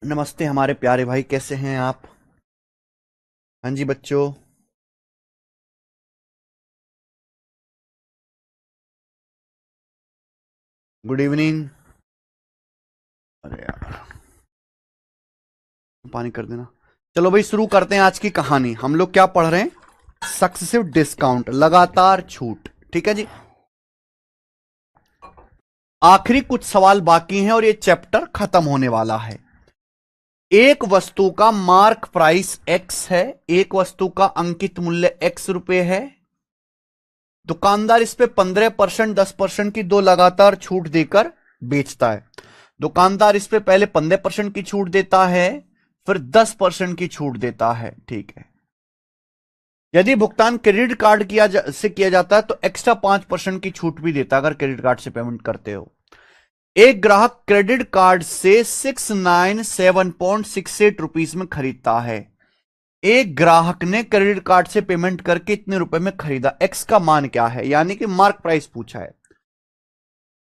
नमस्ते हमारे प्यारे भाई, कैसे हैं आप? हाँ जी बच्चों। Good evening. अरे यार, पानी कर देना। चलो भाई, शुरू करते हैं आज की कहानी। हम लोग क्या पढ़ रहे हैं? सक्सेसिव डिस्काउंट, लगातार छूट। ठीक है जी। आखिरी कुछ सवाल बाकी हैं और ये चैप्टर खत्म होने वाला है। एक वस्तु का मार्क प्राइस एक्स है, एक वस्तु का अंकित मूल्य एक्स रुपए है। दुकानदार इस पे 15%, 10% की दो लगातार छूट देकर बेचता है। दुकानदार इस पे पहले 15% की छूट देता है, फिर 10% की छूट देता है। ठीक है। यदि भुगतान क्रेडिट कार्ड से किया जाता है तो एक्स्ट्रा 5% की छूट भी देता है अगर क्रेडिट कार्ड से पेमेंट करते हो। एक ग्राहक क्रेडिट कार्ड से 697.68 में खरीदता है। एक ग्राहक ने क्रेडिट कार्ड से पेमेंट करके इतने रुपए में खरीदा। एक्स का मान क्या है? यानी कि मार्क प्राइस पूछा है।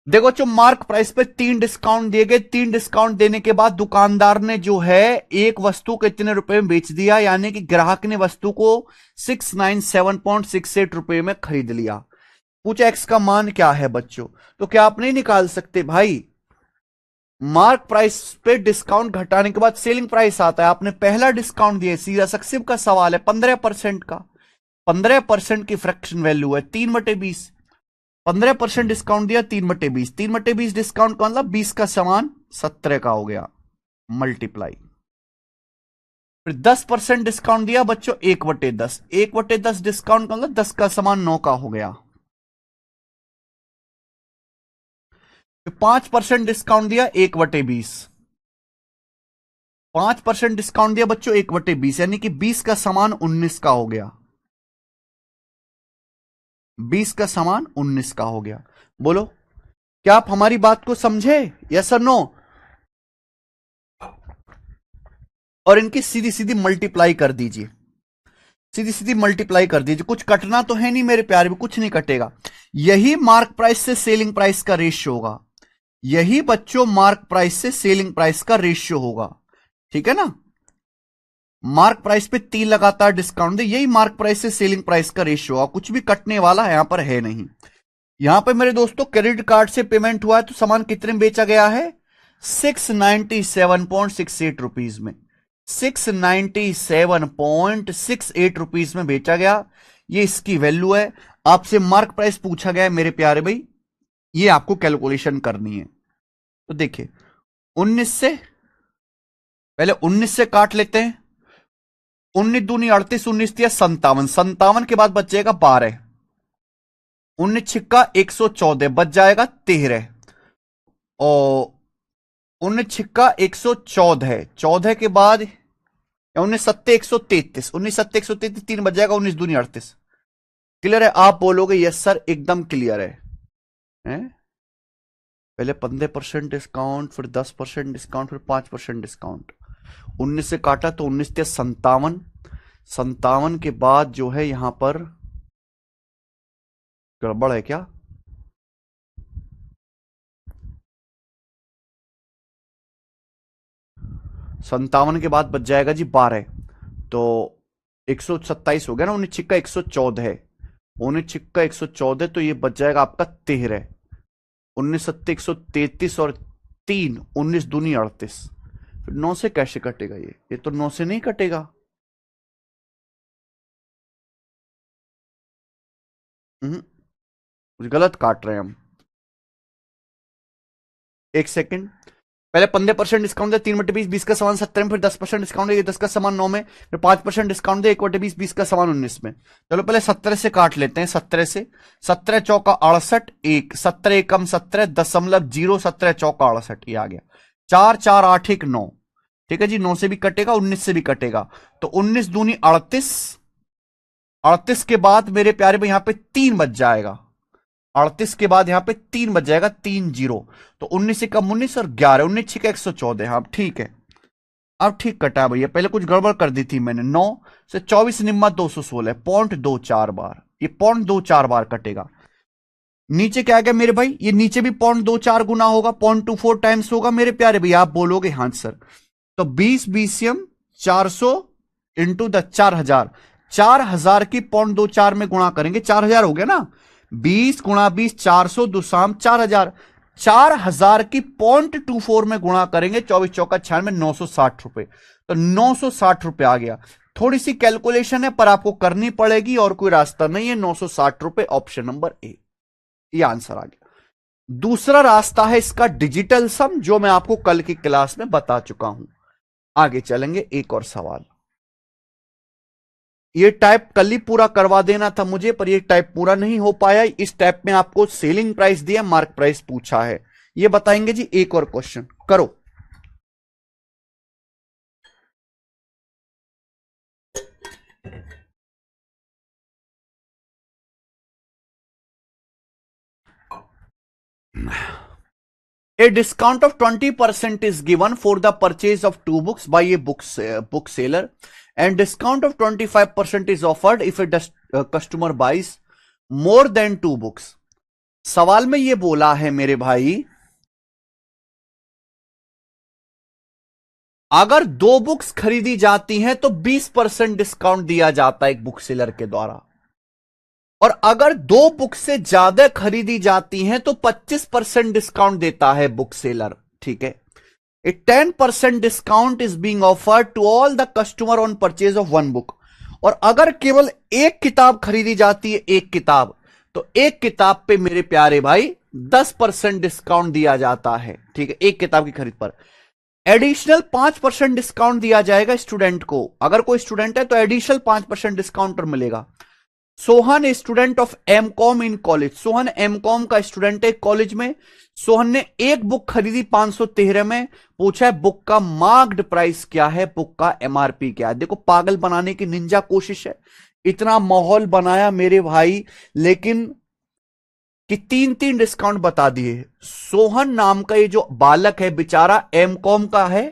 देखो, जो मार्क प्राइस पे 3 डिस्काउंट दिए गए, 3 डिस्काउंट देने के बाद दुकानदार ने जो है एक वस्तु को इतने रुपए में बेच दिया, यानी कि ग्राहक ने वस्तु को 697.68 में खरीद लिया। पूछा एक्स का मान क्या है बच्चों? तो क्या आप नहीं निकाल सकते भाई? मार्क प्राइस पे डिस्काउंट घटाने के बाद सेलिंग प्राइस आता है। आपने पहला डिस्काउंट दिया, सीधा सक्सिव का सवाल है, 15% का। 15% की फ्रैक्शन वैल्यू है 3/20। 15% डिस्काउंट दिया, 3/20। 3/20 डिस्काउंट का मतलब 20 का सामान 17 का हो गया, मल्टीप्लाई। फिर 10% डिस्काउंट दिया बच्चों, 1/10। 1/10 डिस्काउंट का मतलब 10 का सामान 9 का हो गया। फिर 5% डिस्काउंट दिया, 1/20। 5% डिस्काउंट दिया बच्चों, 1/20, यानी कि 20 का सामान 19 का हो गया। 20 का सामान 19 का हो गया। बोलो, क्या आप हमारी बात को समझे? यस और नो? और इनकी सीधी सीधी मल्टीप्लाई कर दीजिए। सीधी सीधी मल्टीप्लाई कर दीजिए। कुछ कटना तो है नहीं मेरे प्यारे में, कुछ नहीं कटेगा। यही मार्क प्राइस से सेलिंग प्राइस का रेशियो होगा। यही बच्चों मार्क प्राइस से सेलिंग प्राइस का रेशियो होगा। ठीक है ना? मार्क प्राइस पे 3 लगातार डिस्काउंट दे, यही मार्क प्राइस से सेलिंग प्राइस का रेशियो होगा। कुछ भी कटने वाला यहां पर है नहीं। यहां पे मेरे दोस्तों क्रेडिट कार्ड से पेमेंट हुआ है तो सामान कितने में बेचा गया है? 697.68 में। 697.68 में बेचा गया। ये इसकी वैल्यू है। आपसे मार्क प्राइस पूछा गया है मेरे प्यारे भाई, ये आपको कैलकुलेशन करनी है। तो देखिए, 19 से, पहले 19 से काट लेते हैं। 19 दूनी 38, 19 दिया 57, 57 के बाद बच जाएगा 12। 19 छिक्का 114, बच जाएगा 13। और 19 छिक्का 114, 14 के बाद 19 सत्ते 133, 19 सत्ते 133, 3 बच जाएगा, 19 दूनी 38। क्लियर है? आप बोलोगे यस सर, एकदम क्लियर है? पहले 15% डिस्काउंट, फिर 10% डिस्काउंट, फिर 5% डिस्काउंट। 19 से काटा तो 19 थे 57। 57 के बाद जो है यहां पर गड़बड़ है क्या? 57 के बाद बच जाएगा जी 12। तो 127 हो गया ना। 19 छिक्का 114 है, 19 छिक्का 114, तो ये बच जाएगा आपका 13। 19 सत्ते 133 और 3, 19 दूनी 38। 9 से कैसे कटेगा? ये तो 9 से नहीं कटेगा। कुछ गलत काट रहे हैं हम। एक सेकंड। पहले 15% डिस्काउंट दे, 3/20, 20 का सामान 17 में, फिर 10% डिस्काउंट दे, 10 का सामान 9 में, फिर 5% डिस्काउंट दे, 1/20, 20 का सामान 19 में। चलो पहले 17 से काट लेते हैं। 17 से, 17 चौका 68, 1, 17 एकम 17.0, 17 चौका 68, ये आ गया। 4 4 8 1 9। ठीक है जी, 9 से भी कटेगा, 19 से भी कटेगा। तो 19 दूनी 38। 38 के बाद मेरे प्यारे में यहां पे 3 बच जाएगा। 38 के बाद यहां पे 3 बच जाएगा, 3 जीरो। तो 19 से कम 19 और 11, 19 छिका 114। हाँ ठीक है, अब ठीक कटा है भैया। पहले कुछ गड़बड़ कर दी थी मैंने। 9 से 24 निम्मा 216, 0.24 बार। ये 0.24 बार कटेगा। नीचे क्या आ गया मेरे भाई? ये नीचे भी 0.24 गुना होगा, 0.24 टाइम्स होगा मेरे प्यारे भैया। आप बोलोगे हाँ सर। तो 20 बीसीएम 400 इंटू द 4000, 4000 की 0.24 में गुणा करेंगे, 4000 हो गया ना, 20 गुणा 20 400 दुसाम 4000, 4000 की 0.24 में गुणा करेंगे, 24 चौका 96, 960 रुपए। तो 960 रुपए आ गया। थोड़ी सी कैलकुलेशन है पर आपको करनी पड़ेगी और कोई रास्ता नहीं है। 960 रुपए, ऑप्शन नंबर ए, ये आंसर आ गया। दूसरा रास्ता है इसका डिजिटल सम, जो मैं आपको कल की क्लास में बता चुका हूं। आगे चलेंगे, एक और सवाल। ये टाइप कल ही पूरा करवा देना था मुझे, पर ये टाइप पूरा नहीं हो पाया। इस टाइप में आपको सेलिंग प्राइस दिया, मार्क प्राइस पूछा है, ये बताएंगे जी। एक और क्वेश्चन करो। A discount of 20% is given for the purchase of 2 books by a bookseller, and discount of 25% is offered if a customer buys more than 2 books. सवाल में ये बोला है मेरे भाई, अगर 2 बुक्स खरीदी जाती हैं तो 20% डिस्काउंट दिया जाता है एक बुक सेलर के द्वारा, और अगर 2 बुक से ज्यादा खरीदी जाती हैं तो 25% डिस्काउंट देता है बुक सेलर। ठीक है, a 10% discount is being offered to all the customer on purchase of 1 book. और अगर केवल एक किताब खरीदी जाती है, एक किताब, तो एक किताब पे मेरे प्यारे भाई 10% डिस्काउंट दिया जाता है। ठीक है, एक किताब की खरीद पर एडिशनल 5% डिस्काउंट दिया जाएगा स्टूडेंट को। अगर कोई स्टूडेंट है तो एडिशनल 5% डिस्काउंट मिलेगा। Sohan a student of M Com in college, Sohan M Com का स्टूडेंट है कॉलेज में। सोहन ने एक बुक खरीदी 513 में, पूछा है बुक का मार्क्ड प्राइस क्या है, बुक का एमआरपी क्या है। देखो पागल बनाने की निंजा कोशिश है, इतना माहौल बनाया मेरे भाई, लेकिन कि 3 डिस्काउंट बता दिए। सोहन नाम का ये जो बालक है बेचारा एमकॉम का है,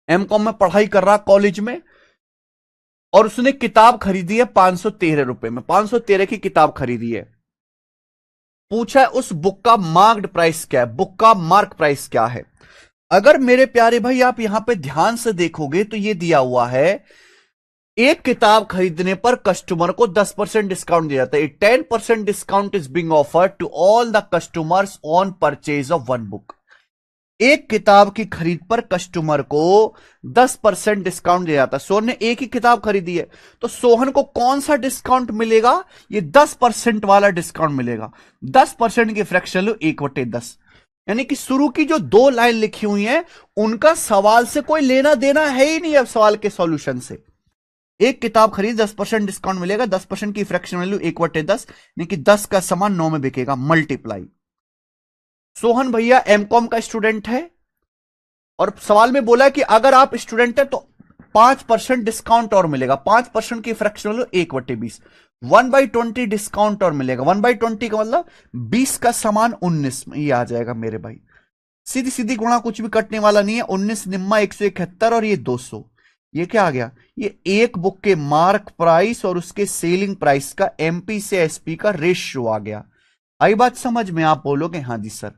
एमकॉम में पढ़ाई कर रहा कॉलेज में, और उसने किताब खरीदी है 513 रुपए में, 513 की किताब खरीदी है। पूछा है उस बुक का मार्क्ड प्राइस क्या है, बुक का मार्क प्राइस क्या है। अगर मेरे प्यारे भाई आप यहां पे ध्यान से देखोगे तो ये दिया हुआ है, एक किताब खरीदने पर कस्टमर को 10% डिस्काउंट दिया जाता है। 10% discount is being offered to all the customers on purchase of 1 book. एक किताब की खरीद पर कस्टमर को 10% डिस्काउंट दिया जाता है। सोहन ने एक ही किताब खरीदी है, तो सोहन को कौन सा डिस्काउंट मिलेगा, ये 10% वाला डिस्काउंट मिलेगा। 10% की फ्रैक्शन वैल्यू 1/10, यानी कि शुरू की जो 2 लाइन लिखी हुई है उनका सवाल से कोई लेना देना है ही नहीं। अब सवाल के सॉल्यूशन से एक किताब खरीद 10% डिस्काउंट मिलेगा, 10% की फ्रैक्शन वैल्यू 1/10, यानी कि 10 का समान 9 में बिकेगा, मल्टीप्लाई। सोहन भैया एमकॉम का स्टूडेंट है और सवाल में बोला कि अगर आप स्टूडेंट है तो 5% डिस्काउंट और मिलेगा, 5% की फ्रैक्शन वैल्यू 1/20, 1/20 डिस्काउंट और मिलेगा। 1/20 का मतलब 20 का समान 19 में, ये आ जाएगा मेरे भाई। सीधी सीधी गुणा, कुछ भी कटने वाला नहीं है। 19 निम्मा 171 और ये 200, ये क्या आ गया, ये एक बुक के मार्क प्राइस और उसके सेलिंग प्राइस का एमपी से एसपी का रेशियो आ गया। आई बात समझ में? आप बोलोगे हाँ जी सर।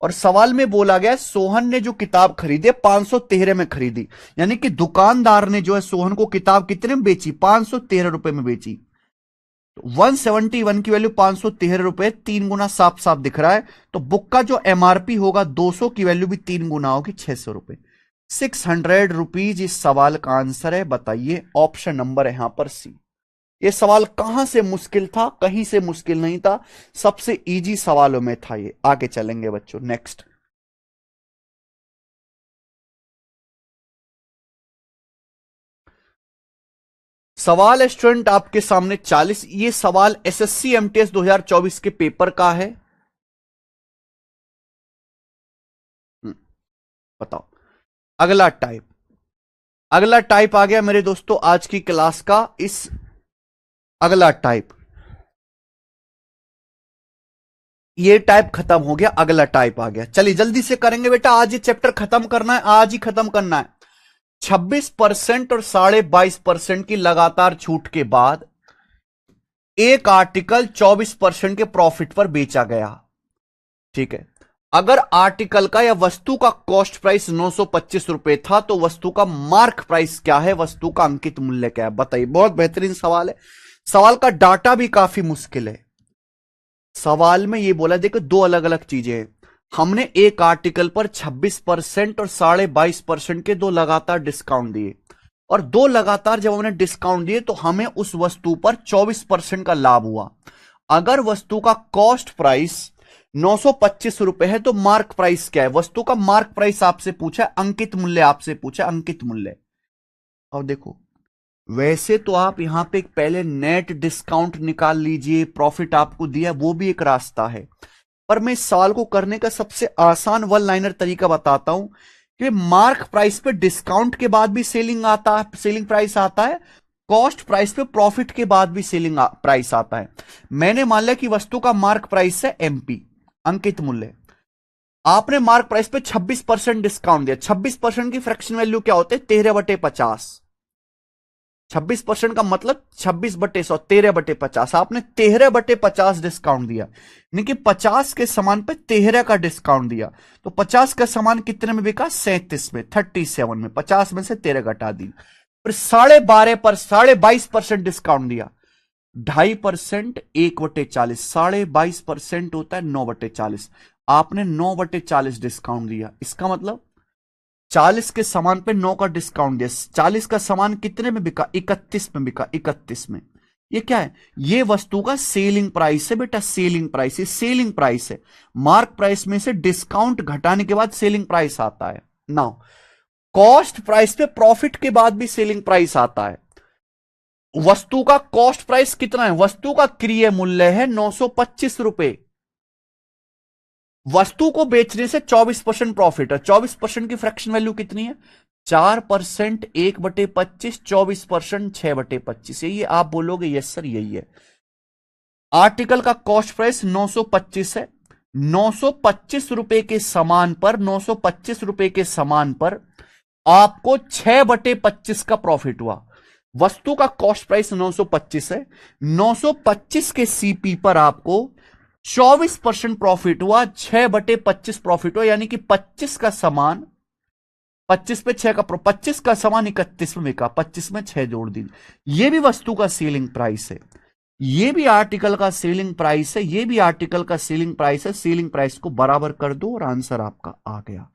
और सवाल में बोला गया सोहन ने जो किताब खरीदी 513 में खरीदी, यानी कि दुकानदार ने जो है सोहन को किताब कितने में बेची, 513 रुपए में बेची। तो 171 की वैल्यू 513 रुपए, 3 गुना साफ साफ दिख रहा है। तो बुक का जो एमआरपी होगा 200 की वैल्यू भी 3 गुना होगी, 600 रुपए, 600 रुपीज इस सवाल का आंसर है। बताइए, ऑप्शन नंबर है यहां पर सी। ये सवाल कहां से मुश्किल था, कहीं से मुश्किल नहीं था, सबसे इजी सवालों में था ये। आगे चलेंगे बच्चों, नेक्स्ट। सवाल स्टूडेंट आपके सामने 40, ये सवाल एसएससी एमटीएस 2024 के पेपर का है। बताओ अगला टाइप, अगला टाइप आ गया मेरे दोस्तों आज की क्लास का। इस अगला टाइप, ये टाइप खत्म हो गया, अगला टाइप आ गया। चलिए जल्दी से करेंगे बेटा, आज ये चैप्टर खत्म करना है, आज ही खत्म करना है। 26% और 22.5% की लगातार छूट के बाद एक आर्टिकल 24% के प्रॉफिट पर बेचा गया। ठीक है, अगर आर्टिकल का या वस्तु का कॉस्ट प्राइस 925 रुपए था तो वस्तु का मार्क प्राइस क्या है, वस्तु का अंकित मूल्य क्या है, बताइए। बहुत बेहतरीन सवाल है। सवाल का डाटा भी काफी मुश्किल है। सवाल में ये बोला, देखो दो अलग अलग चीजें हैं। हमने एक आर्टिकल पर 26% और 22.5% के दो लगातार डिस्काउंट दिए, और दो लगातार जब हमने डिस्काउंट दिए तो हमें उस वस्तु पर 24% का लाभ हुआ। अगर वस्तु का कॉस्ट प्राइस 925 रुपए है तो मार्क प्राइस क्या है, वस्तु का मार्क प्राइस आपसे पूछा है, अंकित मूल्य आपसे पूछा, अंकित मूल्य। अब देखो, वैसे तो आप यहां पे पहले नेट डिस्काउंट निकाल लीजिए, प्रॉफिट आपको दिया, वो भी एक रास्ता है। पर मैं इस सवाल को करने का सबसे आसान वन लाइनर तरीका बताता हूं कि मार्क प्राइस पे डिस्काउंट के बाद भी सेलिंग आता है, सेलिंग प्राइस आता है, कॉस्ट प्राइस पे प्रॉफिट के बाद भी सेलिंग प्राइस आता है। मैंने मान लिया कि वस्तु का मार्क प्राइस है एमपी, अंकित मूल्य। आपने मार्क प्राइस पे 26% डिस्काउंट दिया। 26% की फ्रैक्शन वैल्यू क्या होते हैं, 13/50। 26% का मतलब 26/100, 13/50। आपने 13/50 डिस्काउंट दिया, यानी कि 50 के सामान पे 13 का डिस्काउंट दिया। तो 50 का सामान कितने में बिका, 37 में, 37 में। 50 में से 13 घटा दी। फिर 12.5 पर 22.5% डिस्काउंट दिया। 2.5% 1/40, 22.5% होता है 9/40। आपने 9/40 डिस्काउंट दिया। इसका मतलब 40 के सामान पे 9 का डिस्काउंट दिया। 40 का सामान कितने में बिका, 31 में बिका, 31 में। ये क्या है, ये वस्तु का सेलिंग प्राइस है बेटा, सेलिंग प्राइस, ये सेलिंग प्राइस है। मार्क प्राइस में से डिस्काउंट घटाने के बाद सेलिंग प्राइस आता है। नाउ कॉस्ट प्राइस पे प्रॉफिट के बाद भी सेलिंग प्राइस आता है। वस्तु का कॉस्ट प्राइस कितना है, वस्तु का क्रय मूल्य है 925 रुपए। वस्तु को बेचने से 24% प्रॉफिट है। 24% की फ्रैक्शन वैल्यू कितनी है, 4%, 1/25, 24%, 6/25। यही आप बोलोगे यस सर यही है। आर्टिकल का कॉस्ट प्राइस 925 है। 925 रुपए के सामान पर, 925 रुपए के सामान पर आपको 6/25 का प्रॉफिट हुआ। वस्तु का कॉस्ट प्राइस 925 है, 925 के सीपी पर आपको 24% प्रॉफिट हुआ, 6/25 प्रॉफिट हुआ, यानी कि 25 का सामान, 25 पे 6 का 25 का सामान 31 में बिका, 25 में 6 जोड़ दी। ये भी वस्तु का सेलिंग प्राइस है, ये भी आर्टिकल का सेलिंग प्राइस है, ये भी आर्टिकल का सेलिंग प्राइस है। सेलिंग प्राइस को बराबर कर दो और आंसर आपका आ गया।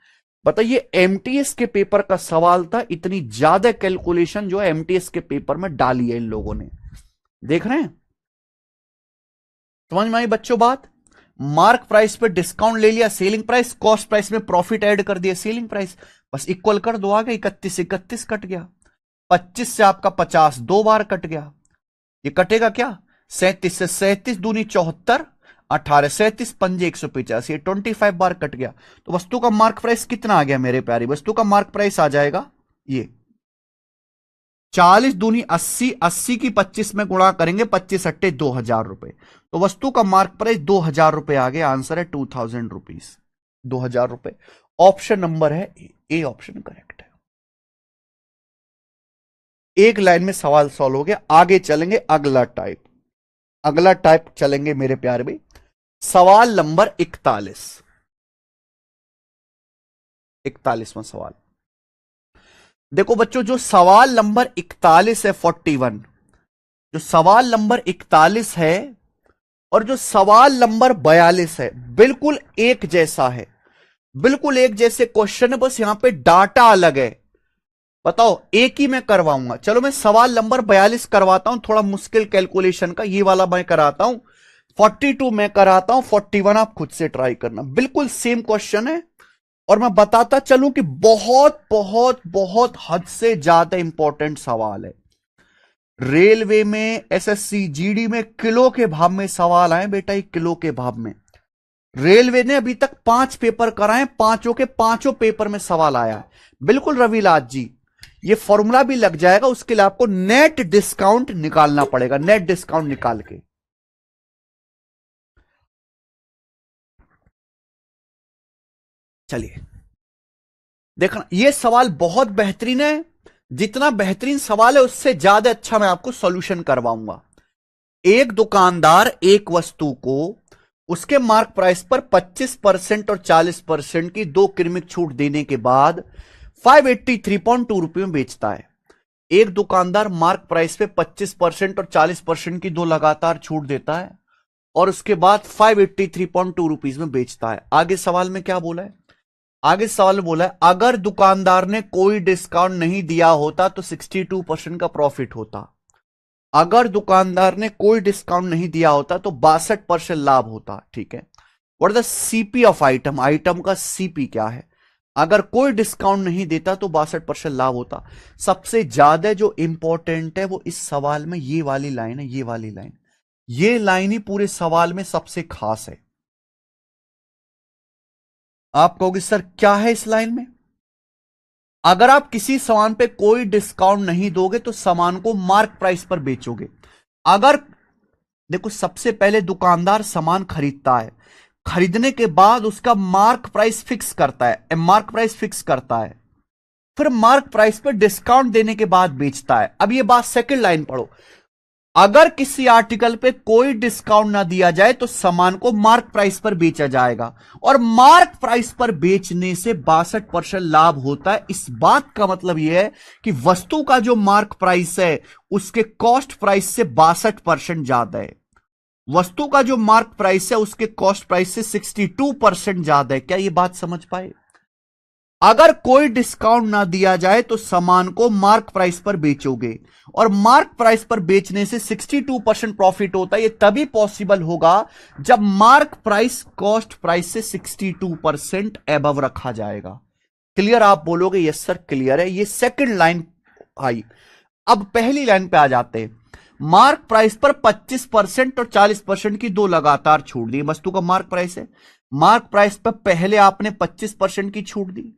बताइए, एमटीएस के पेपर का सवाल था, इतनी ज्यादा कैलकुलेशन जो है एमटीएस के पेपर में डाली है इन लोगों ने। देख रहे हैं, समझ में आई बच्चों बात। मार्क प्राइस पे डिस्काउंट ले लिया, सेलिंग प्राइस, कॉस्ट प्राइस में प्रॉफिट ऐड कर दिया, सेलिंग प्राइस, बस इक्वल कर दो, आ गया 31 31 कट गया। 25 से आपका 50 दो बार कट गया, ये कटेगा क्या, 37 से 37 दूनी 74, 18, 37 पंजे 150, ये 25 बार कट गया। तो वस्तु का मार्क प्राइस कितना आ गया मेरे प्यारे, वस्तु का मार्क प्राइस आ जाएगा ये 40 दूनी 80, 80 की 25 में गुणा करेंगे, 25 अट्टे 2000 रुपए। तो वस्तु का मार्क प्राइस 2000 रुपए आ गया। आंसर है 2000 रुपीज, 2000 रुपए। ऑप्शन नंबर है ए, ऑप्शन करेक्ट है। एक लाइन में सवाल सॉल्व हो गया। आगे चलेंगे अगला टाइप, अगला टाइप चलेंगे मेरे प्यारे भाई। सवाल नंबर 41, 41वां सवाल। देखो बच्चों, जो सवाल नंबर 41 है 41, जो सवाल नंबर 41 है और जो सवाल नंबर 42 है, बिल्कुल एक जैसा है, बिल्कुल एक जैसे क्वेश्चन है, बस यहां पे डाटा अलग है। बताओ, एक ही मैं करवाऊंगा। चलो मैं सवाल नंबर 42 करवाता हूं, थोड़ा मुश्किल कैलकुलेशन का, ये वाला मैं कराता हूं। 42 मैं कराता हूं, 41 आप खुद से ट्राई करना। बिल्कुल सेम क्वेश्चन है और मैं बताता चलूं कि बहुत बहुत बहुत हद से ज्यादा इंपॉर्टेंट सवाल है। रेलवे में, एसएससी जीडी में किलो के भाव में सवाल आए बेटा, एक किलो के भाव में। रेलवे ने अभी तक 5 पेपर कराए, पांचों के पांचों पेपर में सवाल आया है। बिल्कुल रविलाल जी, ये फॉर्मूला भी लग जाएगा, उसके लिए आपको नेट डिस्काउंट निकालना पड़ेगा, नेट डिस्काउंट निकाल के। चलिए देखना, ये सवाल बहुत बेहतरीन है। जितना बेहतरीन सवाल है उससे ज्यादा अच्छा मैं आपको सॉल्यूशन करवाऊंगा। एक दुकानदार एक वस्तु को उसके मार्क प्राइस पर 25% और 40% की दो क्रमिक छूट देने के बाद 583.2 रुपये में बेचता है। एक दुकानदार मार्क प्राइस पे 25% और 40% की दो लगातार छूट देता है और उसके बाद 583.2 रुपीज में बेचता है। आगे सवाल में क्या बोला है? आगे सवाल में बोला है अगर दुकानदार ने कोई डिस्काउंट नहीं दिया होता तो 62% का प्रॉफिट होता। अगर दुकानदार ने कोई डिस्काउंट नहीं दिया होता तो 62% लाभ होता। ठीक है, what the CP of item, item का सीपी क्या है? अगर कोई डिस्काउंट नहीं देता तो 62% लाभ होता। सबसे ज्यादा जो इंपॉर्टेंट है वो इस सवाल में ये वाली लाइन है, ये वाली लाइन। ये लाइन ही पूरे सवाल में सबसे खास है। आप कहोगे सर क्या है इस लाइन में? अगर आप किसी सामान पे कोई डिस्काउंट नहीं दोगे तो सामान को मार्क प्राइस पर बेचोगे। अगर देखो, सबसे पहले दुकानदार सामान खरीदता है, खरीदने के बाद उसका मार्क प्राइस फिक्स करता है, मार्क प्राइस फिक्स करता है, फिर मार्क प्राइस पे डिस्काउंट देने के बाद बेचता है। अब ये बात सेकंड लाइन पढ़ो। अगर किसी आर्टिकल पे कोई डिस्काउंट ना दिया जाए तो सामान को मार्क प्राइस पर बेचा जाएगा और मार्क प्राइस पर बेचने से 62% लाभ होता है। इस बात का मतलब यह है कि वस्तु का जो मार्क प्राइस है उसके कॉस्ट प्राइस से 62% ज्यादा है। वस्तु का जो मार्क प्राइस है उसके कॉस्ट प्राइस से 62% ज्यादा है। क्या ये बात समझ पाए? अगर कोई डिस्काउंट ना दिया जाए तो सामान को मार्क प्राइस पर बेचोगे और मार्क प्राइस पर बेचने से 62% प्रॉफिट होता है। ये तभी पॉसिबल होगा जब मार्क प्राइस कॉस्ट प्राइस से 62% एबव रखा जाएगा। क्लियर? आप बोलोगे यस सर क्लियर है। ये सेकंड लाइन आई। अब पहली लाइन पे आ जाते हैं। मार्क प्राइस पर 25% और 40% की दो लगातार छूट दी। वस्तु का मार्क प्राइस है, मार्क प्राइस पर पहले आपने 25% की छूट दी,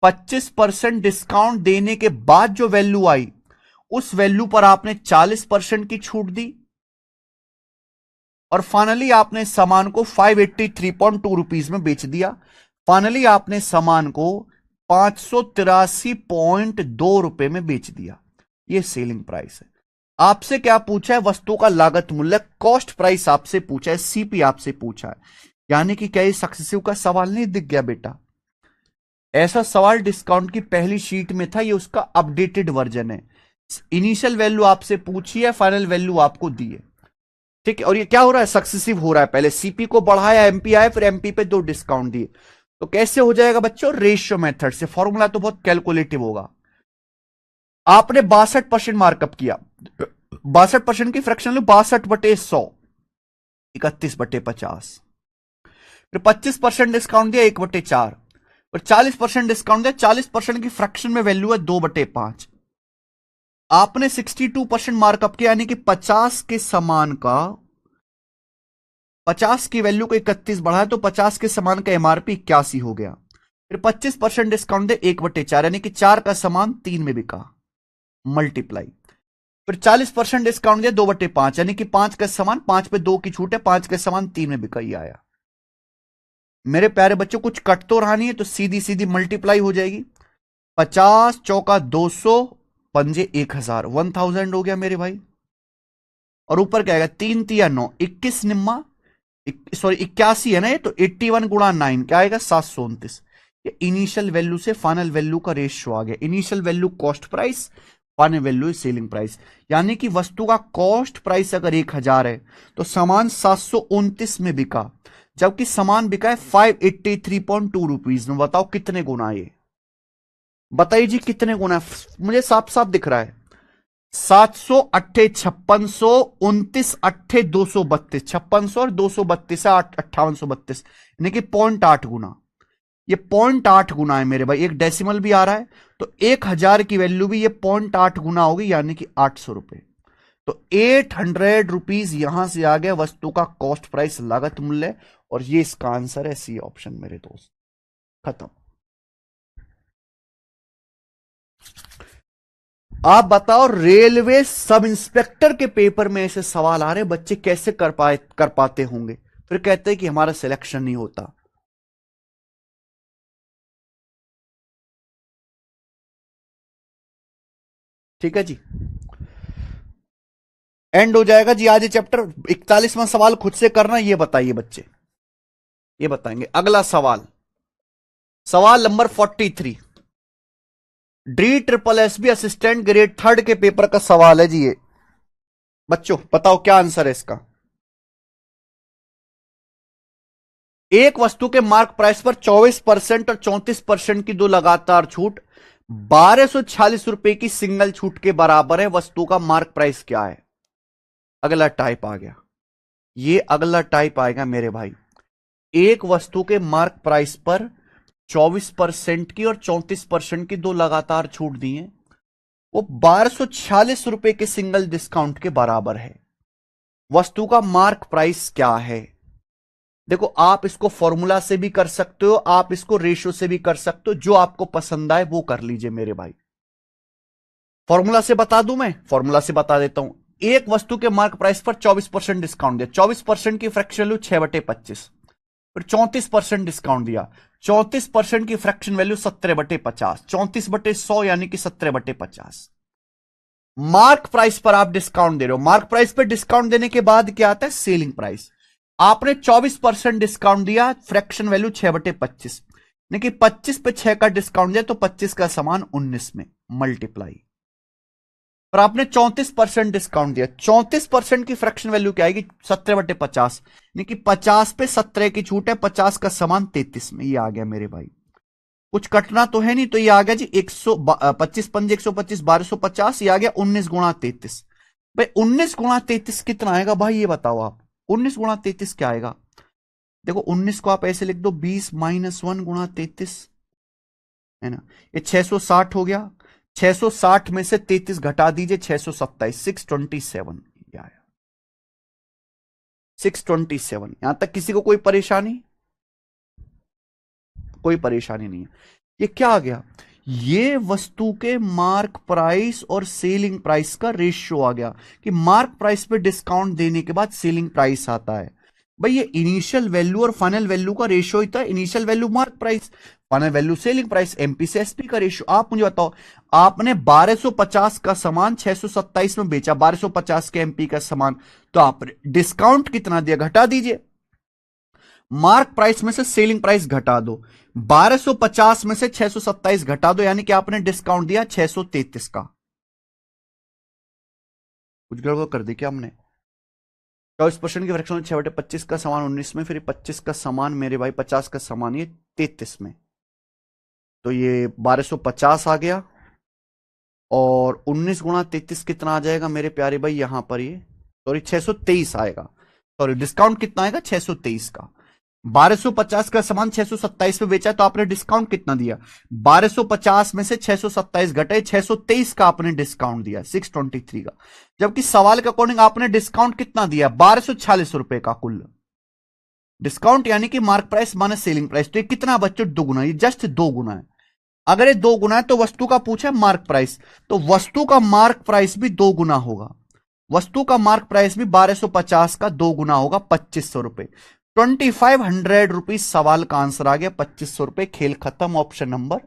25% डिस्काउंट देने के बाद जो वैल्यू आई उस वैल्यू पर आपने 40% की छूट दी और फाइनली आपने सामान को 583.2 रुपीज में बेच दिया। फाइनली आपने सामान को 583.2 रुपए में बेच दिया। यह सेलिंग प्राइस है। आपसे क्या पूछा है? वस्तु का लागत मूल्य, कॉस्ट प्राइस आपसे पूछा है, सीपी आपसे पूछा है। यानी कि क्या ये सक्सेसिव का सवाल नहीं दिख गया बेटा? ऐसा सवाल डिस्काउंट की पहली शीट में था, ये उसका अपडेटेड वर्जन है। इनिशियल वैल्यू आपसे पूछी है, फाइनल वैल्यू आपको दी है। ठीक है, और ये क्या हो रहा है? सक्सेसिव हो रहा है। पहले सीपी को बढ़ाया, एमपी आया, फिर एमपी पे दो डिस्काउंट दिए। तो कैसे हो जाएगा बच्चों? रेशियो मेथड से। फॉर्मूला तो बहुत कैलकुलेटिव होगा। आपने 62% मार्कअप किया, 62% की फ्रैक्शन लो, 62/100, 31/50। फिर 25% डिस्काउंट दिया, 1/4। और 40% डिस्काउंट दिया, 40% की फ्रैक्शन में वैल्यू है 2/5। आपने 62% मार्कअप किया, यानी कि 50 के समान का, 50 की वैल्यू को 31 बढ़ाया तो 50 के समान का एमआरपी 81 हो गया। फिर 25% डिस्काउंट दे, 1/4, यानी कि 4 का समान 3 में बिका, मल्टीप्लाई। फिर 40% डिस्काउंट दिया, 2/5, यानी कि 5 का समान, 5 पे 2 की छूट है, 5 के समान 3 में बिका, ही आया। मेरे प्यारे बच्चों कुछ कट तो रहा नहीं है, तो सीधी सीधी मल्टीप्लाई हो जाएगी। 50 चौका 200, पंजे 1000, 1000 हो गया मेरे भाई। और ऊपर क्या आएगा? 3 तिया 9, 21 निम्मा, सॉरी 81 है ना ये, तो 81 गुणा 9 क्या आएगा? 729। ये इनिशियल वैल्यू से फाइनल वैल्यू का रेशियो आ गया। Initial value cost price, final value selling price. यानी कि वस्तु का कॉस्ट प्राइस अगर 1000 है तो सामान 729 में बिका, जबकि सामान बिका है 583.2 रुपीज में। बताओ कितने गुना? ये बताइए जी कितने गुना? मुझे साफ साफ दिख रहा है। 700 5600 29 232, 5600 और 232 है, 5832, यानी कि 0.8 गुना। ये 0.8 गुना है मेरे भाई। एक डेसिमल भी आ रहा है, तो 1000 की वैल्यू भी ये 0.8 गुना होगी, यानी कि 800 रुपए। तो 800 रुपीज यहां से आ गया वस्तु का कॉस्ट प्राइस, लागत मूल्य, और ये इसका आंसर है सी ऑप्शन मेरे दोस्त। खत्म। आप बताओ, रेलवे सब इंस्पेक्टर के पेपर में ऐसे सवाल आ रहे, बच्चे कैसे कर पाते होंगे? फिर कहते हैं कि हमारा सिलेक्शन नहीं होता। ठीक है जी। एंड हो जाएगा जी आज ये चैप्टर। 41वां सवाल खुद से करना, ये बताइए बच्चे, ये बताएंगे। अगला सवाल, सवाल number 43, D triple S B assistant grade third के पेपर का सवाल है जी ये। बच्चों बताओ क्या आंसर है इसका। एक वस्तु के मार्क प्राइस पर 24% और 34% की दो लगातार छूट 1246 रुपए की सिंगल छूट के बराबर है। वस्तु का मार्क प्राइस क्या है? अगला टाइप आ गया, ये अगला टाइप आएगा मेरे भाई। एक वस्तु के मार्क प्राइस पर 24% की और 34% की दो लगातार छूट दी है, वो 1246 रुपए के सिंगल डिस्काउंट के बराबर है। वस्तु का मार्क प्राइस क्या है? देखो आप इसको फॉर्मूला से भी कर सकते हो, आप इसको रेशो से भी कर सकते हो, जो आपको पसंद आए वो कर लीजिए मेरे भाई। फॉर्मूला से बता दूं, मैं फॉर्मूला से बता देता हूं। एक वस्तु के मार्क प्राइस पर 24% डिस्काउंट दिया, 24% की फ्रैक्शन वैल्यू 6/25, फिर 34% डिस्काउंट दिया, 34% की फ्रैक्शन वैल्यू 17/50, 34/100 यानी कि 17/50। मार्क प्राइस पर आप डिस्काउंट दे रहे हो, मार्क प्राइस पर डिस्काउंट देने के बाद क्या आता है? Selling price. आपने 24% डिस्काउंट दिया, फ्रैक्शन वैल्यू 6/25, यानी कि 25 पे 6 का डिस्काउंट दिया तो 25 का समान 19 में मल्टीप्लाई। पर आपने 34% डिस्काउंट दिया, 34% की फ्रैक्शन वैल्यू क्या आएगी? 17/50, यानी कि 50 पे 17 की छूट है, 50 का समान 33 में। ये आ गया मेरे भाई, कुछ कटना तो है नहीं, तो ये आ गया जी 125 पंजे 125, 1250, ये आ गया 19 गुणा 33। भाई 19 गुणा 33 कितना आएगा भाई, ये बताओ आप। 19 गुणा 33 क्या आएगा? देखो 19 को आप ऐसे लिख दो, 20 - 1 गुणा 33, है ना, ये 660 हो गया। 660 में से 33 घटा दीजिए, 627, 627 आया, 627। यहां तक किसी को कोई परेशानी? कोई परेशानी नहीं है। ये क्या आ गया? ये वस्तु के मार्क प्राइस और सेलिंग प्राइस का रेशियो आ गया, कि मार्क प्राइस पे डिस्काउंट देने के बाद सेलिंग प्राइस आता है। भाई ये इनिशियल वैल्यू और फाइनल वैल्यू का रेशियो ही था, initial value mark price, final value selling price, MP से एसपी का रेशियो। आप मुझे बताओ, आपने 1250 का सामान 627 में बेचा, 1250 के एमपी का सामान, तो आप डिस्काउंट कितना दिया? घटा दीजिए, मार्क प्राइस में से सेलिंग प्राइस घटा दो, 1250 में से 627 घटा दो, यानी कि आपने डिस्काउंट दिया 633 का। कुछ गड़बड़ कर दी क्या हमने? 24% की फ्रैक्शन 6/25 का समान 19 में, फिर 25 का समान मेरे भाई 50 का समान ये 33 में, तो ये 1250 आ गया। और 19 गुणा 33 कितना आ जाएगा मेरे प्यारे भाई? यहां पर ये सॉरी 623 आएगा, सॉरी डिस्काउंट कितना आएगा? 623 का। 1250 का सामान 627 में बेचा, तो आपने डिस्काउंट कितना दिया? 1250 में से 627 घटे, 623 का आपने डिस्काउंट दिया, 623 का। जबकि सवाल के अकॉर्डिंग आपने डिस्काउंट कितना दिया? 1246 रुपए का कुल डिस्काउंट, यानी कि mark price minus selling price. तो ये कितना बच्चों? दुगुना, ये जस्ट 2 गुना है। अगर ये 2 गुना है तो वस्तु का पूछा मार्क प्राइस, तो वस्तु का मार्क प्राइस भी 2 गुना होगा। वस्तु का मार्क प्राइस भी 1250 का 2 गुना होगा, 2500 रुपए। 2500 रुपीज सवाल का आंसर आ गया, 2500 रुपए। खेल खत्म, ऑप्शन नंबर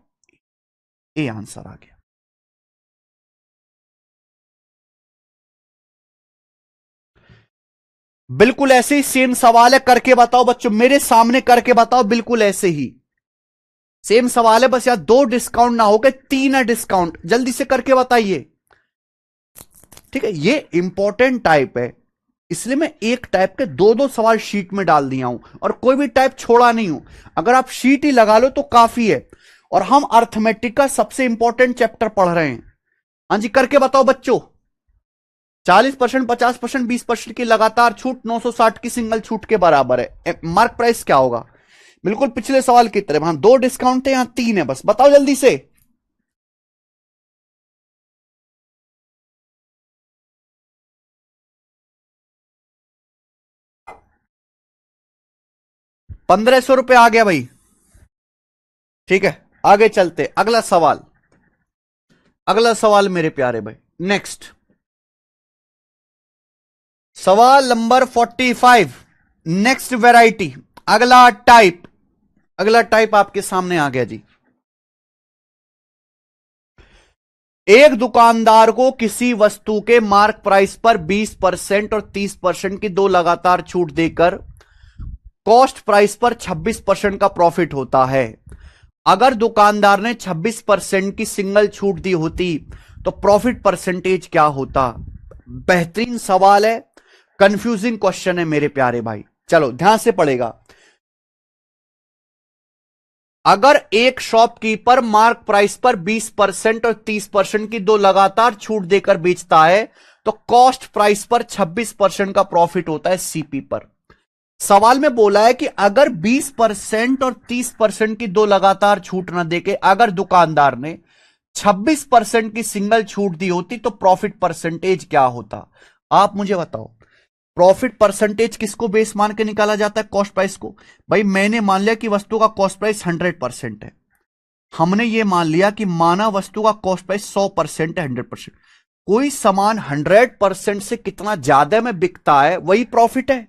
ए आंसर आ गया। बिल्कुल ऐसे ही सेम सवाल है, करके बताओ बच्चों, मेरे सामने करके बताओ, बिल्कुल ऐसे ही सेम सवाल है, बस यार 2 डिस्काउंट ना हो गए, 3 है डिस्काउंट। जल्दी से करके बताइए, ठीक है। ये इंपॉर्टेंट टाइप है, इसलिए मैं एक टाइप के 2-2 सवाल शीट में डाल दिया हूं, और कोई भी टाइप छोड़ा नहीं हूं। अगर आप शीट ही लगा लो तो काफी है। और हम अर्थमेटिक का सबसे इंपॉर्टेंट चैप्टर पढ़ रहे हैं। हाँ जी, करके बताओ बच्चों। 40%, 50%, 20% की लगातार छूट 960 की सिंगल छूट के बराबर है। मार्क प्राइस क्या होगा? बिल्कुल पिछले सवाल की तरह, वहां 2 डिस्काउंट थे, यहां 3 है, बस बताओ जल्दी से। 1500 रुपए आ गया भाई, ठीक है। आगे चलते, अगला सवाल, अगला सवाल मेरे प्यारे भाई। नेक्स्ट सवाल नंबर 45, नेक्स्ट वैरायटी, अगला टाइप, अगला टाइप आपके सामने आ गया जी। एक दुकानदार को किसी वस्तु के मार्क प्राइस पर 20% और 30% की दो लगातार छूट देकर कॉस्ट प्राइस पर 26% का प्रॉफिट होता है। अगर दुकानदार ने 26% की सिंगल छूट दी होती तो प्रॉफिट परसेंटेज क्या होता? बेहतरीन सवाल है, कंफ्यूजिंग क्वेश्चन है मेरे प्यारे भाई। चलो ध्यान से पढ़ेगा। अगर एक शॉपकीपर मार्क प्राइस पर 20% और 30% की दो लगातार छूट देकर बेचता है तो कॉस्ट प्राइस पर 26% का प्रॉफिट होता है सीपी पर। सवाल में बोला है कि अगर 20% और 30% की दो लगातार छूट न देके अगर दुकानदार ने 26% की सिंगल छूट दी होती तो प्रॉफिट परसेंटेज क्या होता? आप मुझे बताओ। प्रॉफिट परसेंटेज किसको बेस मान के निकाला जाता है? कॉस्ट प्राइस को। भाई मैंने मान लिया कि वस्तु का कॉस्ट प्राइस 100% है। हमने ये मान लिया कि माना वस्तु का कॉस्ट प्राइस 100% है, 100%। कोई सामान 100% से कितना ज्यादा में बिकता है वही प्रॉफिट है।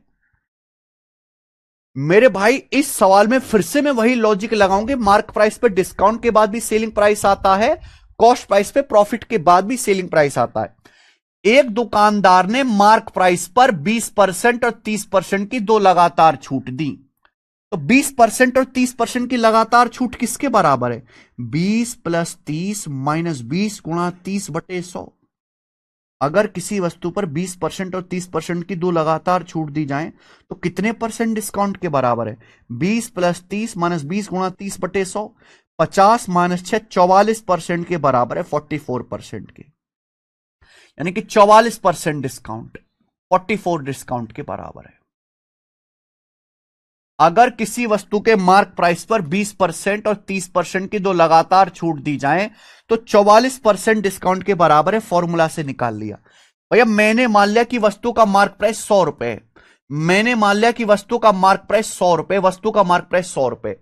मेरे भाई इस सवाल में फिर से मैं वही लॉजिक लगाऊंगी, मार्क प्राइस पे डिस्काउंट के बाद भी सेलिंग प्राइस आता है, कॉस्ट प्राइस पे प्रॉफिट के बाद भी सेलिंग प्राइस आता है। एक दुकानदार ने मार्क प्राइस पर 20% और 30% की दो लगातार छूट दी, तो 20% और 30% की लगातार छूट किसके बराबर है? 20 + 30 - 20 × 30/100। अगर किसी वस्तु पर 20% और 30% की दो लगातार छूट दी जाए तो कितने परसेंट डिस्काउंट के बराबर है? 20 + 30 - 20 × 30/100, 50 - 6 44% के बराबर है, 44% के। यानी कि 44% डिस्काउंट 44 डिस्काउंट के बराबर है। अगर किसी वस्तु के मार्क प्राइस पर 20% और 30% की दो लगातार छूट दी जाए तो 44% डिस्काउंट के बराबर है। फॉर्मूला से निकाल लिया। भैया मैंने मान लिया कि वस्तु का मार्क प्राइस 100 रुपए है। मैंने मान लिया कि वस्तु का मार्क प्राइस 100 रुपए, वस्तु का मार्क प्राइस 100 रुपए।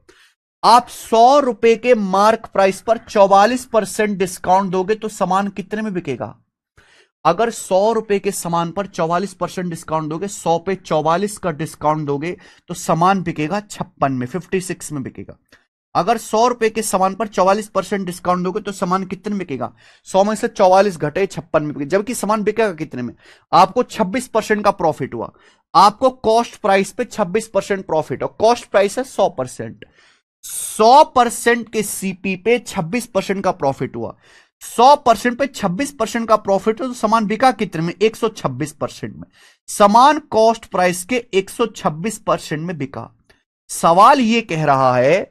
आप 100 रुपए के मार्क प्राइस पर 44% डिस्काउंट दोगे तो सामान कितने में बिकेगा? अगर 100 रुपए के सामान पर 44% डिस्काउंट दोगे, 100 पे 44 का डिस्काउंट दोगे तो सामान बिकेगा 56 में, 56 में बिकेगा। अगर 100 रुपए के सामान पर 44% डिस्काउंट दोगे तो सामान कितने में बिकेगा? 100 में से 44 घटे 56 में बिकेगा। जबकि सामान बिकेगा कितने में? आपको 26% का प्रॉफिट हुआ। आपको कॉस्ट प्राइस पे 26% प्रॉफिट और कॉस्ट प्राइस है 100%। 100% के सीपी पे 26% का प्रॉफिट हुआ। 100% पे 26% का प्रॉफिट हो तो सामान बिका कितने में? 126% में। सामान कॉस्ट प्राइस के 126% में बिका। सवाल यह कह रहा है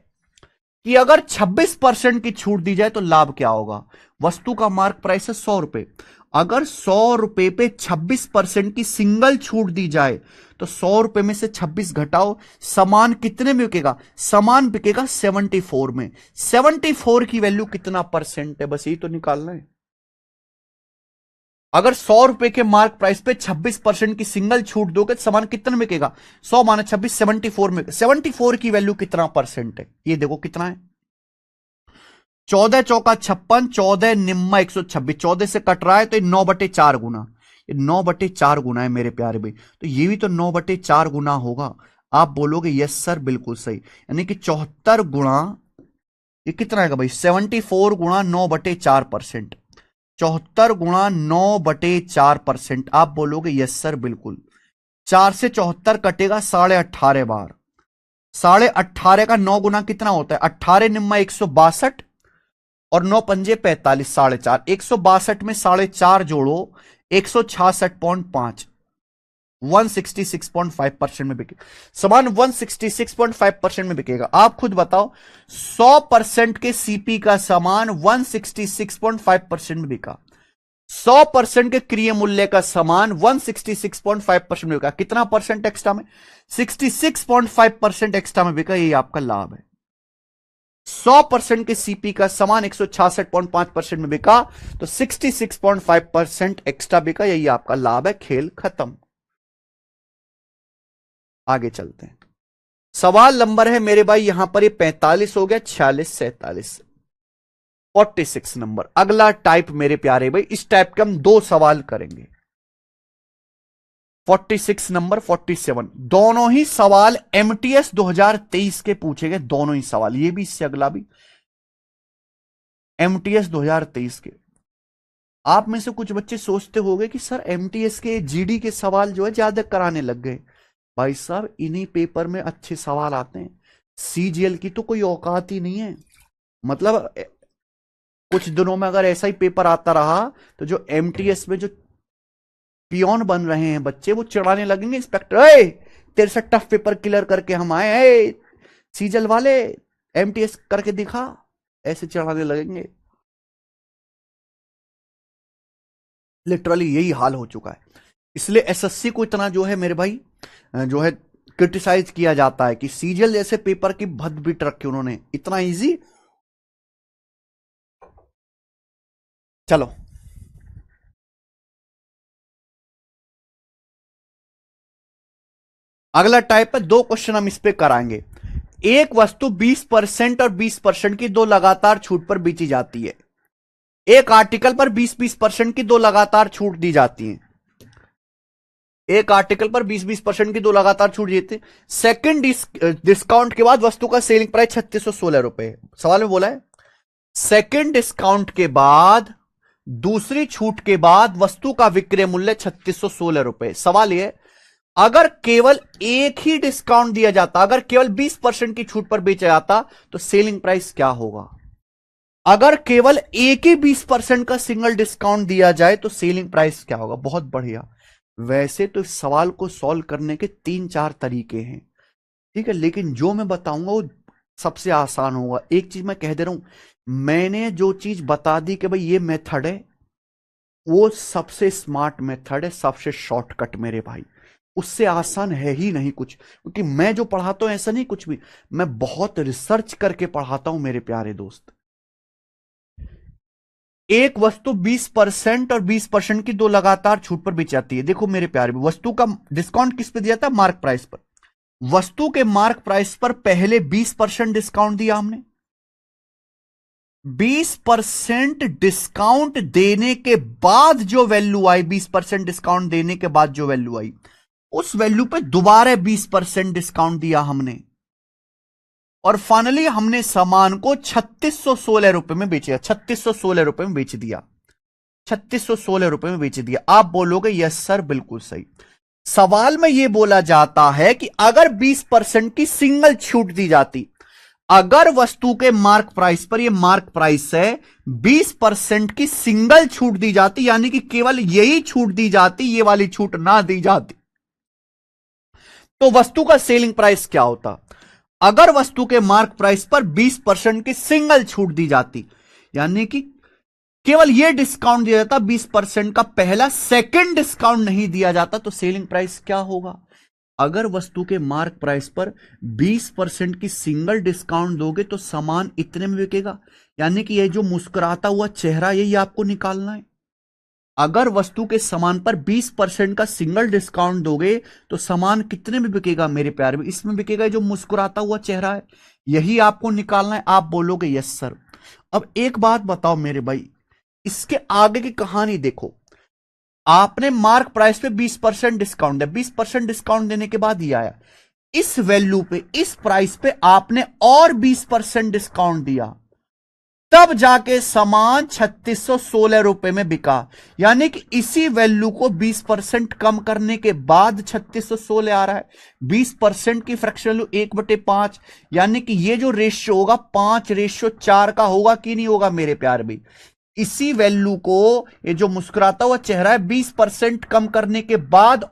कि अगर 26% की छूट दी जाए तो लाभ क्या होगा? वस्तु का मार्क प्राइस है 100 रुपए। अगर 100 रुपए पे 26% की सिंगल छूट दी जाए तो 100 रुपए में से 26 घटाओ, सामान कितने में बिकेगा? सामान बिकेगा 74 में। 74 की वैल्यू कितना परसेंट है? बस यही तो निकालना है। अगर 100 रुपए के मार्क प्राइस पे 26% की सिंगल छूट दोगे तो सामान कितने में बिकेगा? 100 - 26 74 में। 74 की वैल्यू कितना परसेंट है? ये देखो कितना है। 14 चौका 56, 14 निम्मा 126, 14 से कट रहा है तो ये 9/4 गुना, ये 9/4 गुना है मेरे प्यारे भाई। तो ये भी तो 9/4 गुना होगा। आप बोलोगे यस सर बिल्कुल सही। यानी कि 74 गुणा, ये कितना आएगा भाई? 74 गुणा 9/4%। 74 गुणा 9/4%। आप बोलोगे यस सर बिल्कुल। 4 से 74 कटेगा 18.5 बार। 18.5 का 9 गुना कितना होता है? 18 निम्मा 162 और 9 पंजे 45, 4.5। 162 में 4.5 जोड़ो, 166.5, 166.5% में बिकेगा सामान। 166.5% में बिकेगा। आप खुद बताओ, 100% के सीपी का सामान 166.5% में बिका। 100% के क्रिय मूल्य का सामान 166.5% में बिका। कितना परसेंट एक्स्ट्रा में? 66.5% एक्स्ट्रा में बिका। यही आपका लाभ है। 100% के सीपी का सामान 166.5% में बिका तो 66.5% एक्स्ट्रा बिका। यही आपका लाभ है। खेल खत्म। आगे चलते हैं। सवाल नंबर है मेरे भाई यहां पर ये 45 हो गया, 46, 47, 46 नंबर। अगला टाइप मेरे प्यारे भाई, इस टाइप के हम 2 सवाल करेंगे। 46 नंबर, 47, दोनों ही सवाल एमटीएस 2023 के पूछे गए। दोनों ही सवाल, ये भी इससे अगला भी एमटीएस 2023 के। आप में से कुछ बच्चे सोचते होंगे कि सर एमटीएस के जीडी के सवाल जो है ज्यादा कराने लग गए। भाई साहब इन्हीं पेपर में अच्छे सवाल आते हैं, सीजीएल की तो कोई औकात ही नहीं है। मतलब कुछ दिनों में अगर ऐसा ही पेपर आता रहा तो जो एमटीएस में जो पियोन बन रहे हैं बच्चे वो चिढ़ाने लगेंगे, इंस्पेक्टर ए तेरे से टफ पेपर क्लियर करके हम आए हैं, सीजीएल वाले एमटीएस करके दिखा, ऐसे चिढ़ाने लगेंगे। लिटरली यही हाल हो चुका है। इसलिए एसएससी को इतना जो है मेरे भाई जो है क्रिटिसाइज किया जाता है कि सीजीएल जैसे पेपर की भद बीट रखी उन्होंने, इतना इजी। चलो अगला टाइप है, दो क्वेश्चन हम इस पे कराएंगे। एक वस्तु 20% और 20% की दो लगातार छूट पर बेची जाती है। एक आर्टिकल पर 20-20% की दो लगातार छूट दी जाती है। एक आर्टिकल पर 20-20% की दो लगातार छूट देते हैं। सेकंड डिस्काउंट के बाद वस्तु का सेलिंग प्राइस 3616 रुपए। सवाल में बोला है सेकंड डिस्काउंट के बाद, दूसरी छूट के बाद वस्तु का विक्रय मूल्य 3616 रुपए। सवाल यह अगर केवल एक ही डिस्काउंट दिया जाता, अगर केवल 20% की छूट पर बेचा जाता तो सेलिंग प्राइस क्या होगा? अगर केवल एक ही 20% का सिंगल डिस्काउंट दिया जाए तो सेलिंग प्राइस क्या होगा? बहुत बढ़िया। वैसे तो इस सवाल को सॉल्व करने के 3-4 तरीके हैं, ठीक है, लेकिन जो मैं बताऊंगा वो सबसे आसान होगा। एक चीज मैं कह दे रहा हूं, मैंने जो चीज बता दी कि भाई ये मेथड है, वो सबसे स्मार्ट मेथड है, सबसे शॉर्टकट मेरे भाई। उससे आसान है ही नहीं कुछ, क्योंकि मैं जो पढ़ाता हूं ऐसा नहीं कुछ भी, मैं बहुत रिसर्च करके पढ़ाता हूं मेरे प्यारे दोस्त। एक वस्तु 20% और 20% की दो लगातार छूट पर बेची जाती है। देखो मेरे प्यारे, वस्तु का डिस्काउंट किस पे दिया था? मार्क प्राइस पर। वस्तु के मार्क प्राइस पर पहले 20% डिस्काउंट दिया हमने। 20% डिस्काउंट देने के बाद जो वैल्यू आई, 20% डिस्काउंट देने के बाद जो वैल्यू आई, उस वैल्यू पे दोबारा 20% डिस्काउंट दिया हमने, और फाइनली हमने सामान को 3616 रुपए में बेचा। 3616 रुपए में बेच दिया। 3616 रुपए में बेच दिया। आप बोलोगे यस सर बिल्कुल सही। सवाल में यह बोला जाता है कि अगर 20% की सिंगल छूट दी जाती, अगर वस्तु के मार्क प्राइस पर, यह मार्क प्राइस है, 20% की सिंगल छूट दी जाती, यानी कि केवल यही छूट दी जाती, ये वाली छूट ना दी जाती, तो वस्तु का सेलिंग प्राइस क्या होता? अगर वस्तु के मार्क प्राइस पर 20% की सिंगल छूट दी जाती, यानी कि केवल यह डिस्काउंट दिया जाता 20% का, पहला सेकंड डिस्काउंट नहीं दिया जाता, तो सेलिंग प्राइस क्या होगा? अगर वस्तु के मार्क प्राइस पर 20% की सिंगल डिस्काउंट दोगे तो सामान इतने में बिकेगा, यानी कि यह जो मुस्कुराता हुआ चेहरा, यही आपको निकालना है। अगर वस्तु के सामान पर 20% का सिंगल डिस्काउंट दोगे तो सामान कितने में बिकेगा मेरे प्यारे में? इसमें बिकेगा जो मुस्कुराता हुआ चेहरा है, यही आपको निकालना है। आप बोलोगे यस सर। अब एक बात बताओ मेरे भाई, इसके आगे की कहानी देखो। आपने मार्क प्राइस पे 20% डिस्काउंट दिया, 20% डिस्काउंट देने के बाद ये आया, इस वैल्यू पे, इस प्राइस पे आपने और 20% डिस्काउंट दिया, तब जाके सामान 3616 रुपए में बिका। यानी कि इसी वैल्यू को 20% कम करने के बाद 3616 आ रहा है। 20% की फ्रैक्शन वैल्यू 1/5, यानी कि ये जो रेशियो होगा 5:4 का होगा कि नहीं होगा मेरे प्यार भी? इसी वैल्यू को, ये जो मुस्कुराता हुआ चेहरा है, 20% कम करने के बाद,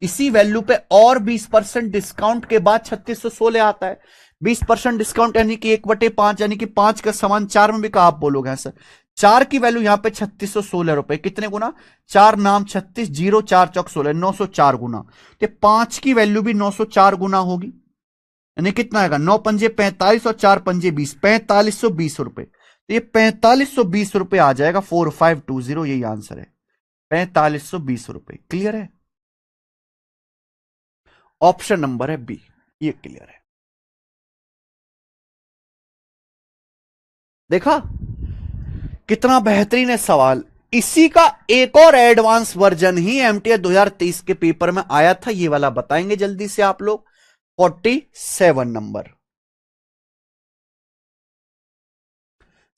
इसी वैल्यू पे और 20% डिस्काउंट के बाद 3616 आता है। 20% डिस्काउंट यानी कि 1/5, यानी कि 5 का सामान 4 में बिका। आप बोलोगे सर 4 की वैल्यू यहां पे 3616 रुपए, कितने गुना? 4 नाम 36, 0 4 चौक 16, 904 गुना। तो 5 की वैल्यू भी 904 गुना होगी, यानी कितना आएगा? 9 पंजे 45 और 4 पंजे 20, 4520 रुपए। तो ये 4520 रुपए आ जाएगा, 4520, यही आंसर है, 4520 रुपए। क्लियर है? ऑप्शन नंबर है बी, ये क्लियर है। देखा कितना बेहतरीन है सवाल। इसी का एक और एडवांस वर्जन ही एमटीए 2023 के पेपर में आया था, ये वाला बताएंगे जल्दी से आप लोग। 47 नंबर,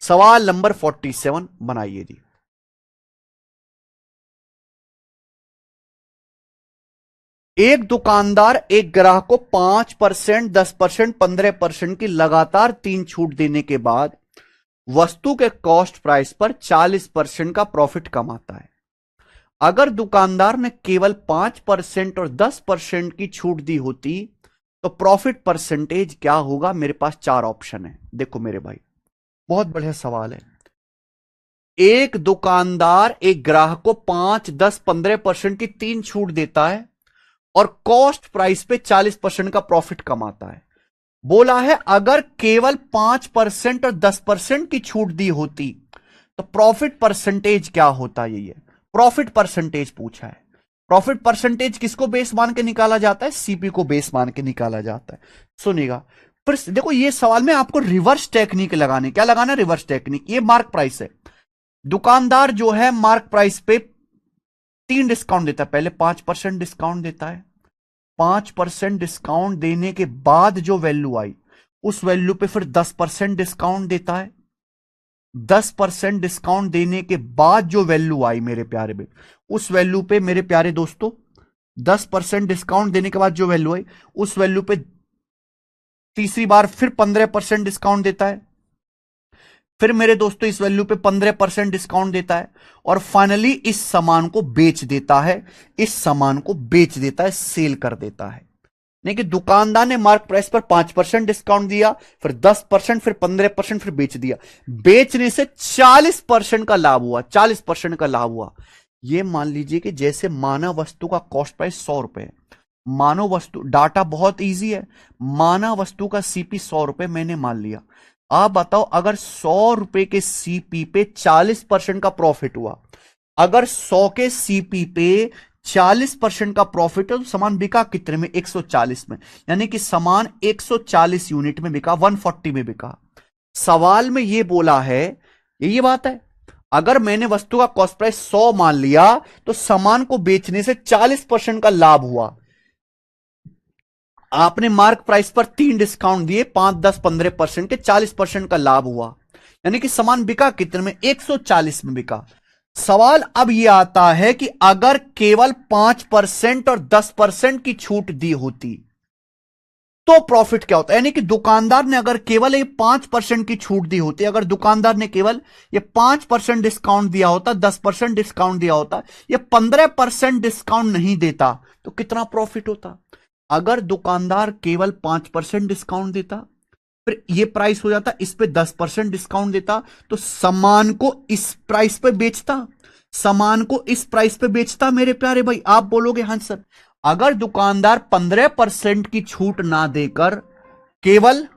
सवाल नंबर 47 बनाइए जी। एक दुकानदार एक ग्राहक को 5%, 10%, 15% की लगातार 3 छूट देने के बाद वस्तु के कॉस्ट प्राइस पर 40% का प्रॉफिट कमाता है। अगर दुकानदार ने केवल 5% और 10% की छूट दी होती तो प्रॉफिट परसेंटेज क्या होगा? मेरे पास 4 ऑप्शन है। देखो मेरे भाई, बहुत बढ़िया सवाल है। एक दुकानदार एक ग्राहक को 5, 10, 15% की 3 छूट देता है और कॉस्ट प्राइस पे 40% का प्रॉफिट कमाता है। बोला है अगर केवल 5% और 10% की छूट दी होती तो प्रॉफिट परसेंटेज क्या होता? यही है, प्रॉफिट परसेंटेज पूछा है। प्रॉफिट परसेंटेज किसको बेस मान के निकाला जाता है? सीपी को बेस मान के निकाला जाता है। सुनिएगा फिर देखो, ये सवाल में आपको रिवर्स टेक्निक लगाने, क्या लगाना? Reverse technique. ये मार्क प्राइस है, दुकानदार जो है मार्क प्राइस पे 3 डिस्काउंट देता है। पहले 5% डिस्काउंट देता है, 5% डिस्काउंट देने के बाद जो वैल्यू आई उस वैल्यू पे फिर 10% डिस्काउंट देता है। 10% डिस्काउंट देने के बाद जो वैल्यू आई मेरे प्यारे में, उस वैल्यू पे मेरे प्यारे दोस्तों 10% डिस्काउंट देने के बाद जो वैल्यू आई उस वैल्यू पे तीसरी बार फिर 15% डिस्काउंट देता है। फिर मेरे दोस्तों इस वैल्यू पे 15% डिस्काउंट देता है और फाइनली इस सामान को बेच देता है। इस सामान को बेच देता है, सेल कर देता है। नहीं कि दुकानदार ने मार्क प्राइस पर 5% डिस्काउंट दिया, फिर 10%, फिर 15%, फिर बेच दिया। बेचने से 40% का लाभ हुआ, 40% का लाभ हुआ। यह मान लीजिए कि जैसे मानव वस्तु का कॉस्ट प्राइस 100 रुपए है। मानव वस्तु, डाटा बहुत इजी है। मानव वस्तु का सीपी 100 रुपए मैंने मान लिया। आप बताओ अगर 100 रुपए के सीपी पे 40% का प्रॉफिट हुआ, अगर 100 के सीपी पे 40% का प्रॉफिट है तो सामान बिका कितने में? 140 में। यानी कि सामान 140 यूनिट में बिका, 140 में बिका। सवाल में यह बोला है, ये बात है, अगर मैंने वस्तु का कॉस्ट प्राइस 100 मान लिया तो सामान को बेचने से 40% का लाभ हुआ। आपने मार्क प्राइस पर 3 डिस्काउंट दिए, 5, 10, 15% के, 40% का लाभ हुआ। यानी कि सामान बिका कितने में? 140 में बिका। सवाल अब यह आता है कि अगर केवल 5% और 10% की छूट दी होती तो प्रॉफिट क्या होता? यानी कि दुकानदार ने अगर केवल ये 5% की छूट दी होती, अगर दुकानदार ने केवल ये 5% डिस्काउंट दिया होता, 10% डिस्काउंट दिया होता, ये 15% डिस्काउंट नहीं देता तो कितना प्रॉफिट होता? अगर दुकानदार केवल 5% डिस्काउंट देता, फिर ये प्राइस हो जाता, इस पे 10% डिस्काउंट देता तो सामान को इस प्राइस पे बेचता, सामान को इस प्राइस पे बेचता। मेरे प्यारे भाई आप बोलोगे हां सर, अगर दुकानदार 15% की छूट ना देकर केवल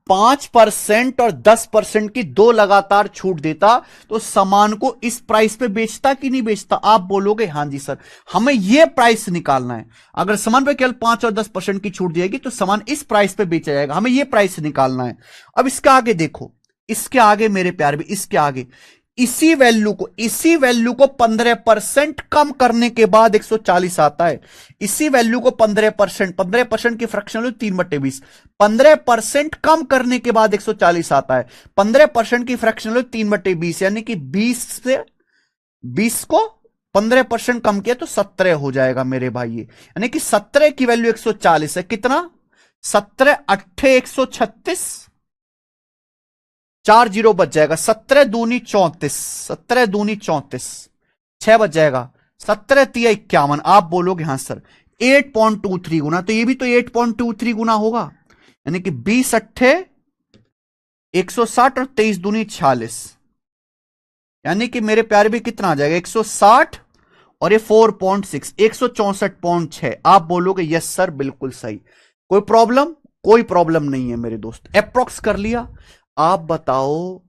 5% और 10% की 2 लगातार छूट देता तो सामान को इस प्राइस पे बेचता कि नहीं बेचता? आप बोलोगे हां जी सर, हमें यह प्राइस निकालना है। अगर सामान पे केवल 5 और 10% की छूट दी जाएगी तो सामान इस प्राइस पे बेचा जाएगा, हमें यह प्राइस निकालना है। अब इसके आगे देखो, इसके आगे मेरे प्यारे भी, इसके आगे इसी वैल्यू को 15% कम करने के बाद 140 आता है। इसी वैल्यू को 15% की फ्रैक्शन वैल्यू 3/20, 15% कम करने के बाद 140 आता है। 15% की फ्रैक्शन वैल्यू 3/20, यानी कि 20 को 15% कम किया तो 17 हो जाएगा मेरे भाई। यानी कि 17 की वैल्यू 140 है। कितना? 17 8 136, 4 जीरो बच जाएगा। 17 दूनी 34, 17 दूनी 34, 6 बच जाएगा। 17 तिया 51। आप बोलोगे हां सर 8.23 गुना, तो ये भी तो 8.23 गुना होगा। यानी कि 20 अट्ठे 160 और 23 दूनी 46, यानी कि मेरे प्यारे भी कितना आ जाएगा? 160 और ये 4.6, 164.6। आप बोलोगे यस सर बिल्कुल सही। कोई प्रॉब्लम? कोई प्रॉब्लम नहीं है मेरे दोस्त, अप्रोक्स कर लिया। आप बताओ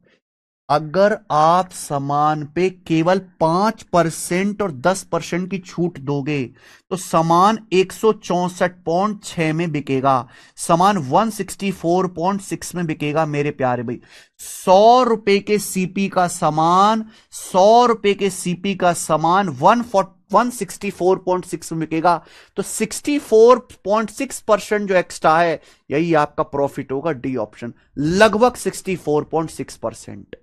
अगर आप सामान पे केवल 5% और 10% की छूट दोगे तो सामान 164.6 में बिकेगा, सामान 164.6 में बिकेगा मेरे प्यारे भाई। 100 रुपए के सीपी का सामान, 100 रुपए के सीपी का सामान 164.6 में बिकेगा, तो 64.6% जो एक्स्ट्रा है यही आपका प्रॉफिट होगा। डी ऑप्शन, लगभग 64.6%।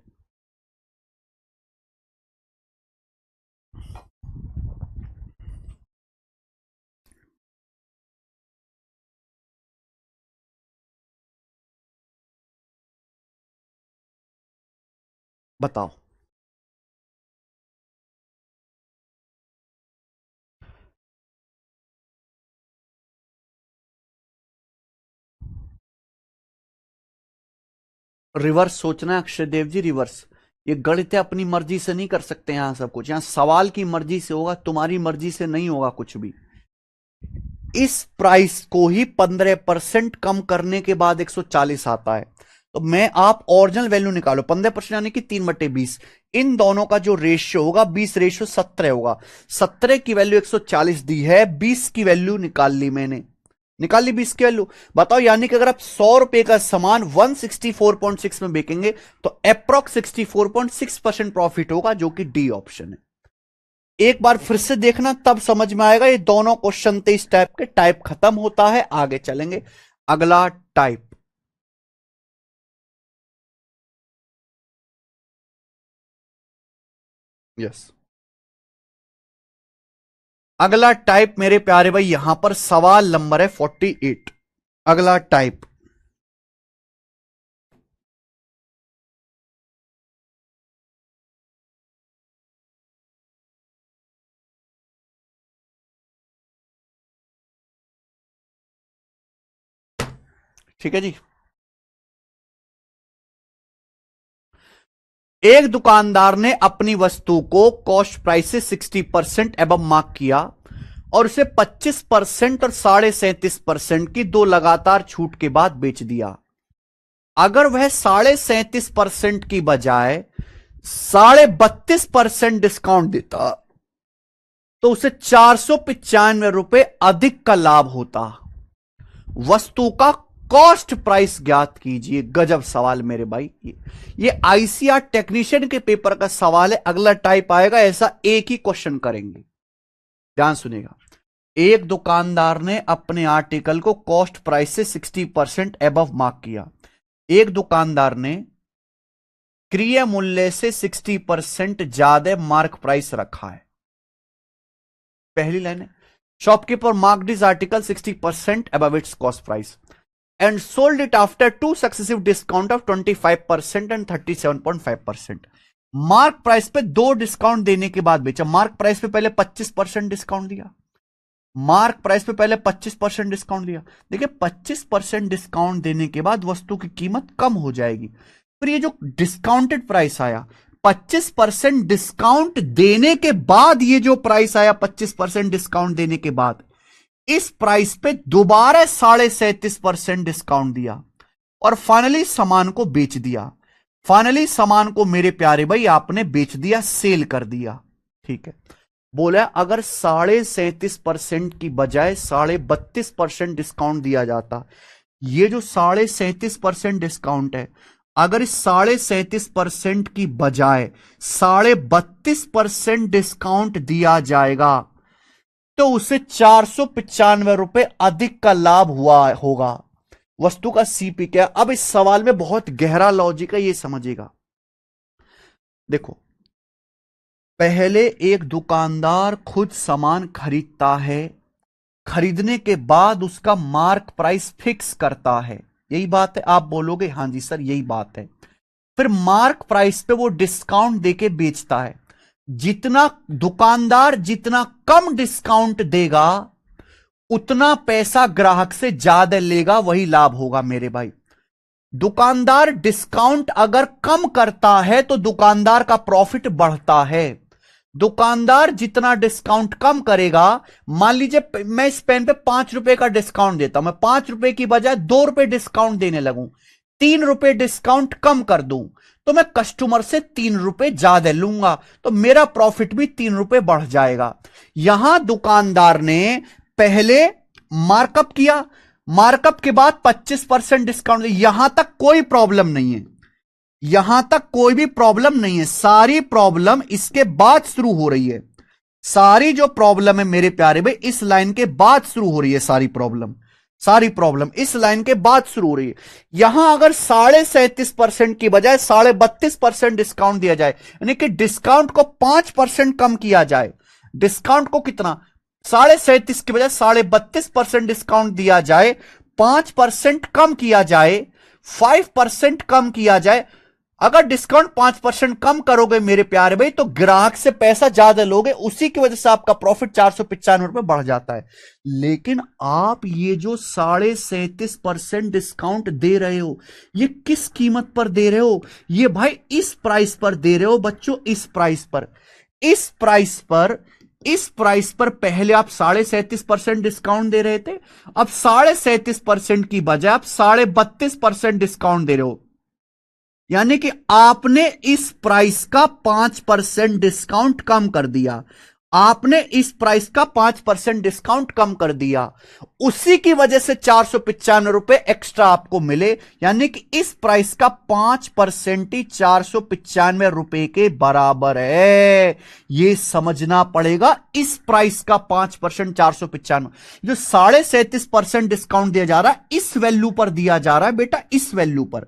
बताओ। रिवर्स सोचना है अक्षय देव जी, रिवर्स। ये गणित अपनी मर्जी से नहीं कर सकते यहां सब कुछ, यहां सवाल की मर्जी से होगा, तुम्हारी मर्जी से नहीं होगा कुछ भी। इस प्राइस को ही 15% कम करने के बाद 140 आता है। तो मैं आप ओरिजिनल वैल्यू निकालो, 15% यानी कि 3/20, इन दोनों का जो रेशियो होगा 20:17 होगा। 17 की वैल्यू 140 दी है, 20 की वैल्यू निकाल ली मैंने, निकाल ली 20 की वैल्यू। बताओ, यानी कि अगर आप 100 रुपए का सामान 164.6 में बेचेंगे तो अप्रोक्स 64.6% प्रॉफिट होगा, जो कि डी ऑप्शन है। एक बार फिर से देखना, तब समझ में आएगा। ये दोनों क्वेश्चन थे इस टाइप के, टाइप खत्म होता है, आगे चलेंगे। अगला टाइप, यस, अगला टाइप मेरे प्यारे भाई, यहां पर सवाल नंबर है 48। अगला टाइप, ठीक है जी। एक दुकानदार ने अपनी वस्तु को कॉस्ट प्राइस से 60% एबव मार्क किया और उसे 25% और 37.5% की दो लगातार छूट के बाद बेच दिया। अगर वह 37.5% की बजाय 32.5% डिस्काउंट देता तो उसे 495 रुपए अधिक का लाभ होता। वस्तु का कॉस्ट प्राइस ज्ञात कीजिए। गजब सवाल मेरे भाई, ये आईसीआर टेक्नीशियन के पेपर का सवाल है। अगला टाइप आएगा, ऐसा एक ही क्वेश्चन करेंगे, ध्यान सुनेगा। एक दुकानदार ने अपने आर्टिकल को कॉस्ट प्राइस से 60% एबव मार्क किया। एक दुकानदार ने क्रय मूल्य से 60% ज्यादा मार्क प्राइस रखा है। पहली लाइन है, shopkeeper marked this article 60% above its cost price and sold it after two successive discount of 25% and 37.5%। Mark price पे दो डिस्काउंट देने के बाद बेचा। मार्क प्राइस पे पहले 25% डिस्काउंट दिया, मार्क प्राइस पे पहले 25% डिस्काउंट दिया। देखिए, 25% डिस्काउंट देने के बाद वस्तु की कीमत कम हो जाएगी। फिर ये जो डिस्काउंटेड प्राइस आया, 25% डिस्काउंट देने के बाद ये जो प्राइस आया, 25% डिस्काउंट देने के बाद इस प्राइस पे दोबारा 37.5% डिस्काउंट दिया और फाइनली सामान को बेच दिया। फाइनली सामान को मेरे प्यारे भाई आपने बेच दिया, सेल कर दिया, ठीक है। बोला अगर 37.5% की बजाय 32.5% डिस्काउंट दिया जाता, ये जो 37.5% डिस्काउंट है, अगर इस 37.5% की बजाय 32.5% डिस्काउंट दिया जाएगा तो उसे 495 रुपए अधिक का लाभ हुआ होगा। वस्तु का सीपी क्या? अब इस सवाल में बहुत गहरा लॉजिक है, ये समझिएगा। देखो, पहले एक दुकानदार खुद सामान खरीदता है, खरीदने के बाद उसका मार्क प्राइस फिक्स करता है। यही बात है? आप बोलोगे हां जी सर यही बात है। फिर मार्क प्राइस पे वो डिस्काउंट देके बेचता है। जितना दुकानदार जितना कम डिस्काउंट देगा उतना पैसा ग्राहक से ज्यादा लेगा, वही लाभ होगा मेरे भाई। दुकानदार डिस्काउंट अगर कम करता है तो दुकानदार का प्रॉफिट बढ़ता है। दुकानदार जितना डिस्काउंट कम करेगा, मान लीजिए मैं इस पेन पे 5 रुपए का डिस्काउंट देता हूं, मैं 5 रुपए की बजाय 2 रुपए डिस्काउंट देने लगूं, 3 रुपए डिस्काउंट कम कर दूं, तो मैं कस्टमर से 3 रुपए ज्यादा लूंगा, तो मेरा प्रॉफिट भी 3 रुपए बढ़ जाएगा। यहां दुकानदार ने पहले मार्कअप किया, मार्कअप के बाद 25% डिस्काउंट, यहां तक कोई प्रॉब्लम नहीं है, यहां तक कोई भी प्रॉब्लम नहीं है। सारी प्रॉब्लम इसके बाद शुरू हो रही है। सारी जो प्रॉब्लम है मेरे प्यारे भाई इस लाइन के बाद शुरू हो रही है। सारी प्रॉब्लम इस लाइन के बाद शुरू हो रही है। यहां अगर 37.5% की बजाय 32.5% डिस्काउंट दिया जाए, यानी कि डिस्काउंट को 5% कम किया जाए, डिस्काउंट को कितना, 37.5 की बजाय 32.5% डिस्काउंट दिया जाए, 5% कम किया जाए, 5% कम किया जाए, अगर डिस्काउंट 5% कम करोगे मेरे प्यारे भाई तो ग्राहक से पैसा ज्यादा लोगे, उसी की वजह से आपका प्रॉफिट 495 रुपए बढ़ जाता है। लेकिन आप ये जो 37.5% डिस्काउंट दे रहे हो, ये किस कीमत पर दे रहे हो? ये भाई इस प्राइस पर दे रहे हो बच्चों, इस प्राइस पर, इस प्राइस पर, इस प्राइस पर पहले आप 37.5% डिस्काउंट दे रहे थे, अब 37.5% की बजाय आप 32.5% डिस्काउंट दे रहे हो। यानी कि आपने इस प्राइस का 5% डिस्काउंट कम कर दिया, आपने इस प्राइस का 5% डिस्काउंट कम कर दिया, उसी की वजह से 495 रुपए एक्स्ट्रा आपको मिले। यानी कि इस प्राइस का 5% ही 495 रुपए के बराबर है। यह समझना पड़ेगा, इस प्राइस का 5% 495, जो 37.5% डिस्काउंट दिया जा रहा है इस वैल्यू पर दिया जा रहा है बेटा, इस वैल्यू पर।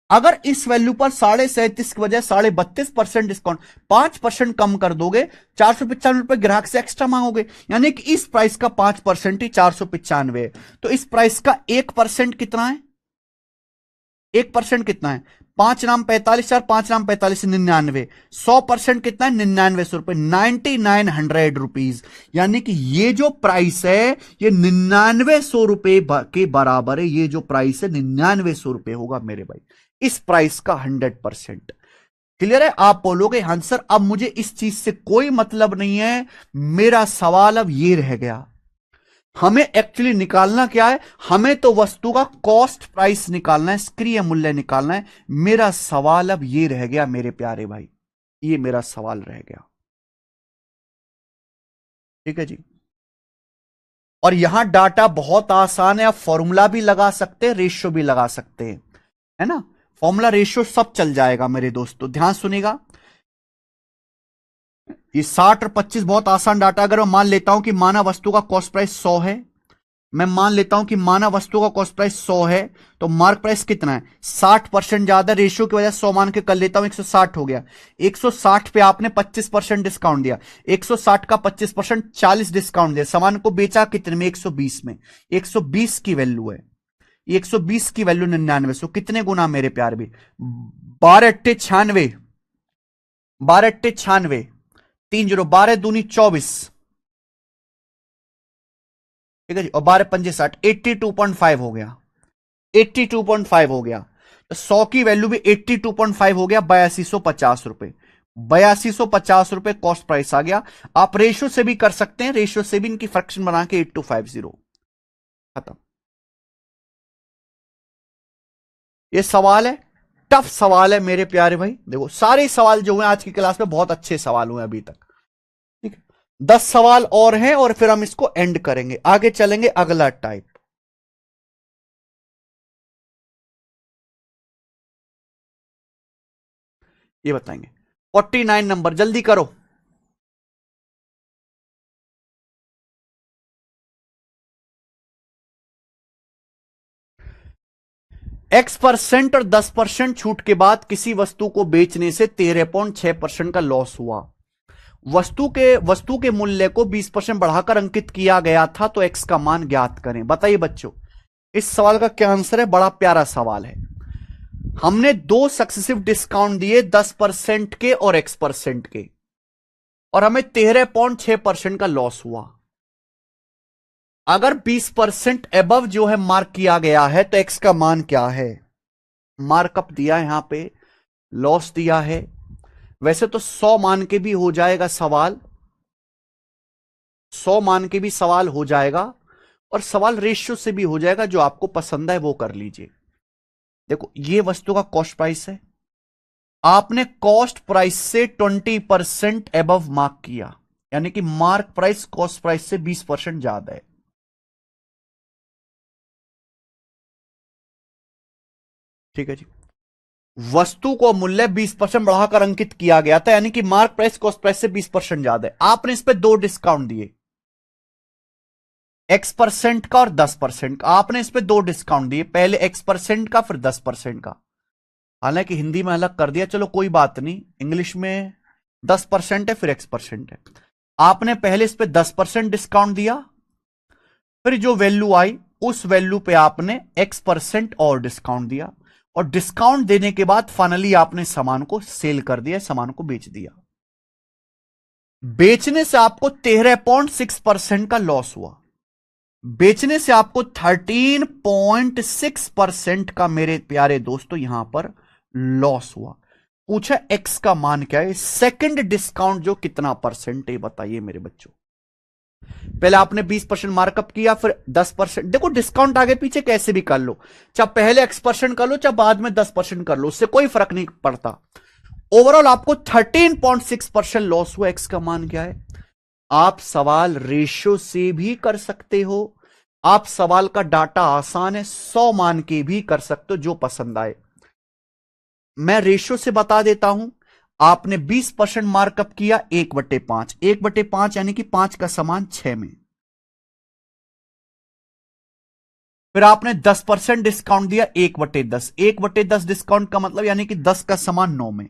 अगर इस वैल्यू पर 37.5 की वजह 32.5% डिस्काउंट 5% कम कर दोगे, 495 रुपए ग्राहक से एक्स्ट्रा मांगोगे, यानी कि इस प्राइस का 5% ही 495 है। तो इस प्राइस का 1% कितना है? 1% कितना है? 5 नाम 45, 4 5 नाम 45, 99। 100% कितना है? 9900 रुपए, 9900 रुपीज। यानी कि ये जो प्राइस है ये 9900 रुपए के बराबर है। ये जो प्राइस है 9900 रुपए होगा मेरे भाई, इस प्राइस का 100%। क्लियर है? आप बोलोगे हाँ सर अब मुझे इस चीज से कोई मतलब नहीं है, मेरा सवाल अब ये रह गया, हमें एक्चुअली निकालना क्या है? हमें तो वस्तु का कॉस्ट प्राइस निकालना है, सक्रिय मूल्य निकालना है। मेरा सवाल अब ये रह गया मेरे प्यारे भाई, ये मेरा सवाल रह गया। ठीक है जी। और यहां डाटा बहुत आसान है, आप फॉर्मूला भी लगा सकते हैं, रेशियो भी लगा सकते हैं, है ना? फॉर्मूला रेशियो सब चल जाएगा मेरे दोस्तों, ध्यान सुनिएगा। ये 60 और 25 बहुत आसान डाटा। अगर मैं मान लेता हूं कि माना वस्तु का कॉस्ट प्राइस 100 है, मैं मान लेता हूं कि माना वस्तु का कॉस्ट प्राइस 100 है, तो मार्क प्राइस कितना है? 60% ज्यादा, रेशियो की वजह से 100 मान के कर लेता हूं, 160 हो गया। 160 पे आपने 25% डिस्काउंट दिया, 160 का 25% 40 डिस्काउंट दिया, सामान को बेचा कितने में? 120 में। 120 की वैल्यू है, 120 की वैल्यू 99, सो कितने गुना मेरे प्यार भी? 12 अट्ठे 96, 12 अट्ठे 96, 30, 12 दूनी 24, ठीक है जी, और 12 पंजे 60, 82.5 हो गया, 82.5 हो गया। तो 100 की वैल्यू भी 82.5 हो गया, 8250 रुपए, 8250 रुपए कॉस्ट प्राइस आ गया। आप रेशियो से भी कर सकते हैं, रेशियो से भी इनकी फ्रैक्शन बना के 8250 खत्म। ये सवाल है, टफ सवाल है मेरे प्यारे भाई। देखो सारे सवाल जो हुए आज की क्लास में बहुत अच्छे सवाल हुए अभी तक, ठीक है। 10 सवाल और हैं और फिर हम इसको एंड करेंगे, आगे चलेंगे अगला टाइप। ये बताएंगे 49 नंबर, जल्दी करो। X% और 10% छूट के बाद किसी वस्तु को बेचने से 13.6% का लॉस हुआ। वस्तु के मूल्य को 20% बढ़ाकर अंकित किया गया था, तो X का मान ज्ञात करें। बताइए बच्चों, इस सवाल का क्या आंसर है? बड़ा प्यारा सवाल है। हमने 2 सक्सेसिव डिस्काउंट दिए, 10% के और X% के, और हमें 13.6% का लॉस हुआ। अगर 20% एबव जो है मार्क किया गया है, तो X का मान क्या है? मार्कअप दिया है यहां पे, लॉस दिया है। वैसे तो 100 मान के भी हो जाएगा सवाल, 100 मान के भी सवाल हो जाएगा, और सवाल रेशियो से भी हो जाएगा, जो आपको पसंद है वो कर लीजिए। देखो ये वस्तु का कॉस्ट प्राइस है, आपने कॉस्ट प्राइस से 20% एबव मार्क किया, यानी कि मार्क प्राइस कॉस्ट प्राइस से 20% ज्यादा है। ठीक है जी। वस्तु को मूल्य 20% बढ़ाकर अंकित किया गया था, यानी कि मार्क प्राइस कॉस्ट प्राइस से 20% ज्यादा है। आपने इस पे 2 डिस्काउंट दिए, X% का और 10% का। आपने इस पे 2 डिस्काउंट दिए, पहले X% का फिर 10% का। हालांकि हिंदी में अलग कर दिया, चलो कोई बात नहीं, इंग्लिश में 10% है फिर X% है। आपने पहले इस पे 10% डिस्काउंट दिया, फिर जो वैल्यू आई उस वैल्यू पे आपने X% और डिस्काउंट दिया, और डिस्काउंट देने के बाद फाइनली आपने सामान को सेल कर दिया, सामान को बेच दिया। बेचने से आपको 13.6% का लॉस हुआ, बेचने से आपको 13.6% का मेरे प्यारे दोस्तों यहां पर लॉस हुआ। पूछा एक्स का मान क्या है, सेकंड डिस्काउंट जो कितना परसेंट है बताइए मेरे बच्चों। पहले आपने 20% मार्कअप किया, फिर 10%, देखो डिस्काउंट आगे पीछे कैसे भी कर लो, चाहे पहले x% कर लो चाहे बाद में 10% कर लो, उससे कोई फर्क नहीं पड़ता। ओवरऑल आपको 13.6% लॉस हुआ। एक्स का मान क्या है? आप सवाल रेशियो से भी कर सकते हो, आप सवाल का डाटा आसान है, 100 मान के भी कर सकते हो, जो पसंद आए। मैं रेशियो से बता देता हूं। आपने 20% मार्कअप किया, 1/5, 1/5 यानी कि 5 का समान 6 में। फिर आपने 10% डिस्काउंट दिया, 1/10, 1/10 डिस्काउंट का मतलब यानी कि 10 का समान 9 में।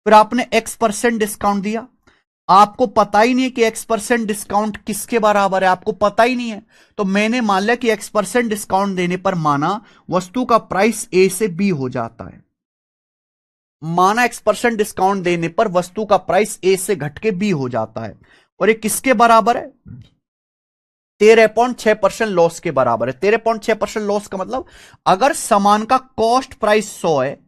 फिर आपने x% डिस्काउंट दिया, आपको पता ही नहीं है कि x% डिस्काउंट किसके बराबर है, आपको पता ही नहीं है, तो मैंने मान लिया कि x% डिस्काउंट देने पर माना वस्तु का प्राइस ए से बी हो जाता है। माना x% डिस्काउंट देने पर वस्तु का प्राइस ए से घट के बी हो जाता है, और ये किसके बराबर है? 13.6% लॉस के बराबर है। 13.6% लॉस का मतलब अगर सामान का कॉस्ट प्राइस 100 है,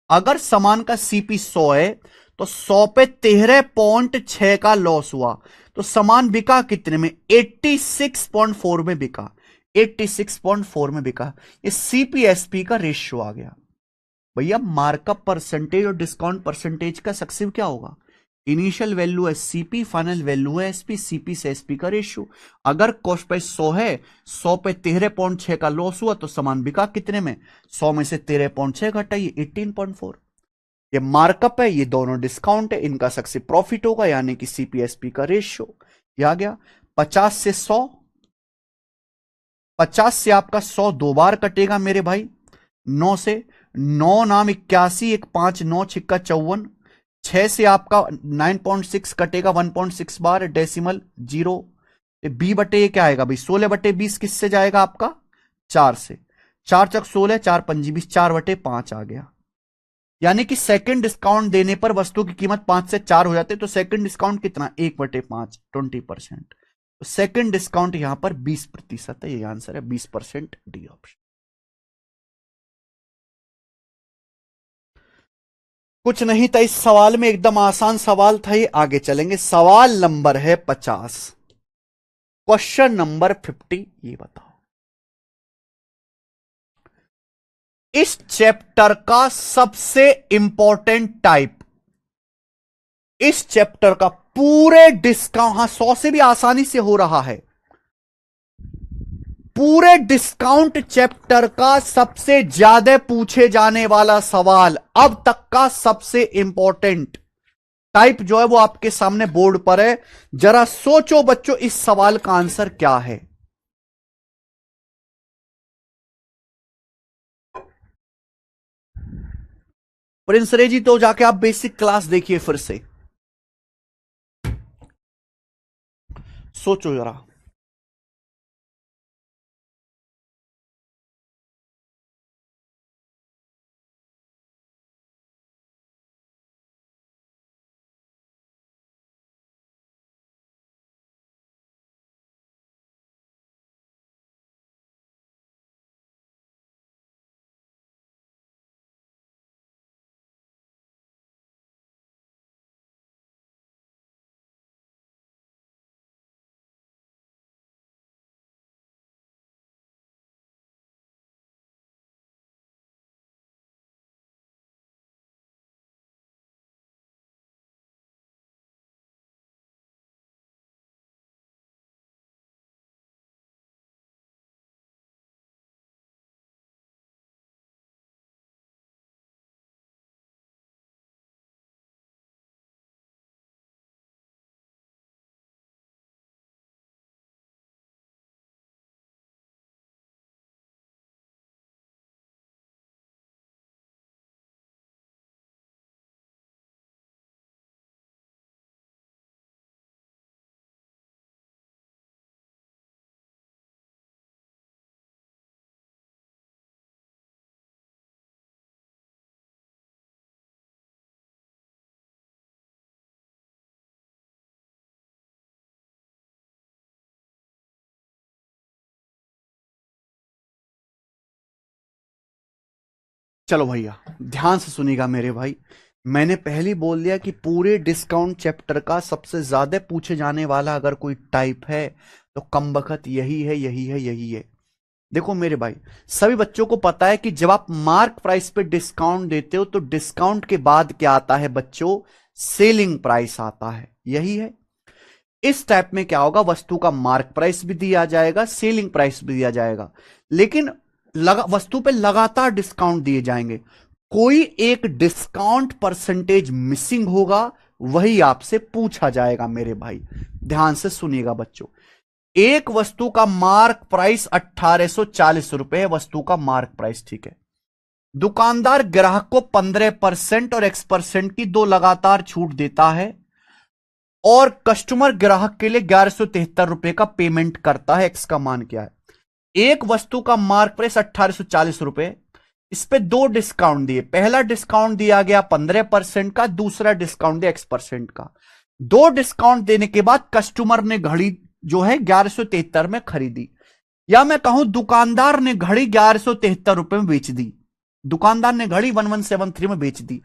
अगर सामान का सीपी 100 है, तो 100 पे 13.6 का लॉस हुआ, तो सामान बिका कितने में? 86.4 में बिका, 86.4 में बिका। ये सीपीएसपी का रेशियो आ गया। भैया मार्कअप परसेंटेज और डिस्काउंट परसेंटेज का सक्सेसिव क्या होगा? इनिशियल वैल्यू है सीपी, फाइनल वैल्यू है एसपी, सीपी से एसपी का रेशियो। अगर कॉस्ट प्राइस 100 है, 100 पे 13.6 का लॉस हुआ, तो सामान बिका कितने में? 100 में से 13.6 घटाइए, 18.4। ये मार्कअप है, ये दोनों डिस्काउंट है, इनका सक्सेसिव प्रॉफिट होगा, यानी कि सीपीएसपी का रेशियो। ये आ गया 50 से 100, 50 से आपका 100 दो बार कटेगा मेरे भाई, 9 से 9 नाम 81, एक 5 9 छिक्का 54, 6 से आपका 9.6 कटेगा 1.6 बार, डेसिमल 0। बी बटे ये क्या आएगा भाई? 16/20 किससे जाएगा आपका? 4 से, 4 चक 16, 4 पंजी 20, 4/5 आ गया। यानी कि सेकंड डिस्काउंट देने पर वस्तु की कीमत 5 से 4 हो जाती है, तो सेकंड डिस्काउंट कितना? 1/5, 20%। तो सेकंड डिस्काउंट यहां पर 20% है, ये आंसर है 20%, डी ऑप्शन। कुछ नहीं था इस सवाल में, एकदम आसान सवाल था ये। आगे चलेंगे, सवाल नंबर है 50, क्वेश्चन नंबर 50। ये बताओ, इस चैप्टर का सबसे इंपॉर्टेंट टाइप, इस चैप्टर का पूरे डिस्काउंट, हां 100 से भी आसानी से हो रहा है, पूरे डिस्काउंट चैप्टर का सबसे ज्यादा पूछे जाने वाला सवाल, अब तक का सबसे इंपॉर्टेंट टाइप जो है वो आपके सामने बोर्ड पर है। जरा सोचो बच्चों, इस सवाल का आंसर क्या है? प्रिंस रे जी, तो जाके आप बेसिक क्लास देखिए फिर से, सोचो जरा। चलो भैया ध्यान से सुनिएगा मेरे भाई, मैंने पहले ही बोल दिया कि पूरे डिस्काउंट चैप्टर का सबसे ज्यादा पूछे जाने वाला अगर कोई टाइप है तो कमबख्त यही है, यही है, यही है। देखो मेरे भाई, सभी बच्चों को पता है कि जब आप मार्क प्राइस पे डिस्काउंट देते हो तो डिस्काउंट के बाद क्या आता है बच्चों, सेलिंग प्राइस आता है, यही है। इस टाइप में क्या होगा, वस्तु का मार्क प्राइस भी दिया जाएगा, सेलिंग प्राइस भी दिया जाएगा, लेकिन वस्तु पे लगातार डिस्काउंट दिए जाएंगे। कोई एक डिस्काउंट परसेंटेज मिसिंग होगा, वही आपसे पूछा जाएगा मेरे भाई। ध्यान से सुनिएगा बच्चों, एक वस्तु का मार्क प्राइस 1840 रुपए है, वस्तु का मार्क प्राइस, ठीक है। दुकानदार ग्राहक को 15% और X% की दो लगातार छूट देता है और कस्टमर ग्राहक के लिए 1173 रुपए का पेमेंट करता है। एक्स का मान क्या है? एक वस्तु का मार्क प्राइस 1840 रुपए, इस पे दो डिस्काउंट दिए। पहला डिस्काउंट दिया गया 15% का, दूसरा डिस्काउंट दिया X% का। दो डिस्काउंट देने के बाद कस्टमर ने घड़ी जो है 1173 में खरीदी, या मैं कहूं दुकानदार ने घड़ी 1173 रुपए में बेच दी। दुकानदार ने घड़ी 1173 में बेच दी।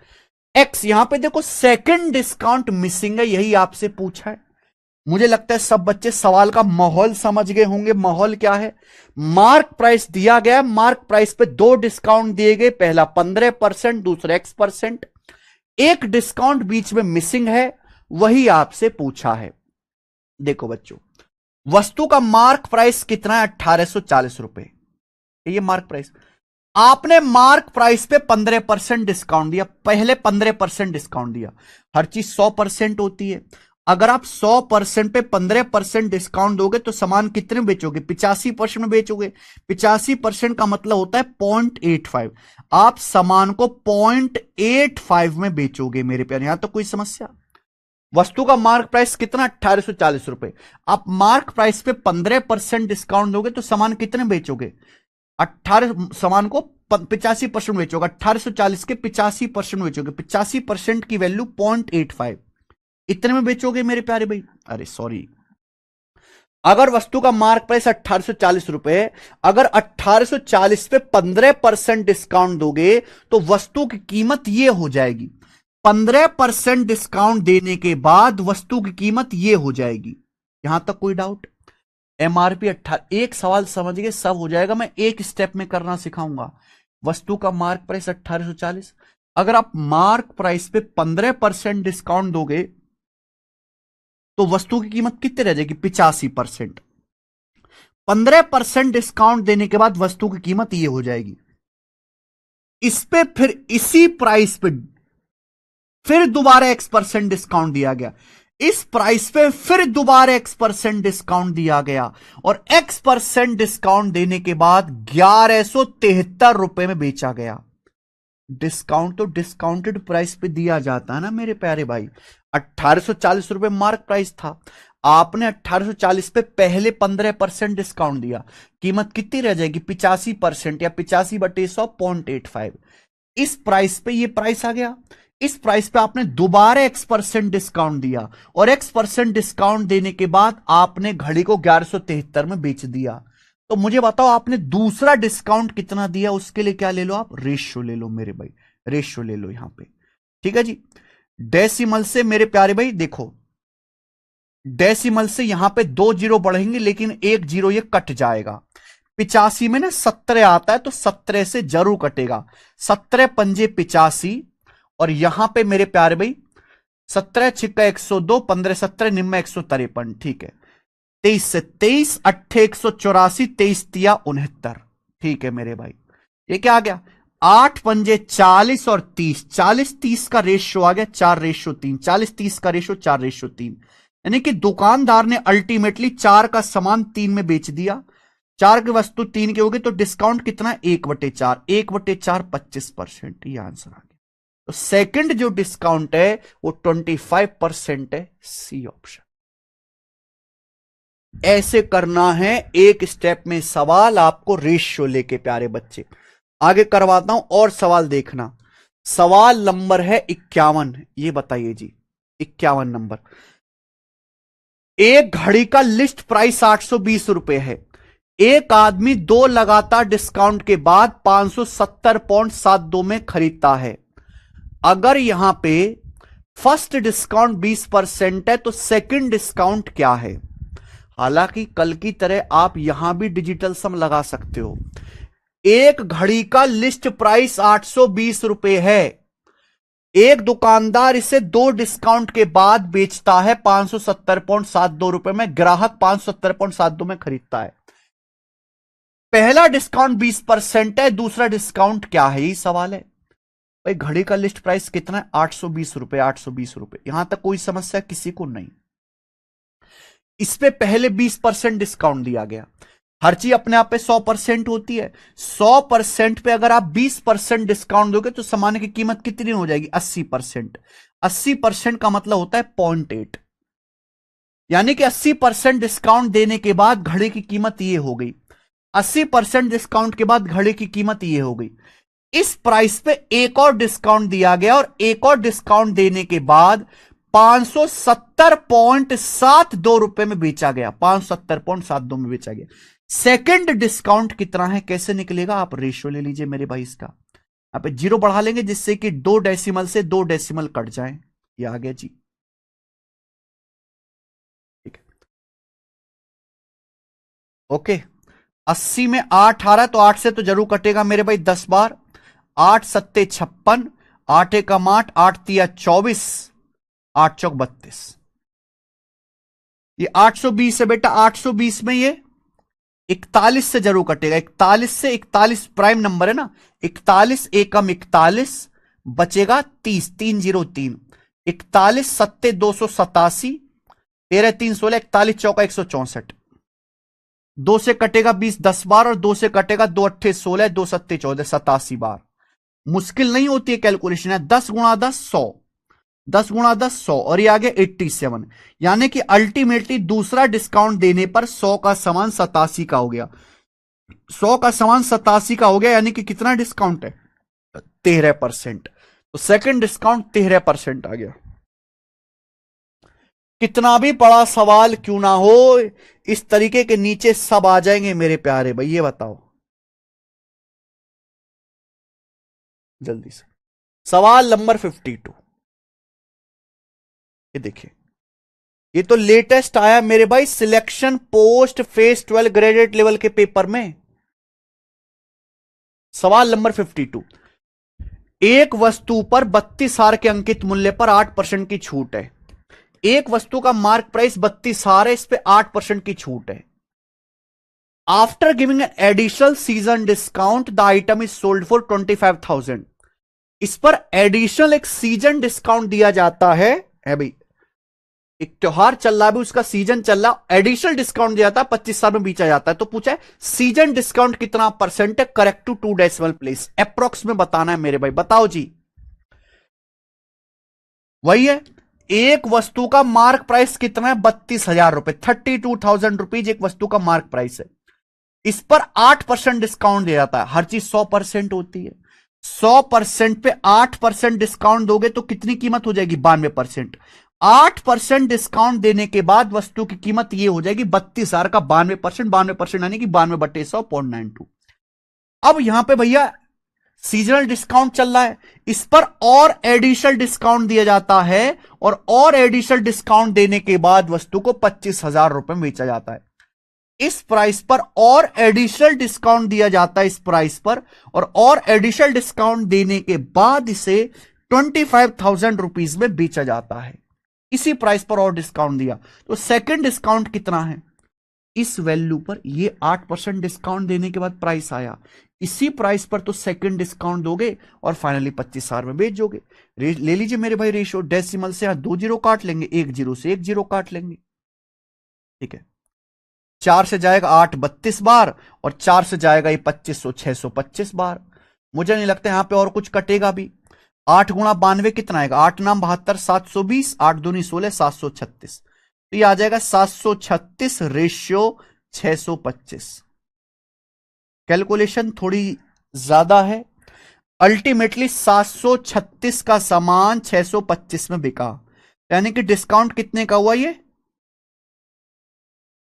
एक्स, यहां पे देखो सेकंड डिस्काउंट मिसिंग है, यही आपसे पूछा है। मुझे लगता है सब बच्चे सवाल का माहौल समझ गए होंगे। माहौल क्या है? मार्क प्राइस दिया गया, मार्क प्राइस पे दो डिस्काउंट दिए गए, पहला 15%, दूसरा X%। एक डिस्काउंट बीच में मिसिंग है, वही आपसे पूछा है। देखो बच्चों, वस्तु का मार्क प्राइस कितना है? 1840 रुपए, ये मार्क प्राइस। आपने मार्क प्राइस पे 15% डिस्काउंट दिया, पहले 15% डिस्काउंट दिया। हर चीज 100% होती है। अगर आप 100% पे 15% डिस्काउंट दोगे तो सामान कितने में बेचोगे? 85% में बेचोगे। 85% का मतलब होता है 0.85। आप सामान को 0.85 में बेचोगे मेरे प्यारे। यहां तो कोई समस्या? वस्तु का मार्क प्राइस कितना? 1840 रुपए। आप मार्क प्राइस पे 15% डिस्काउंट दोगे तो सामान कितने बेचोगे? 18 सामान को 85% बेचोगे। 1840 के 85% बेचोगे। 85% की वैल्यू 0.85, इतने में बेचोगे मेरे प्यारे भाई। अरे सॉरी, अगर वस्तु का मार्क प्राइस 1840 रुपए है, अगर 1840 पे 15% डिस्काउंट दोगे तो वस्तु की कीमत यह हो जाएगी। 15% डिस्काउंट देने के बाद वस्तु की कीमत यह हो जाएगी। यहां तक कोई डाउट? एमआरपी 18, एक सवाल समझ गए, सब हो जाएगा। मैं एक स्टेप में करना सिखाऊंगा। वस्तु का मार्क प्राइस 1840, अगर आप मार्क प्राइस पे 15% डिस्काउंट दोगे तो वस्तु की कीमत कितनी रह जाएगी? 85%। 15% डिस्काउंट देने के बाद वस्तु की कीमत यह हो जाएगी। इस पे फिर इसी प्राइस पे फिर दोबारा X% डिस्काउंट दिया गया। इस प्राइस पे फिर दोबारा X% डिस्काउंट दिया गया और X% डिस्काउंट देने के बाद 1173 रुपए में बेचा गया। डिस्काउंट तो डिस्काउंटेड प्राइस पे दिया जाता है ना मेरे प्यारे भाई। 1840 रुपए मार्क प्राइस था, आपने 1840 पे पहले 15% डिस्काउंट दिया, कीमत कितनी रह जाएगी? 85% या 85/100 0.85। इस प्राइस पे ये प्राइस आ गया। इस प्राइस पे आपने दोबारा X% डिस्काउंट दिया और X% डिस्काउंट देने के बाद आपने घड़ी को 1173 में बेच दिया। तो मुझे बताओ आपने दूसरा डिस्काउंट कितना दिया? उसके लिए क्या ले लो आप? रेशियो ले लो मेरे भाई, रेशियो ले लो यहां पे। ठीक है जी। डेसिमल से मेरे प्यारे भाई देखो, डेसिमल से यहां पे 2 जीरो बढ़ेंगे लेकिन 1 जीरो ये कट जाएगा। 85 में ना 17 आता है तो 17 से जरूर कटेगा। 17 पंजे 85 और यहां पे मेरे प्यारे भाई 17 छिक्का 102, 15 17 निम्न 153। ठीक है। 23 से 23 अट्ठे 184, 23 तिया 69। ठीक है मेरे भाई, ये क्या आ गया? 8 पंजे 40 और 30, 40-30 का रेशियो आ गया 4:3। 40-30 का रेशियो 4:3, यानी कि दुकानदार ने अल्टीमेटली 4 का सामान 3 में बेच दिया। 4 की वस्तु 3 की होगी तो डिस्काउंट कितना? 1/4। 1/4 25%, ये आंसर आ गया। तो सेकंड जो डिस्काउंट है वो 25% है, सी ऑप्शन। ऐसे करना है एक स्टेप में सवाल आपको रेशियो लेके प्यारे बच्चे। आगे करवाता हूं और सवाल देखना। सवाल नंबर है 51। ये बताइए जी, 51 नंबर। एक घड़ी का लिस्ट प्राइस 820 रुपए है, एक आदमी 2 लगातार डिस्काउंट के बाद 570.72 में खरीदता है। अगर यहां पे फर्स्ट डिस्काउंट 20% है तो सेकंड डिस्काउंट क्या है? हालांकि कल की तरह आप यहां भी डिजिटल सम लगा सकते हो। एक घड़ी का लिस्ट प्राइस 820 रुपए है। एक दुकानदार इसे 2 डिस्काउंट के बाद बेचता है 570.72 रुपए में, ग्राहक 570.72 में खरीदता है। पहला डिस्काउंट 20% है, दूसरा डिस्काउंट क्या है, यही सवाल है। भाई घड़ी का लिस्ट प्राइस कितना है? 820 रुपए, 820 रुपए। यहां तक कोई समस्या किसी को नहीं। इस पे पहले 20% डिस्काउंट दिया गया। हर चीज अपने आप पे 100% होती है। 100% पे अगर आप 20% डिस्काउंट दोगे तो सामान की कीमत कितनी हो जाएगी? 80%। 80% का मतलब होता है 0.8, यानी कि 80% डिस्काउंट देने के बाद घड़ी की कीमत ये हो गई। 80% डिस्काउंट के बाद घड़ी की कीमत ये हो गई। इस प्राइस पे एक और डिस्काउंट दिया गया और एक और डिस्काउंट देने के बाद 570.72 रुपए में बेचा गया। 570.72 में बेचा गया। सेकंड डिस्काउंट कितना है, कैसे निकलेगा? आप रेशियो ले लीजिए मेरे भाई इसका। यहां पे 0 बढ़ा लेंगे जिससे कि 2 डेसिमल से 2 डेसिमल कट जाए। ये आ गया जी, ठीक है। ओके, 80 में 8 आ रहा है तो 8 से तो जरूर कटेगा मेरे भाई 10 बार। 8 सत्ते 56, 8 एकम 8, 8 तिया 24, 8 चौक 32। ये 820 है बेटा। 820 में ये 41 से जरूर कटेगा। 41 से, 41 प्राइम नंबर है ना। 41 एकम 41 बचेगा 30, 303। 41 सत्ते 287, 13 3 16, 41 चौका 164। 2 से कटेगा 20 10 बार और 2 से कटेगा 2 अट्ठे 16, 2 सत्ते 14, 87 बार। मुश्किल नहीं होती है कैलकुलेशन है। 10 गुणा 10 100, 10 गुणा 10 100 और ये आ गया 87। यानी कि अल्टीमेटली दूसरा डिस्काउंट देने पर 100 का समान 87 का हो गया। 100 का समान 87 का हो गया, यानी कि कितना डिस्काउंट है? 13%। तो सेकंड डिस्काउंट 13% आ गया। कितना भी बड़ा सवाल क्यों ना हो, इस तरीके के नीचे सब आ जाएंगे मेरे प्यारे भाई। ये बताओ जल्दी से। सवाल नंबर 52, ये देखिए, ये तो लेटेस्ट आया मेरे भाई selection post face 12 graded level के पेपर में। सवाल नंबर 52, एक वस्तु पर 32,000 के अंकित मूल्य पर 8% की छूट है। एक वस्तु का मार्क प्राइस 32,000 है, इस पे 8% की छूट है। After giving an additional season discount the item is sold for 25,000। इस पर एडिशनल एक सीजन डिस्काउंट दिया जाता है भाई। एक त्योहार चल रहा है, उसका सीजन चल रहा, एडिशनल डिस्काउंट दिया जाता है, 25,000 में बेचा जाता है। तो पूछा है सीजन डिस्काउंट कितना परसेंट है? Correct to 2 decimal place, approx में बताना है मेरे भाई। बताओ जी। वही है, एक वस्तु का मार्क प्राइस कितना है? 32,000 रुपए, 32,000 रुपीज एक वस्तु का मार्क प्राइस है। इस पर 8% डिस्काउंट दिया जाता है। हर चीज 100% होती है। 100% पे 8% डिस्काउंट दोगे तो कितनी कीमत हो जाएगी? 92%। 8% डिस्काउंट देने के बाद वस्तु की कीमत ये हो जाएगी 32,000 का 92%। 92% यानी कि 92/100.92। अब यहां पे भैया सीजनल डिस्काउंट चल रहा है, इस पर और एडिशनल डिस्काउंट दिया जाता है और एडिशनल डिस्काउंट देने के बाद वस्तु को 25,000 रुपए में बेचा जाता है। इस प्राइस पर और एडिशनल डिस्काउंट दिया जाता है इस प्राइस पर, और एडिशनल डिस्काउंट देने के बाद इसे 25,000 रुपीज में बेचा जाता है। इसी प्राइस पर और डिस्काउंट दिया तो सेकंड डिस्काउंट कितना है? इस वैल्यू पर ये 8% डिस्काउंट देने के बाद प्राइस आया। इसी प्राइस पर तो सेकंड डिस्काउंट दोगे और फाइनली 25,000 में बेच दोगे। ले लीजिए मेरे भाई रेशियो। डेसिमल से 2 जीरो काट लेंगे, 1 जीरो से 1 जीरो काट लेंगे, ठीक है। 4 से जाएगा 8 32 बार और 4 से जाएगा ये 2500 625 बार। मुझे नहीं लगता यहां पे और कुछ कटेगा भी। 8 गुणा 92 कितना आएगा? 8 नाम 72, 720, 8 दूनी 16, 736। तो ये आ जाएगा 736 रेशियो 625। कैलकुलेशन थोड़ी ज्यादा है। अल्टीमेटली 736 का सामान 625 में बिका, यानी कि डिस्काउंट कितने का हुआ? ये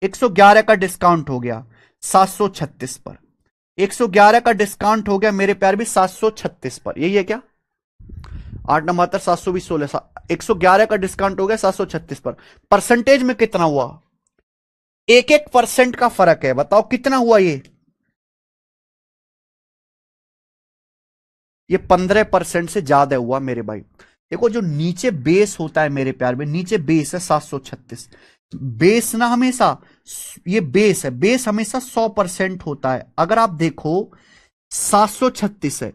111 का डिस्काउंट हो गया। 736 पर। 111 का डिस्काउंट हो गया मेरे प्यार भी 736 पर, यही है क्या? 8 7 720 16 111 का डिस्काउंट हो गया 736 पर। परसेंटेज में कितना हुआ? 1% का फर्क है, बताओ कितना हुआ ये 15% से ज्यादा हुआ मेरे भाई। देखो जो नीचे बेस होता है मेरे प्यार में, नीचे बेस है 736। बेस ना हमेशा, ये बेस है, बेस हमेशा 100% होता है। अगर आप देखो 736 है,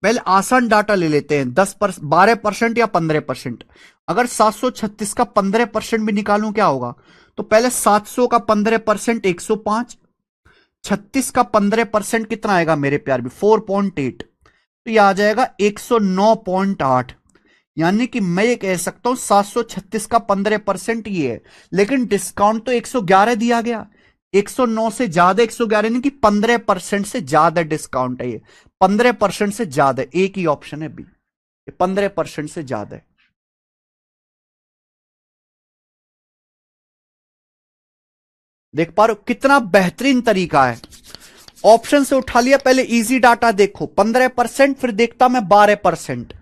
पहले आसान डाटा ले लेते हैं, 12% या 15%। अगर 736 का 15% भी निकालूं क्या होगा? तो पहले 700 का 15% 105, 36 का 15% कितना आएगा मेरे प्यार भी? 4.8, तो यह आ जाएगा 109.8। यानी कि मैं ये कह सकता हूं 736 का 15% ये है, लेकिन डिस्काउंट तो 111 दिया गया। 109 से ज्यादा 111 नहीं कि 15% से ज्यादा डिस्काउंट है ये, 15% से ज्यादा। एक ही ऑप्शन है बी, 15% से ज्यादा है। देख पा रहे हो कितना बेहतरीन तरीका है। ऑप्शन से उठा लिया, पहले इजी डाटा देखो 15%, फिर देखता मैं 12%।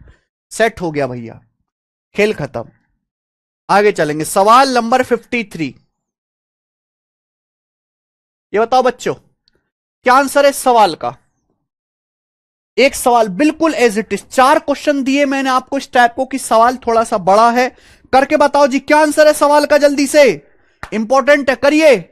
सेट हो गया भैया, खेल खत्म। आगे चलेंगे, सवाल नंबर 53। ये बताओ बच्चों, क्या आंसर है इस सवाल का? एक सवाल बिल्कुल एज इट इज, 4 क्वेश्चन दिए मैंने आपको इस टाइप को कि सवाल थोड़ा सा बड़ा है। करके बताओ जी क्या आंसर है सवाल का, जल्दी से, इंपॉर्टेंट है, करिए।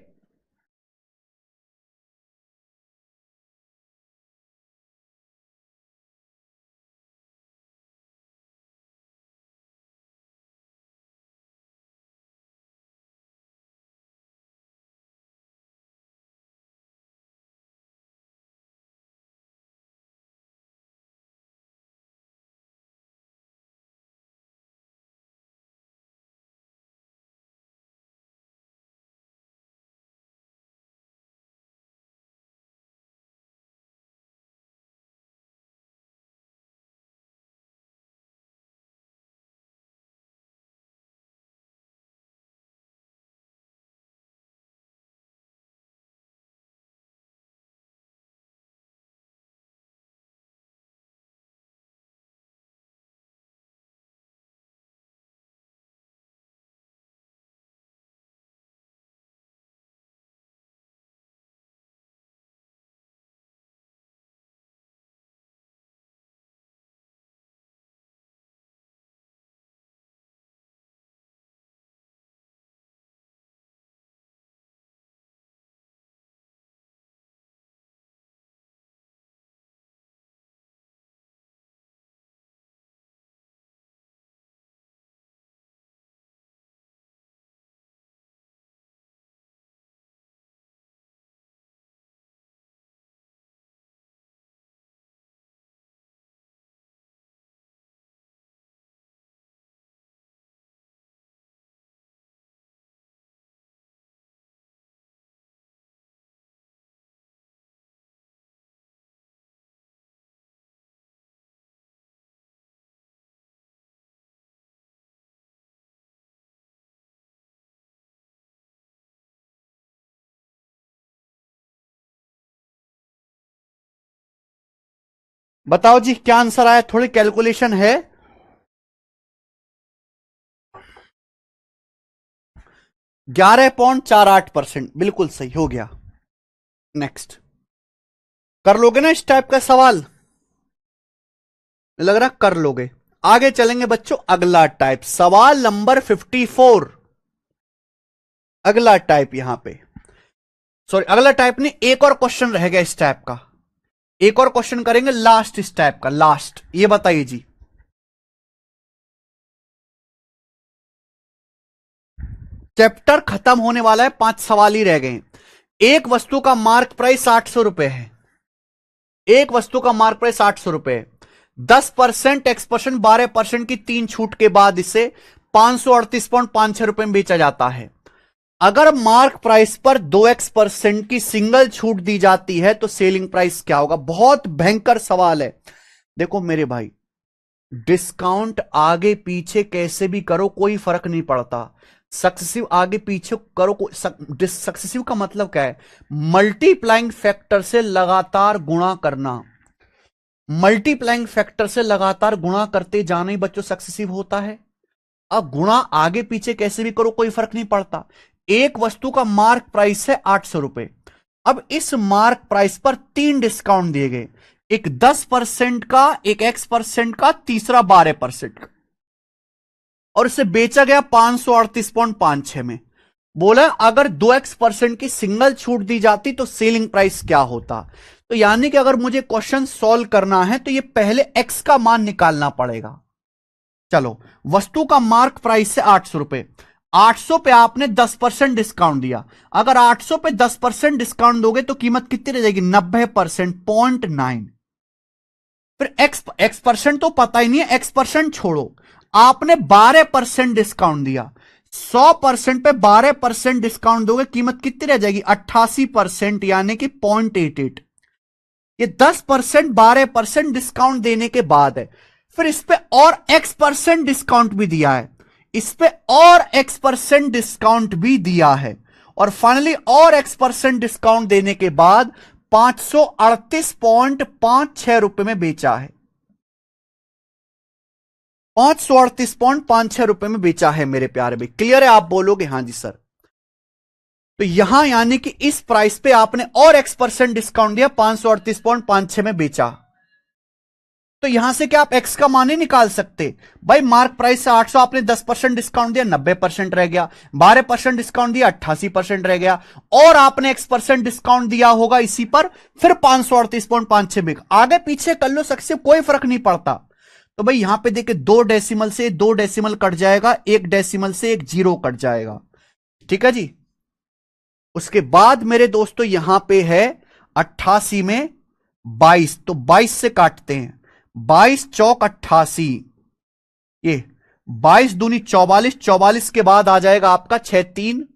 बताओ जी क्या आंसर आया, थोड़ी कैलकुलेशन है। 11.48%, बिल्कुल सही हो गया। नेक्स्ट, कर लोगे ना इस टाइप का सवाल? लग रहा कर लोगे। आगे चलेंगे बच्चों, अगला टाइप, सवाल नंबर 54। अगला टाइप यहां पे, सॉरी अगला टाइप नहीं, एक और क्वेश्चन रह गया इस टाइप का। एक और क्वेश्चन करेंगे लास्ट इस टाइप का, लास्ट। ये बताइए जी, चैप्टर खत्म होने वाला है, 5 सवाल ही रह गए। एक वस्तु का मार्क प्राइस 800 रुपए है। एक वस्तु का मार्क प्राइस 800 रुपए है। 10%, X%, 12% की 3 छूट के बाद इसे 538.56 रुपए में बेचा जाता है। अगर मार्क प्राइस पर 2x% की सिंगल छूट दी जाती है तो सेलिंग प्राइस क्या होगा? बहुत भयंकर सवाल है। देखो मेरे भाई, डिस्काउंट आगे पीछे कैसे भी करो कोई फर्क नहीं पड़ता, सक्सेसिव आगे पीछे करो को सक्सेसिव का मतलब क्या है? मल्टीप्लाइंग फैक्टर से लगातार गुणा करना। मल्टीप्लाइंग फैक्टर से लगातार गुणा करते जाना ही बच्चों सक्सेसिव होता है। अब गुणा आगे पीछे कैसे भी करो कोई फर्क नहीं पड़ता। एक वस्तु का मार्क प्राइस है 800 रुपए। अब इस मार्क प्राइस पर 3 डिस्काउंट दिए गए, एक 10% का, एक X% का, तीसरा 12% का, और इसे बेचा गया 538.56 में। बोला अगर 2X% की सिंगल छूट दी जाती तो सेलिंग प्राइस क्या होता। तो यानी कि अगर मुझे क्वेश्चन सॉल्व करना है तो ये पहले X का मान निकालना पड़ेगा। चलो, वस्तु का मार्क प्राइस है 800 रुपए। 800 पे आपने 10% डिस्काउंट दिया। अगर 800 पे 10% डिस्काउंट दोगे तो कीमत कितनी रह जाएगी? 90%, 0.9। फिर एक्स% तो पता ही नहीं है, X% छोड़ो। आपने 12% डिस्काउंट दिया। 100% पे 12% डिस्काउंट दोगे, कीमत कितनी रह जाएगी? 88%, यानी कि 0.88। ये 10% 12% डिस्काउंट देने के बाद है। फिर इस पे और X% डिस्काउंट भी दिया है, इस पे और X% डिस्काउंट भी दिया है, और फाइनली और X% डिस्काउंट देने के बाद 538.56 रुपए में बेचा है। 538.56 रुपए में बेचा है मेरे प्यारे भाई। क्लियर है? आप बोलोगे हाँ जी सर। तो यहां यानी कि इस प्राइस पे आपने और X% डिस्काउंट दिया, 538.56 में बेचा। तो यहां से क्या आप X का मान ही निकाल सकते भाई? मार्क प्राइस से 800, आपने 10% डिस्काउंट दिया, 90% रह गया। 12% डिस्काउंट दिया, 88% रह गया। और आपने X% डिस्काउंट दिया होगा इसी पर, फिर 538.56 में। आगे पीछे कर लो सक्सेस, कोई फर्क नहीं पड़ता। तो भाई यहां पे देखिए 2 डेसिमल से 2 डेसिमल कट जाएगा, 1 डेसिमल से 1 जीरो कट जाएगा। ठीक है जी। उसके बाद मेरे दोस्तों यहां पे है 88 में 22, तो 22 से काटते हैं। 22 चौक 88, ये 22 दूनी 44, 44 के बाद आ जाएगा आपका 6 3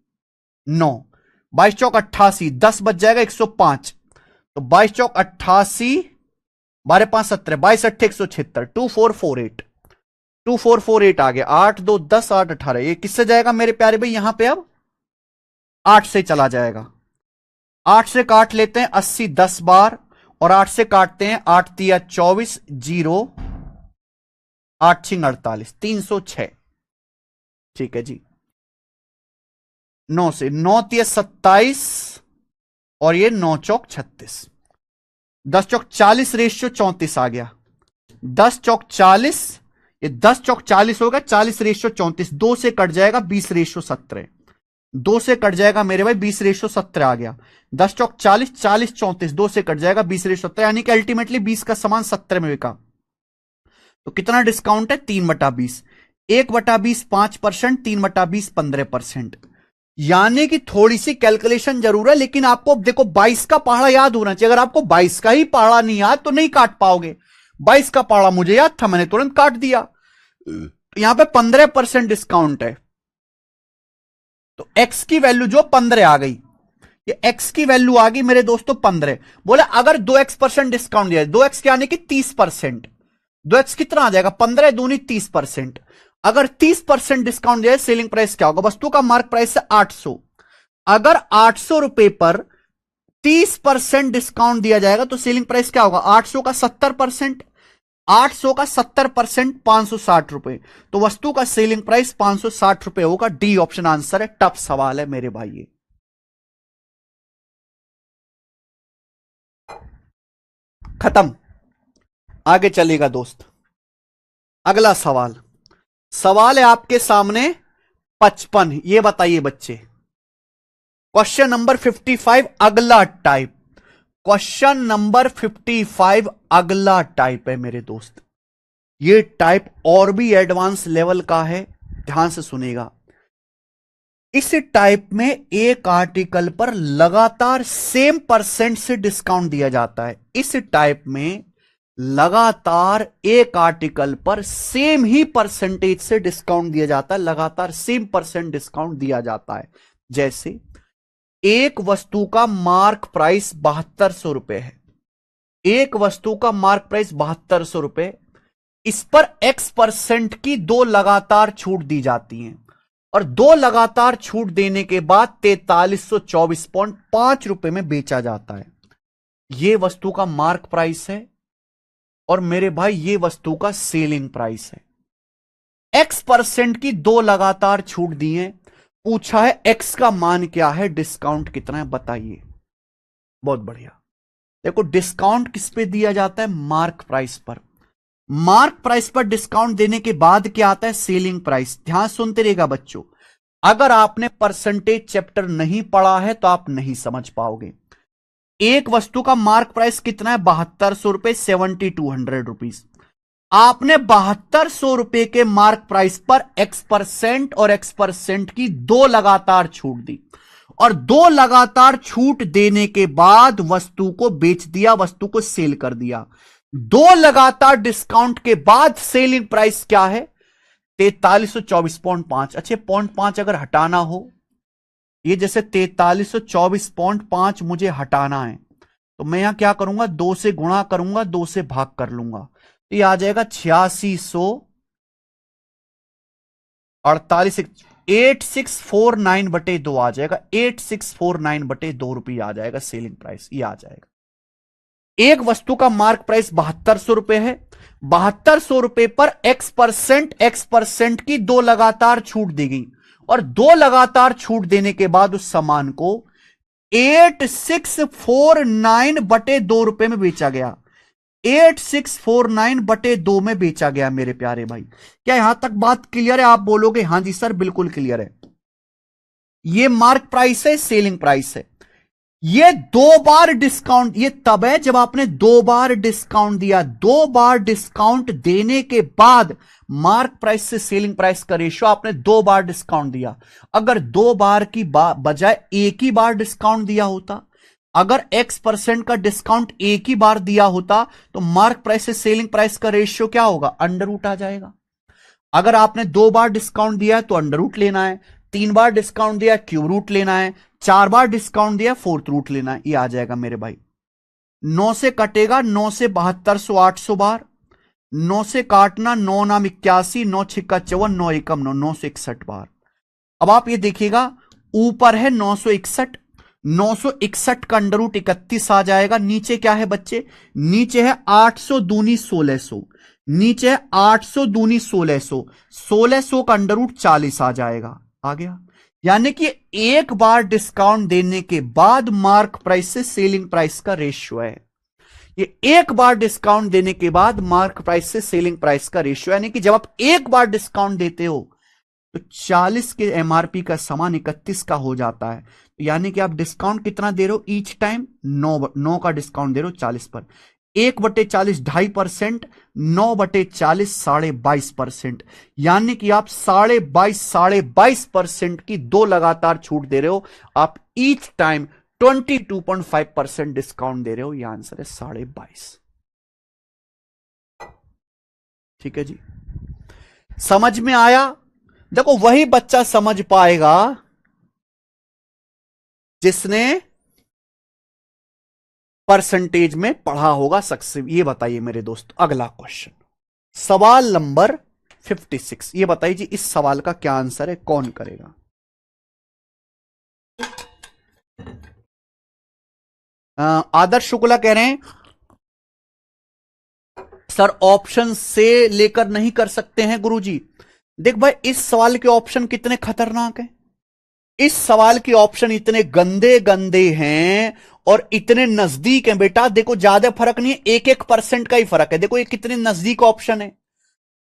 9, 22 चौक 88, 10 बच जाएगा 105। तो 22 चौक 88, 12 5 17, 22 8 176, 2448, 2448 आ गया। 8 2 10 8 18, ये किससे जाएगा मेरे प्यारे भाई? यहां पे अब 8 से चला जाएगा। 8 से काट लेते हैं 80 10 बार, और 8 से काटते हैं 8 तिया 24, 0 8 छिंग 48, 306। ठीक है जी। 9 से 9 तिया 27, और ये 9 चौक 36, 10 चौक 40 रेशियो 34 आ गया। 10 चौक 40, ये 10 चौक 40 होगा, 40 रेशियो 34, 2 से कट जाएगा 20 रेशियो 17, 2 से कट जाएगा मेरे भाई 20 रेशियो 17 आ गया। 10 चौक 40, 40 34, 2 से कट जाएगा 20 रेशियो 17, यानी कि अल्टीमेटली 20 का सामान 17 में बिका। तो कितना डिस्काउंट है? 3/20। 1/20 5%, 3/20 15%। यानी कि थोड़ी सी कैलकुलेशन जरूर है, लेकिन आपको देखो 22 का पहाड़ा याद होना चाहिए। अगर आपको 22 का ही पहाड़ा नहीं याद तो नहीं काट पाओगे। 22 का पहाड़ा मुझे याद था, मैंने तुरंत काट दिया। यहां पे 15% डिस्काउंट है, तो x की वैल्यू जो 15 आ गई, ये x की वैल्यू आ गई मेरे दोस्तों 15। बोले अगर 2x% डिस्काउंट दिया, 2x यानी कि 30%, 2x कितना आ जाएगा? 15 दूनी 30%। अगर 30% डिस्काउंट दिया, सेलिंग प्राइस क्या होगा? वस्तु का मार्क प्राइस है 800। अगर 800 रुपए पर 30% डिस्काउंट दिया जाएगा तो सेलिंग प्राइस क्या होगा? 800 का 70%, 800 का 70% 560 रुपए। तो वस्तु का सेलिंग प्राइस 560 रुपए होगा। डी ऑप्शन आंसर है। टफ सवाल है मेरे भाई। खत्म, आगे चलेगा दोस्त। अगला सवाल, सवाल है आपके सामने 55। ये बताइए बच्चे, क्वेश्चन नंबर 55 अगला टाइप। क्वेश्चन नंबर 55 अगला टाइप है मेरे दोस्त। ये टाइप और भी एडवांस लेवल का है, ध्यान से सुनेगा। इस टाइप में एक आर्टिकल पर लगातार सेम परसेंट से डिस्काउंट दिया जाता है। इस टाइप में लगातार एक आर्टिकल पर सेम ही परसेंटेज से डिस्काउंट दिया जाता है, लगातार सेम परसेंट डिस्काउंट दिया जाता है। जैसे एक वस्तु का मार्क प्राइस 7200 रुपए है, एक वस्तु का मार्क प्राइस 7200 रुपए, इस पर X% की 2 लगातार छूट दी जाती हैं। और 2 लगातार छूट देने के बाद 4324.5 रुपए में बेचा जाता है। यह वस्तु का मार्क प्राइस है और मेरे भाई ये वस्तु का सेलिंग प्राइस है। X% की 2 लगातार छूट दी है, पूछा है X का मान क्या है, डिस्काउंट कितना है बताइए। बहुत बढ़िया। देखो डिस्काउंट किस पे दिया जाता है, मार्क प्राइस पर। मार्क प्राइस पर डिस्काउंट देने के बाद क्या आता है, सेलिंग प्राइस। ध्यान सुनते रहिएगा बच्चों, अगर आपने परसेंटेज चैप्टर नहीं पढ़ा है तो आप नहीं समझ पाओगे। एक वस्तु का मार्क प्राइस कितना है, 7200 रुपए, 7200 रुपीज। आपने 7200 रुपए के मार्क प्राइस पर X% और X% की 2 लगातार छूट दी और 2 लगातार छूट देने के बाद वस्तु को बेच दिया, वस्तु को सेल कर दिया। 2 लगातार डिस्काउंट के बाद सेलिंग प्राइस क्या है, 4324.5। अच्छे 0.5 अगर हटाना हो, ये जैसे 4324.5 मुझे हटाना है तो मैं यहां क्या करूंगा, 2 से गुणा करूंगा, 2 से भाग कर लूंगा, तो ये आ जाएगा 8648, 8649/2 आ जाएगा, 8649/2 रुपये आ जाएगा सेलिंग प्राइस, ये आ जाएगा। एक वस्तु का मार्क प्राइस 7200 रुपए है, 7200 रुपए पर X% की 2 लगातार छूट दी गई और 2 लगातार छूट देने के बाद उस सामान को 8649/2 रुपए में बेचा गया। 8649/2 में बेचा गया मेरे प्यारे भाई। क्या यहां तक बात क्लियर है? आप बोलोगे हां जी सर बिल्कुल क्लियर है। ये मार्क प्राइस है, सेलिंग प्राइस है। ये 2 बार डिस्काउंट, ये तब है जब आपने 2 बार डिस्काउंट दिया। 2 बार डिस्काउंट देने के बाद मार्क प्राइस से सेलिंग प्राइस का रेशियो, आपने 2 बार डिस्काउंट दिया। अगर 2 बार की बजाय एक ही बार डिस्काउंट दिया होता, अगर X% का डिस्काउंट एक ही बार दिया होता तो मार्क प्राइस से सेलिंग प्राइस का रेशियो क्या होगा, अंडर रूट आ जाएगा। अगर आपने 2 बार डिस्काउंट दिया है तो अंडर रूट लेना है, 3 बार डिस्काउंट दिया क्यूब रूट लेना है, 4 बार डिस्काउंट दिया 4th रूट लेना है। ये आ जाएगा मेरे भाई। 9 से कटेगा, 9 से 7200 800 बार, 9 से काटना, 9 नाम 81, 9 छिक्का 54, 9 एकम 9, 961 बार। अब आप ये देखिएगा, ऊपर है 961, 961 का अंडर रूट 31 आ जाएगा। नीचे क्या है बच्चे, नीचे है 800 दूनी 1600, नीचे है 800 दूनी 1600, 1600 का अंडर रूट 40 आ जाएगा। आ गया, यानी कि एक बार डिस्काउंट देने के बाद मार्क प्राइस से सेलिंग प्राइस का रेशियो है। ये एक बार डिस्काउंट देने के बाद मार्क प्राइस से सेलिंग प्राइस का रेशियो, यानी कि जब आप एक बार डिस्काउंट देते हो तो 40 के एमआरपी का सामान 31 का हो जाता है। यानी कि आप डिस्काउंट कितना दे रहे हो ईच टाइम, 9 का डिस्काउंट दे रहे हो 40 पर। 1/40 2.5%, 9/40 22.5%, यानी कि आप 22.5% की 2 लगातार छूट दे रहे हो। आप ईच टाइम 22.5% डिस्काउंट दे रहे हो। यह आंसर है 22.5। ठीक है जी, समझ में आया? देखो वही बच्चा समझ पाएगा जिसने परसेंटेज में पढ़ा होगा सक्सेस। ये बताइए मेरे दोस्त, अगला क्वेश्चन, सवाल नंबर 56। ये बताइए जी, इस सवाल का क्या आंसर है, कौन करेगा? आदर्श शुक्ला कह रहे हैं सर ऑप्शन से लेकर नहीं कर सकते हैं गुरुजी। देख भाई, इस सवाल के ऑप्शन कितने खतरनाक हैं। इस सवाल के ऑप्शन इतने गंदे गंदे हैं और इतने नजदीक हैं बेटा। देखो ज्यादा फर्क नहीं है, 1% का ही फर्क है। देखो ये कितने नजदीक ऑप्शन है।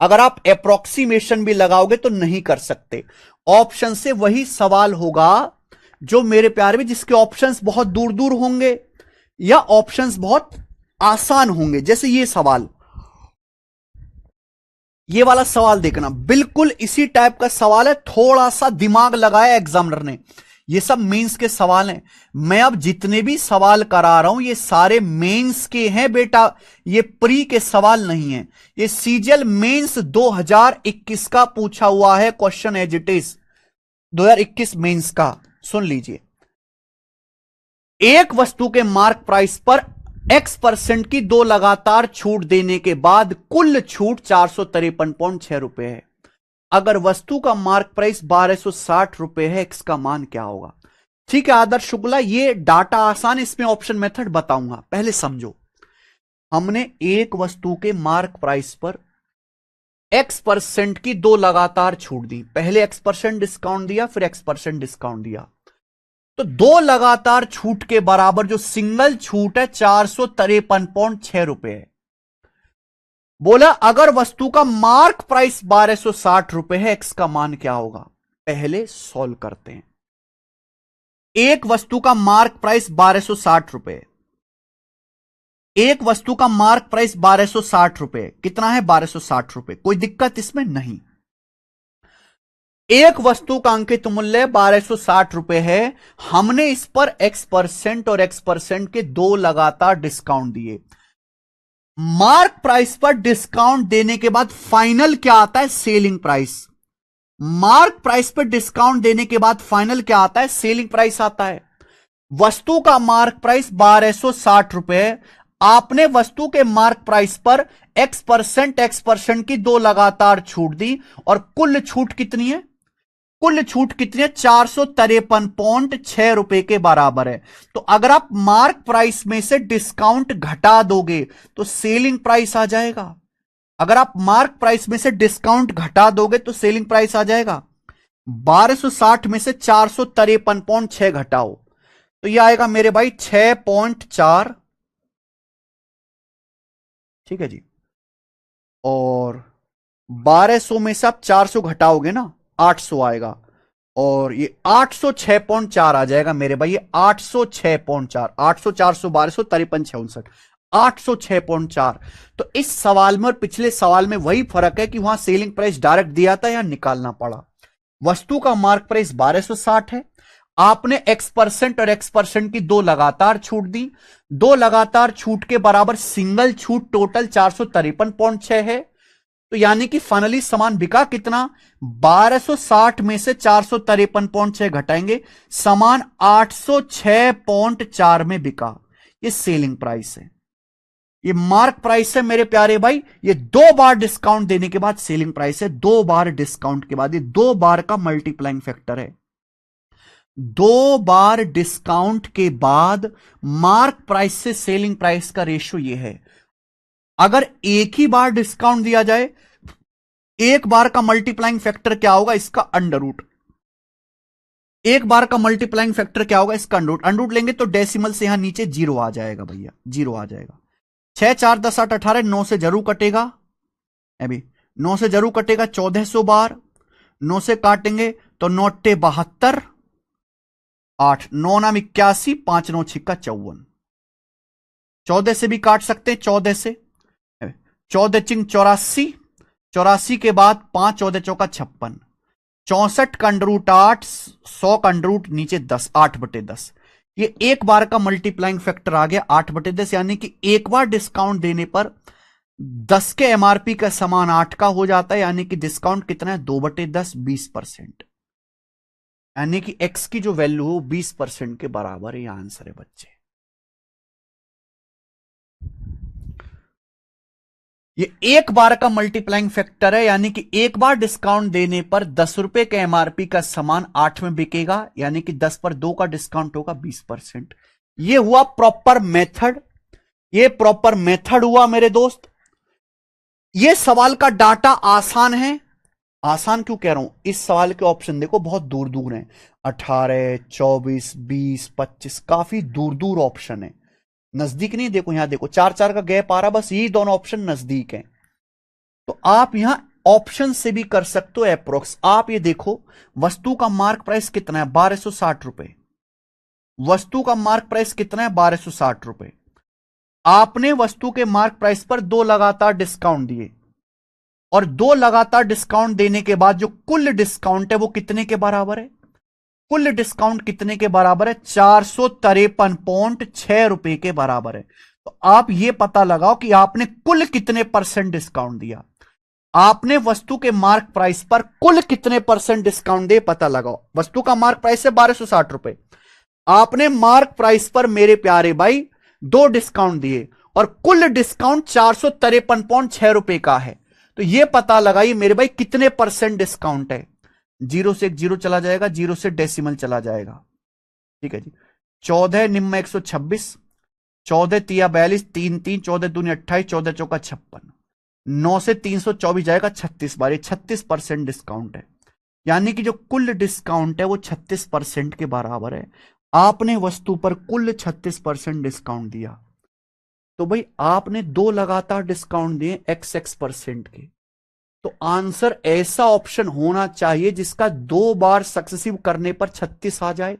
अगर आप अप्रोक्सीमेशन भी लगाओगे तो नहीं कर सकते। ऑप्शन से वही सवाल होगा जो मेरे प्यारे में, जिसके ऑप्शंस बहुत दूर दूर होंगे या ऑप्शंस बहुत आसान होंगे। जैसे ये सवाल, ये वाला सवाल देखना, बिल्कुल इसी टाइप का सवाल है। थोड़ा सा दिमाग लगाया एग्जामिनर ने। ये सब मेंस के सवाल हैं। मैं अब जितने भी सवाल करा रहा हूं ये सारे मेंस के हैं बेटा, ये प्री के सवाल नहीं है। ये सीजीएल मेंस 2021 का पूछा हुआ है question, as it is 2021 mains का। सुन लीजिए, एक वस्तु के मार्क प्राइस पर X% की 2 लगातार छूट देने के बाद कुल छूट 453.6 रुपए है। अगर वस्तु का मार्क प्राइस 1260 रुपए है, एक्स का मान क्या होगा। ठीक है आदर्श शुक्ला, ये डाटा आसान, इसमें ऑप्शन मेथड बताऊंगा, पहले समझो। हमने एक वस्तु के मार्क प्राइस पर x% की दो लगातार छूट दी, पहले x% डिस्काउंट दिया, फिर x% डिस्काउंट दिया, तो दो लगातार छूट के बराबर जो सिंगल छूट है 453.6 रुपए है। बोला अगर वस्तु का मार्क प्राइस 1260 रुपए है, एक्स का मान क्या होगा। पहले सॉल्व करते हैं। एक वस्तु का मार्क प्राइस 1260 रुपए, एक वस्तु का मार्क प्राइस 1260 रुपए, कितना है 1260 रुपए, कोई दिक्कत इसमें नहीं। एक वस्तु का अंकित मूल्य 1260 रुपए है, हमने इस पर x% और x% के दो लगातार डिस्काउंट दिए। मार्क प्राइस पर डिस्काउंट देने के बाद फाइनल क्या आता है, सेलिंग प्राइस। मार्क प्राइस पर डिस्काउंट देने के बाद फाइनल क्या आता है, सेलिंग प्राइस आता है। वस्तु का मार्क प्राइस 1260 रुपए है, आपने वस्तु के मार्क प्राइस पर x% की दो लगातार छूट दी, और कुल छूट कितनी है, कुल छूट कितनी है 453.6 रुपए के बराबर है। तो अगर आप मार्क प्राइस में से डिस्काउंट घटा दोगे तो सेलिंग प्राइस आ जाएगा। अगर आप मार्क प्राइस में से डिस्काउंट घटा दोगे तो सेलिंग प्राइस आ जाएगा। 1260 में से 453.6 घटाओ तो यह आएगा मेरे भाई 6.4, ठीक है जी। और 1200 में से आप 400 घटाओगे ना, 800 आएगा, और ये 806.4 आ जाएगा मेरे भाई, ये 806.4, 800 400 1200 53 659, 806.4। तो इस सवाल में और पिछले सवाल में वही फर्क है कि वहां सेलिंग प्राइस डायरेक्ट दिया था या निकालना पड़ा। वस्तु का मार्क प्राइस 1260 है, आपने x% और x% की दो लगातार छूट दी, दो लगातार छूट के बराबर सिंगल छूट टोटल 453.6 है, तो यानी कि फाइनली सामान बिका कितना, 1260 में से 453.6 घटाएंगे, सामान 806.4 में बिका। ये सेलिंग प्राइस है, ये मार्क प्राइस है मेरे प्यारे भाई। ये दो बार डिस्काउंट देने के बाद सेलिंग प्राइस है, दो बार डिस्काउंट के बाद, ये दो बार का मल्टीप्लाइंग फैक्टर है। दो बार डिस्काउंट के बाद मार्क प्राइस से सेलिंग प्राइस का रेशियो ये है। अगर एक ही बार डिस्काउंट दिया जाए, एक बार का मल्टीप्लाइंग फैक्टर क्या होगा, इसका अंडर रूट। एक बार का मल्टीप्लाइंग फैक्टर क्या होगा, इसका अंडर रूट। अंडर रूट लेंगे तो डेसिमल से यहां नीचे 0 आ जाएगा भैया, 0 आ जाएगा। 6 4 10 8 18, 9 से जरूर कटेगा, अभी 9 से जरूर कटेगा 1400 बार, 9 से काटेंगे तो 9 72, 8 9 नाम 81, 5 9 6 54, 14 से भी काट सकते हैं, 14 से 14 चिंग 84, 84 के बाद 5 14 चौका 56, 64 का अंडर रूट 8, 100 का अंडर रूट नीचे 10, 8/10। ये एक बार का मल्टीप्लाइंग फैक्टर आ गया 8/10, यानी कि एक बार डिस्काउंट देने पर 10 के एमआरपी का समान 8 का हो जाता है, यानी कि डिस्काउंट कितना है 2/10, 20%, यानी कि एक्स की जो वैल्यू हो 20% के बराबर है। यह आंसर है बच्चे। ये एक बार का मल्टीप्लाइंग फैक्टर है, यानी कि एक बार डिस्काउंट देने पर 10 रुपए के एमआरपी का सामान 8 में बिकेगा, यानी कि 10 पर 2 का डिस्काउंट होगा 20%। ये हुआ प्रॉपर मेथड, ये प्रॉपर मेथड हुआ मेरे दोस्त। ये सवाल का डाटा आसान है। आसान क्यों कह रहा हूं, इस सवाल के ऑप्शन देखो बहुत दूर दूर हैं, 18 24 20 25, काफी दूर दूर ऑप्शन है, नजदीक नहीं। देखो यहां देखो 4 4 का गैप आ रहा, बस यही दोनों ऑप्शन नजदीक हैं। तो आप यहां ऑप्शन से भी कर सकते हो अप्रोक्स। आप ये देखो वस्तु का मार्क प्राइस कितना है 1260 रुपए, वस्तु का मार्क प्राइस कितना है 1260 रुपए। आपने वस्तु के मार्क प्राइस पर दो लगातार डिस्काउंट दिए, और दो लगातार डिस्काउंट देने के बाद जो कुल डिस्काउंट है वो कितने के बराबर है, कुल डिस्काउंट कितने के बराबर है 453.6 रुपए के बराबर है। तो आप ये पता लगाओ कि आपने कुल कितने परसेंट डिस्काउंट दिया, आपने वस्तु के मार्क प्राइस पर कुल कितने परसेंट डिस्काउंट दिए पता लगाओ। वस्तु का मार्क प्राइस है 1260 रुपए, आपने मार्क प्राइस पर मेरे प्यारे भाई दो डिस्काउंट दिए, और कुल डिस्काउंट 453.6 रुपए का है। तो ये पता लगाइए मेरे भाई कितने परसेंट डिस्काउंट है। जीरो से एक जीरो चला जाएगा, जीरो से डेसिमल चला जाएगा। ठीक है जी। 14 निम्न 126, 14 तिया 42, 3 3, 14 दूनी 28, 14 चौका 56, 9 से 324 जाएगा 36 बार, 36% डिस्काउंट है। यानी कि जो कुल डिस्काउंट है वो 36% के बराबर है। आपने वस्तु पर कुल 36% डिस्काउंट दिया, तो भाई आपने दो लगातार डिस्काउंट दिए XX% के। तो आंसर ऐसा ऑप्शन होना चाहिए जिसका दो बार सक्सेसिव करने पर 36 आ जाए।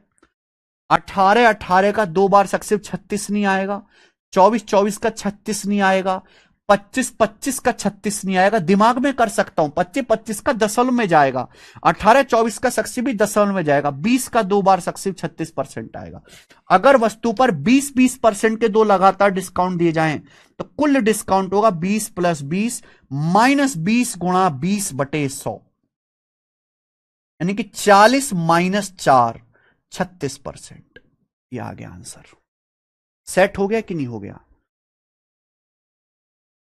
18 18 का दो बार सक्सेसिव 36 नहीं आएगा, 24 24 का 36 नहीं आएगा, 25 25 का 36 नहीं आएगा। दिमाग में कर सकता हूं, 25 25 का दशमलव में जाएगा, 18 24 का सक्सेसिव भी दशमलव में जाएगा, 20 का दो बार सक्सेसिव 36% आएगा। अगर वस्तु पर 20% के दो लगातार डिस्काउंट दिए जाएं तो कुल डिस्काउंट होगा 20 + 20 - 20 गुणा 20/100, यानी कि 40 - 4 36%। ये आ गया आंसर। सेट हो गया कि नहीं हो गया?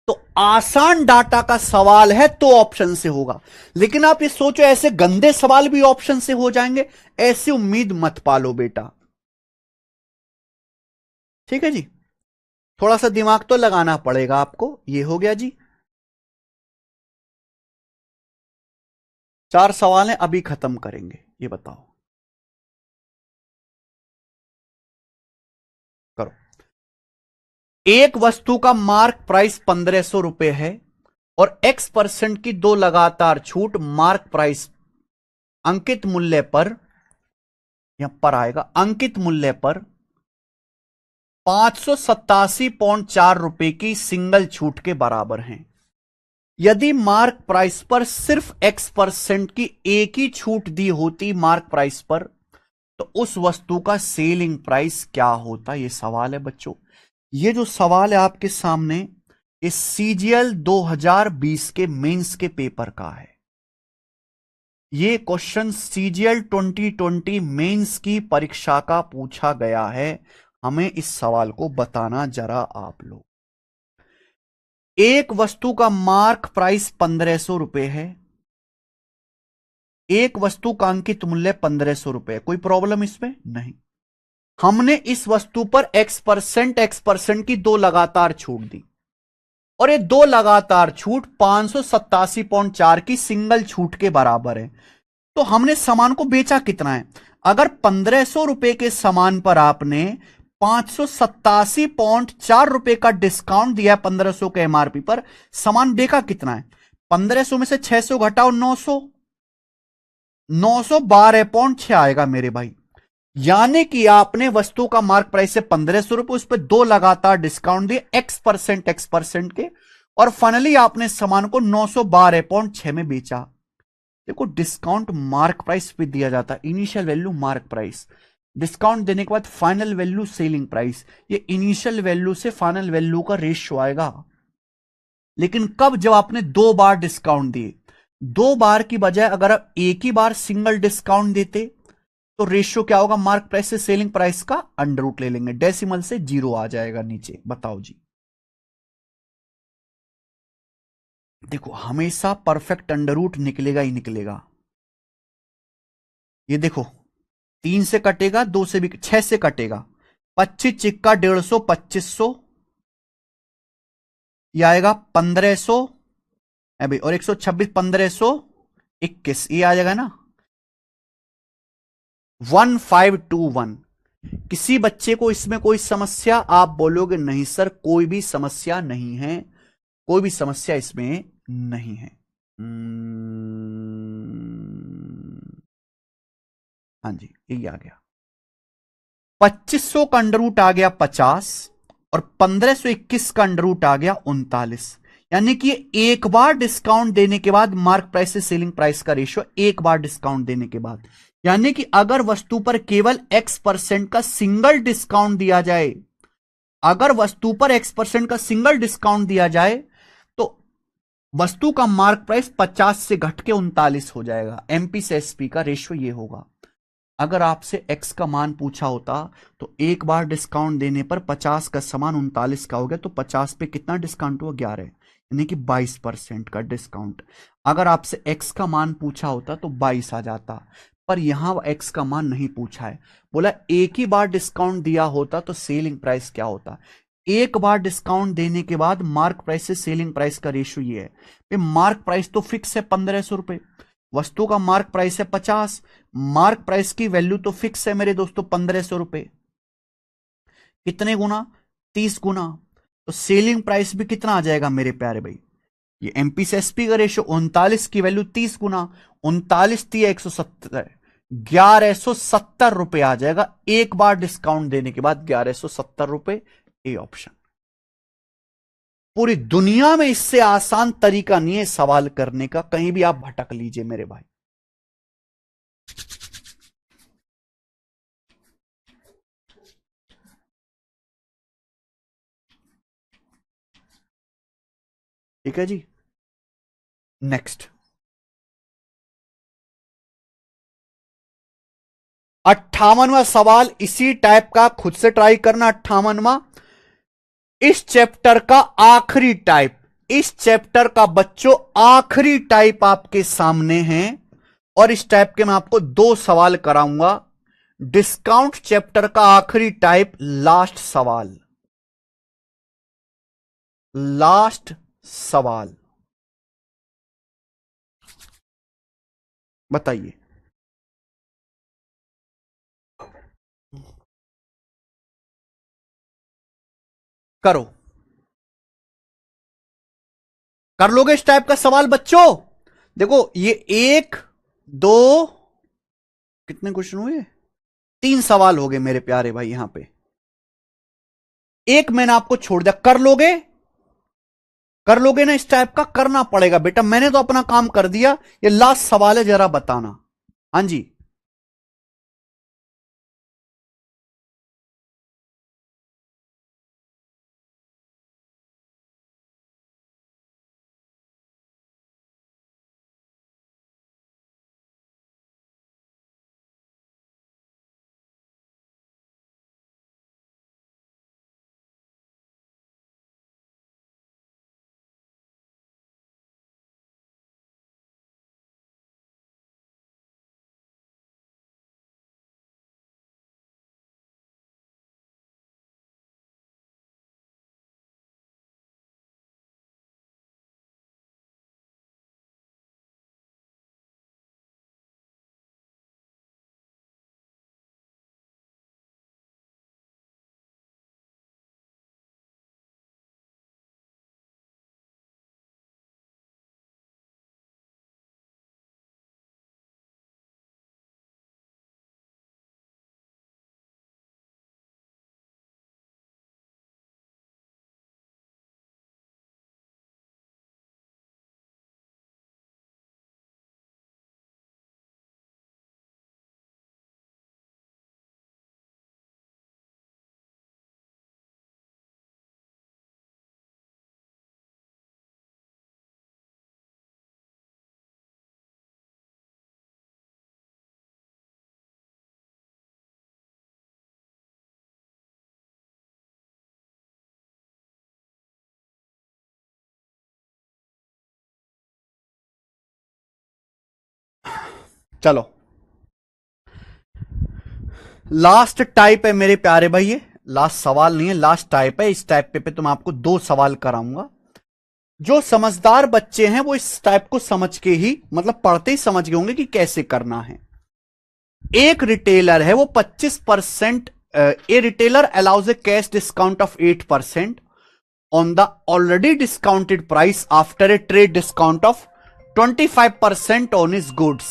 तो आसान डाटा का सवाल है तो ऑप्शन से होगा, लेकिन आप ये सोचो ऐसे गंदे सवाल भी ऑप्शन से हो जाएंगे, ऐसी उम्मीद मत पालो बेटा। ठीक है जी, थोड़ा सा दिमाग तो लगाना पड़ेगा आपको। ये हो गया जी। 4 सवाल हैं, अभी खत्म करेंगे। ये बताओ, करो। एक वस्तु का मार्क प्राइस 1500 रुपए है और X% की दो लगातार छूट मार्क प्राइस अंकित मूल्य पर, यहां पर आएगा अंकित मूल्य पर 587.4 रुपए की सिंगल छूट के बराबर हैं। यदि मार्क प्राइस पर सिर्फ X% की एक ही छूट दी होती मार्क प्राइस पर, तो उस वस्तु का सेलिंग प्राइस क्या होता? यह सवाल है बच्चों। ये जो सवाल है आपके सामने, ये CGL 2020 के मेंस के पेपर का है। ये क्वेश्चन CGL 2020 मेंस की परीक्षा का पूछा गया है। हमें इस सवाल को बताना जरा आप लोग। एक वस्तु का मार्क प्राइस 1500 रुपए है, एक वस्तु का अंकित मूल्य 1500 रुपए। कोई प्रॉब्लम इसमें नहीं। हमने इस वस्तु पर X% की दो लगातार छूट दी और ये दो लगातार छूट 587.4 की सिंगल छूट के बराबर है। तो हमने सामान को बेचा कितना है? अगर 1500 रुपए के सामान पर आपने 587.4 रुपए का डिस्काउंट दिया है 1500 के MRP पर, सामान बेचा कितना है? 1500 में से 600 घटाओ 900, 912.6 आएगा मेरे भाई। यानी कि आपने वस्तु का मार्क प्राइस से 1500 रुपए, उस पर दो लगातार डिस्काउंट दिए X% के, और फाइनली आपने सामान को 912.6 में बेचा। देखो, डिस्काउंट मार्क प्राइस पे दिया जाता है, initial value mark price, discount देने के बाद फाइनल वैल्यू सेलिंग प्राइस। ये इनिशियल वैल्यू से फाइनल वैल्यू का रेशियो आएगा। लेकिन कब? जब आपने दो बार डिस्काउंट दिए। दो बार की बजाय अगर आप एक ही बार सिंगल डिस्काउंट देते तो रेशियो क्या होगा? मार्क प्राइस से सेलिंग प्राइस का अंडर रूट ले लेंगे, डेसिमल से 0 आ जाएगा नीचे। बताओ जी। देखो, हमेशा परफेक्ट अंडर रूट निकलेगा ही निकलेगा। ये देखो, 3 से कटेगा, 2 से भी, 6 से कटेगा, 25 चिक्का 150, 2500, ये आएगा 1500 अभी, और 126 1521, ये आ जाएगा ना 1521। किसी बच्चे को इसमें कोई समस्या? आप बोलोगे नहीं सर, कोई भी समस्या नहीं है, कोई भी समस्या इसमें नहीं है। हाँ जी, यही आ गया। 2500 का अंडर रूट आ गया 50 और 1521 का अंडर रूट आ गया 39। यानी कि एक बार डिस्काउंट देने के बाद मार्क प्राइस से सेलिंग प्राइस का रेशियो, एक बार डिस्काउंट देने के बाद। यानी कि अगर वस्तु पर केवल X% का सिंगल डिस्काउंट दिया जाए, अगर वस्तु पर X% का सिंगल डिस्काउंट दिया जाए तो वस्तु का मार्क प्राइस 50 से घट के 39 हो जाएगा। MP से SP का रेशियो ये होगा। अगर आपसे X का मान पूछा होता तो एक बार डिस्काउंट देने पर 50 का समान 39 का हो गया, तो 50 पे कितना डिस्काउंट हुआ? 11। यानी कि 22% का डिस्काउंट। अगर आपसे एक्स का मान पूछा होता तो 22 आ जाता, पर यहां एक्स का मान नहीं पूछा है। बोला एक ही बार डिस्काउंट दिया होता तो सेलिंग प्राइस क्या होता। एक बार डिस्काउंट देने के बाद मार्क प्राइस से सेलिंग प्राइस का रेशियो ये है। मार्क प्राइस तो फिक्स है 1500 रुपए, वस्तु का मार्क प्राइस है 50, मार्क प्राइस की वैल्यू तो फिक्स है मेरे दोस्तों 1500 रुपए। कितने गुना? 30 गुना। तो सेलिंग प्राइस भी कितना आ जाएगा मेरे प्यारे भाई? ये एमपी से एसपी का रेशियो 39 की वैल्यू 30 गुना, 39 थी 170, 1170 रुपए आ जाएगा एक बार डिस्काउंट देने के बाद, 1170 रुपए। A option. पूरी दुनिया में इससे आसान तरीका नहीं है सवाल करने का, कहीं भी आप भटक लीजिए मेरे भाई। ठीक है जी, नेक्स्ट। 58वां सवाल इसी टाइप का, खुद से ट्राई करना। 58वां, इस चैप्टर का आखिरी टाइप, इस चैप्टर का बच्चों आखिरी टाइप आपके सामने है, और इस टाइप के मैं आपको दो सवाल कराऊंगा। डिस्काउंट चैप्टर का आखिरी टाइप, लास्ट सवाल, लास्ट सवाल। बताइए। करो, कर लोगे इस टाइप का सवाल बच्चों? देखो ये एक, दो, कितने क्वेश्चन हुए? तीन सवाल हो गए मेरे प्यारे भाई यहां पे। एक मैंने आपको छोड़ दिया, कर लोगे? कर लोगे ना? इस टाइप का करना पड़ेगा बेटा, मैंने तो अपना काम कर दिया। ये लास्ट सवाल है, जरा बताना। हाँ जी। चलो, लास्ट टाइप है मेरे प्यारे भाई, ये लास्ट सवाल नहीं है, लास्ट टाइप है। इस टाइप पे तो मैं आपको दो सवाल कराऊंगा। जो समझदार बच्चे हैं वो इस टाइप को समझ के ही, मतलब पढ़ते ही समझ गए होंगे कि कैसे करना है। एक रिटेलर है वो 25%, a retailer allows a cash discount of 8% on the already discounted price after a trade discount of 25% on his goods.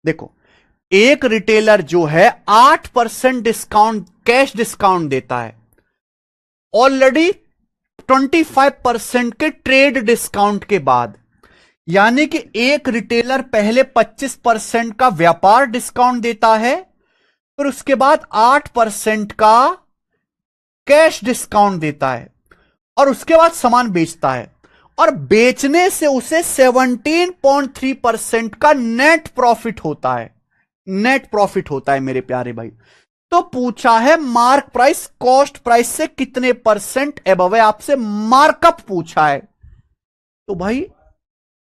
देखो, एक रिटेलर जो है 8% डिस्काउंट, कैश डिस्काउंट देता है, ऑलरेडी 25% के ट्रेड डिस्काउंट के बाद। यानी कि एक रिटेलर पहले 25% का व्यापार डिस्काउंट देता है, फिर उसके बाद 8% का कैश डिस्काउंट देता है, और उसके बाद सामान बेचता है, और बेचने से उसे 17.3% का नेट प्रॉफिट होता है। नेट प्रॉफिट होता है मेरे प्यारे भाई। तो पूछा है मार्क प्राइस कॉस्ट प्राइस से कितने परसेंट एबव है, आपसे मार्कअप पूछा है। तो भाई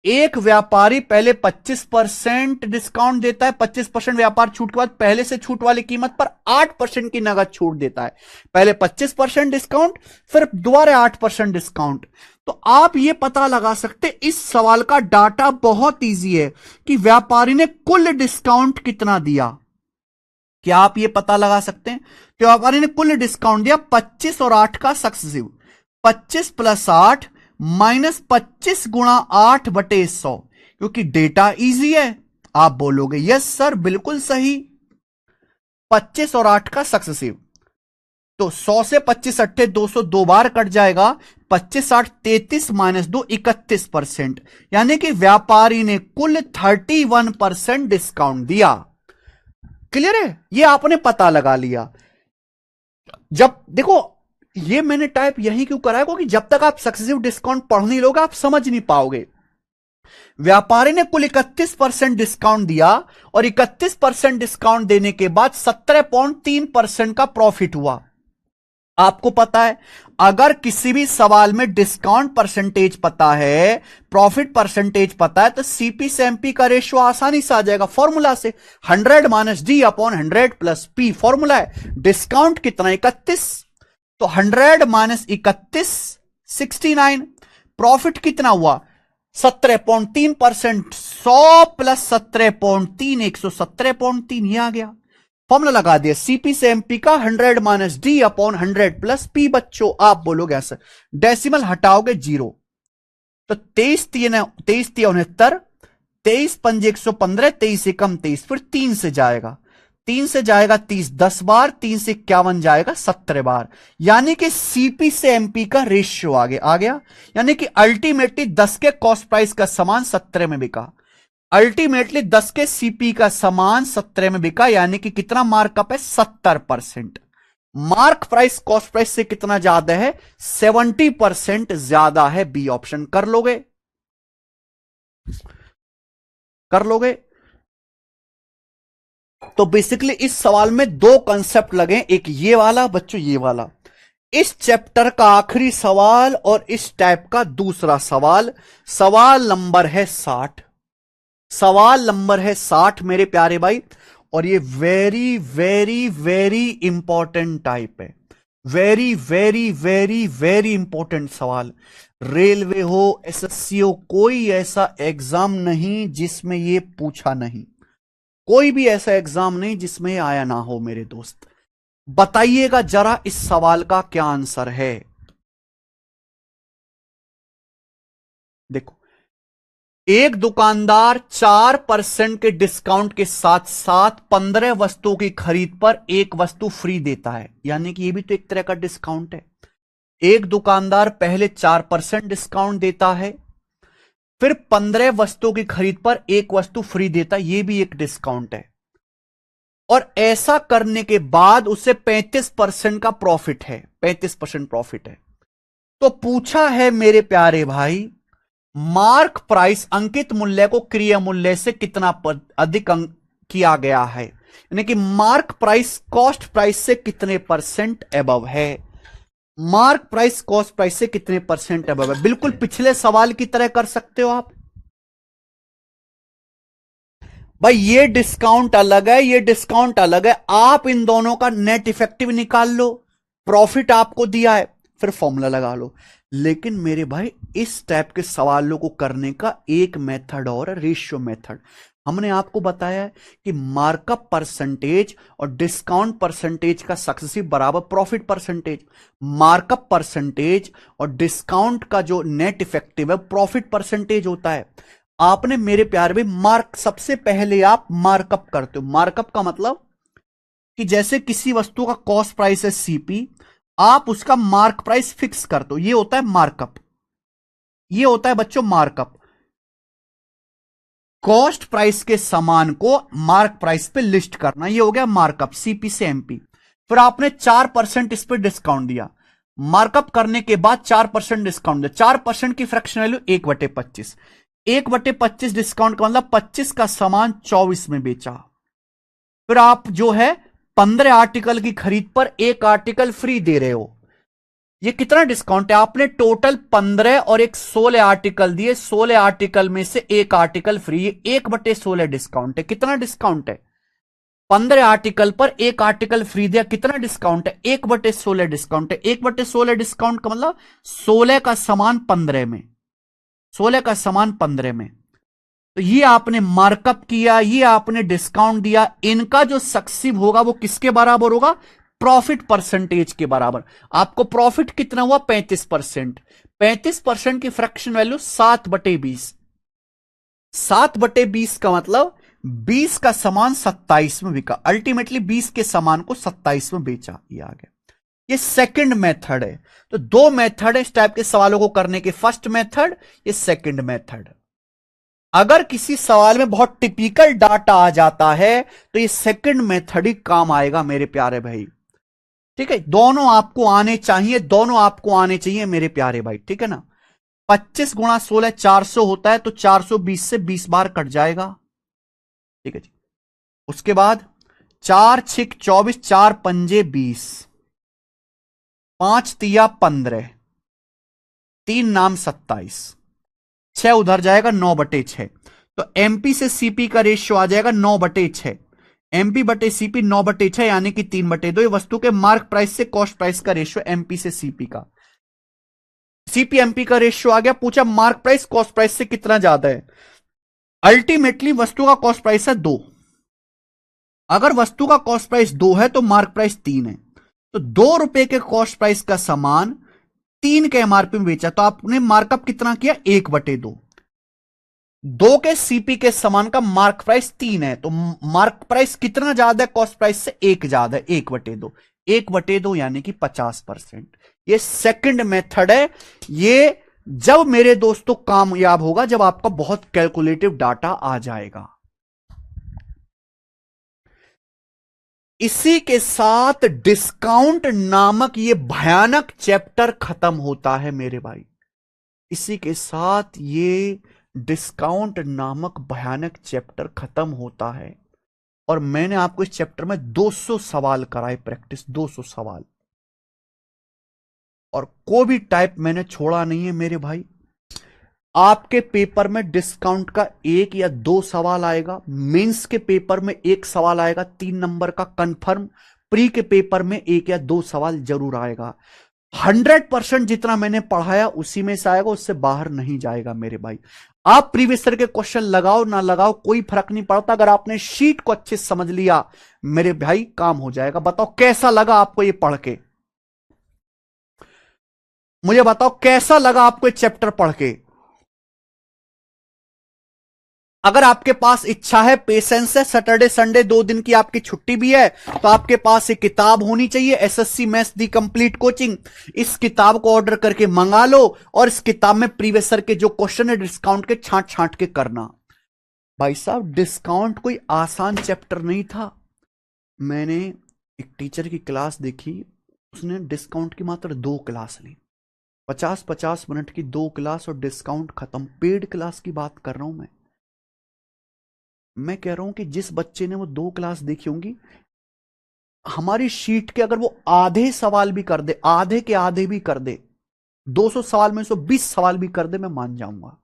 एक व्यापारी पहले 25% डिस्काउंट देता है, 25% व्यापार छूट के बाद पहले से छूट वाली कीमत पर 8% की नगद छूट देता है। पहले 25% डिस्काउंट, फिर दोबारा 8% डिस्काउंट। तो आप ये पता लगा सकते, इस सवाल का डाटा बहुत इजी है कि व्यापारी ने कुल डिस्काउंट कितना दिया। क्या आप ये पता लगा सकते हैं कि व्यापारी ने कुल डिस्काउंट दिया 25 और 8 का सक्सेसिव, 25 प्लस 8 माइनस 25 गुणा 8 बटे 100, क्योंकि डेटा इजी है। आप बोलोगे यस सर बिल्कुल सही, 25 और 8 का सक्सेसिव। तो 100 से 25 अट्ठे 200 दो बार कट जाएगा, 25 8 33 माइनस 2 31%, यानी कि व्यापारी ने कुल 31% डिस्काउंट दिया। क्लियर है, ये आपने पता लगा लिया। जब देखो, ये मैंने टाइप यही क्यों करा है, क्योंकि जब तक आप सक्सेसिव डिस्काउंट पढ़ नहीं लोगे आप समझ नहीं पाओगे। व्यापारी ने कुल 31% डिस्काउंट दिया, और 31% डिस्काउंट देने के बाद 17.3% का प्रॉफिट हुआ। आपको पता है, अगर किसी भी सवाल में डिस्काउंट परसेंटेज पता है, प्रॉफिट परसेंटेज पता है, तो सीपी से एमपी का रेशियो आसानी से आ जाएगा फॉर्मूला से। 100 minus D upon 100 plus P formula है। डिस्काउंट कितना 31, तो 100 माइनस 31 69। प्रॉफिट कितना हुआ 17.3%, 100 प्लस 17.3 117.3, ये आ गया। फॉर्मूला लगा दिया सीपी से एमपी का 100 minus D upon 100 plus P. बच्चों आप बोलोगे ऐसे, डेसिमल हटाओगे 0, तो 23 3 69, 23 5 115, 23 एकम 23, फिर 3 से जाएगा, 3 से जाएगा 30 10 बार, 3 से 51 जाएगा 17 बार। यानी कि सीपी से एमपी का रेशियो आगे आ गया। यानी कि अल्टीमेटली 10 के कॉस्ट प्राइस का सामान 17 में बिका, अल्टीमेटली 10 के सीपी का सामान 17 में बिका। यानी कि कितना मार्कअप है 70%। मार्क प्राइस कॉस्ट प्राइस से कितना ज्यादा है 70% ज्यादा है। बी ऑप्शन कर लोगे, कर लोगे। तो बेसिकली इस सवाल में दो कंसेप्ट लगे, एक ये वाला बच्चों, ये वाला इस चैप्टर का आखिरी सवाल, और इस टाइप का दूसरा सवाल। सवाल नंबर है 60, सवाल नंबर है 60 मेरे प्यारे भाई। और ये very very very important type है, very very very very important सवाल। रेलवे हो, एसएससी हो, कोई ऐसा एग्जाम नहीं जिसमें ये पूछा नहीं, कोई भी ऐसा एग्जाम नहीं जिसमें आया ना हो मेरे दोस्त। बताइएगा जरा इस सवाल का क्या आंसर है। देखो, एक दुकानदार 4% के डिस्काउंट के साथ साथ 15 वस्तुओं की खरीद पर एक वस्तु फ्री देता है। यानी कि यह भी तो एक तरह का डिस्काउंट है। एक दुकानदार पहले 4% डिस्काउंट देता है, फिर 15 वस्तुओं की खरीद पर एक वस्तु फ्री देता है, यह भी एक डिस्काउंट है। और ऐसा करने के बाद उसे 35% का प्रॉफिट है, 35% प्रॉफिट है। तो पूछा है मेरे प्यारे भाई, मार्क प्राइस अंकित मूल्य को क्रिय मूल्य से कितना अधिक किया गया है। यानी कि मार्क प्राइस कॉस्ट प्राइस से कितने परसेंट एबव है। मार्क प्राइस कॉस्ट प्राइस से कितने परसेंट एबव है। बिल्कुल पिछले सवाल की तरह कर सकते हो आप। भाई ये डिस्काउंट अलग है, ये डिस्काउंट अलग है। आप इन दोनों का नेट इफेक्टिव निकाल लो, प्रॉफिट आपको दिया है, फिर फॉर्मूला लगा लो। लेकिन मेरे भाई इस टाइप के सवालों को करने का एक मेथड और रेशियो मेथड। हमने आपको बताया है कि मार्कअप परसेंटेज और डिस्काउंट परसेंटेज का सक्सेसिव बराबर प्रॉफिट परसेंटेज। मार्कअप परसेंटेज और डिस्काउंट का जो नेट इफेक्टिव है प्रॉफिट परसेंटेज होता है। आपने मेरे प्यारे भाई मार्क, सबसे पहले आप मार्कअप करते हो। मार्कअप का मतलब कि जैसे किसी वस्तु का कॉस्ट प्राइस है सीपी, आप उसका मार्क प्राइस फिक्स करते हो, ये होता है मार्कअप। ये होता है बच्चों मार्कअप। कॉस्ट प्राइस के सामान को मार्क प्राइस पे लिस्ट करना, ये हो गया मार्कअप, सीपी से एमपी। फिर आपने 4% इस पर डिस्काउंट दिया। मार्कअप करने के बाद 4% डिस्काउंट दिया। 4% की फ्रैक्शन वैल्यू 1/25। 1/25 डिस्काउंट का मतलब 25 का सामान 24 में बेचा। फिर आप जो है 15 आर्टिकल की खरीद पर एक आर्टिकल फ्री दे रहे हो। ये कितना डिस्काउंट है? आपने टोटल 15 और एक 16 आर्टिकल दिए, 16 आर्टिकल में से एक आर्टिकल फ्री। ये 1/16 डिस्काउंट है। कितना डिस्काउंट है? 15 आर्टिकल पर एक आर्टिकल फ्री दिया, कितना डिस्काउंट है? 1/16 डिस्काउंट है। 1/16 डिस्काउंट का मतलब 16 का सामान 15 में, 16 का सामान 15 में। तो ये आपने मार्कअप किया, ये आपने डिस्काउंट दिया। इनका जो सक्सेसिव होगा वो किसके बराबर होगा? प्रॉफिट परसेंटेज के बराबर। आपको प्रॉफिट कितना हुआ? 35%। 35% की फ्रैक्शन वैल्यू 7/20। 7/20 का मतलब 20 का सामान 27 में बिका। अल्टीमेटली 20 के सामान को 27 में बेचा। ये आ गया। ये सेकंड मेथड है। तो दो मेथड है इस टाइप के सवालों को करने के, फर्स्ट मेथड, ये सेकंड मेथड। अगर किसी सवाल में बहुत टिपिकल डाटा आ जाता है तो ये सेकंड मेथड ही काम आएगा मेरे प्यारे भाई। ठीक है, दोनों आपको आने चाहिए, दोनों आपको आने चाहिए मेरे प्यारे भाई। ठीक है ना? 25 गुणा 16 400 होता है, तो 420 से 20 बार कट जाएगा। ठीक है जी। उसके बाद 4 6 24, 4 पंजे 20, 5 तिया 15, 3 नाम 27, 6 उधर जाएगा 9/6। तो एमपी से सीपी का रेशियो आ जाएगा 9/6। एमपी बटे सीपी 9/6 यानी कि 3/2। ये वस्तु के मार्क प्राइस से कॉस्ट प्राइस का रेशियो एमपी से सीपी का। सीपी एमपी का रेशियो आ गया। पूछा मार्क प्राइस कॉस्ट प्राइस से कितना ज्यादा है। अल्टीमेटली वस्तु का कॉस्ट प्राइस है 2। अगर वस्तु का कॉस्ट प्राइस 2 है तो मार्क प्राइस 3 है। तो 2 रुपए के कॉस्ट प्राइस का सामान 3 के एमआरपी में बेचा, तो आपने मार्कअप कितना किया? 1/2। 2 के सीपी के सामान का मार्क प्राइस 3 है, तो मार्क प्राइस कितना ज्यादा है कॉस्ट प्राइस से? 1 ज्यादा है, 1/2। 1/2 यानी कि 50%। ये सेकंड मेथड है। ये जब मेरे दोस्तों कामयाब होगा, जब आपका बहुत कैलकुलेटिव डाटा आ जाएगा। इसी के साथ डिस्काउंट नामक ये भयानक चैप्टर खत्म होता है मेरे भाई। इसी के साथ ये डिस्काउंट नामक भयानक चैप्टर खत्म होता है। और मैंने आपको इस चैप्टर में 200 सवाल कराए प्रैक्टिस, 200 सवाल, और कोई भी टाइप मैंने छोड़ा नहीं है मेरे भाई। आपके पेपर में डिस्काउंट का 1 या 2 सवाल आएगा, मेंस के पेपर में 1 सवाल आएगा 3 नंबर का कंफर्म, प्री के पेपर में 1 या 2 सवाल जरूर आएगा। 100% जितना मैंने पढ़ाया उसी में से आएगा, उससे बाहर नहीं जाएगा मेरे भाई। आप प्रीवियस ईयर के क्वेश्चन लगाओ ना लगाओ कोई फर्क नहीं पड़ता, अगर आपने शीट को अच्छे से समझ लिया मेरे भाई काम हो जाएगा। बताओ कैसा लगा आपको ये पढ़ के? मुझे बताओ कैसा लगा आपको ये चैप्टर पढ़ के? अगर आपके पास इच्छा है, पेशेंस है, सैटरडे संडे 2 दिन की आपकी छुट्टी भी है, तो आपके पास एक किताब होनी चाहिए, एसएससी मैथ्स दी कंप्लीट कोचिंग। इस किताब को ऑर्डर करके मंगा लो, और इस किताब में प्रीवियस ईयर के जो क्वेश्चन है डिस्काउंट के छांट छांट के करना। भाई साहब डिस्काउंट कोई आसान चैप्टर नहीं था। मैंने एक टीचर की क्लास देखी, उसने डिस्काउंट की मात्र 2 क्लास ली, 50-50 मिनट की 2 क्लास, और डिस्काउंट खत्म। पेड क्लास की बात कर रहा हूं मैं कह रहा हूं कि जिस बच्चे ने वो 2 क्लास देखी होंगी, हमारी शीट के अगर वो आधे सवाल भी कर दे, आधे के आधे भी कर दे, 200 सवाल में 120 सवाल भी कर दे, मैं मान जाऊंगा।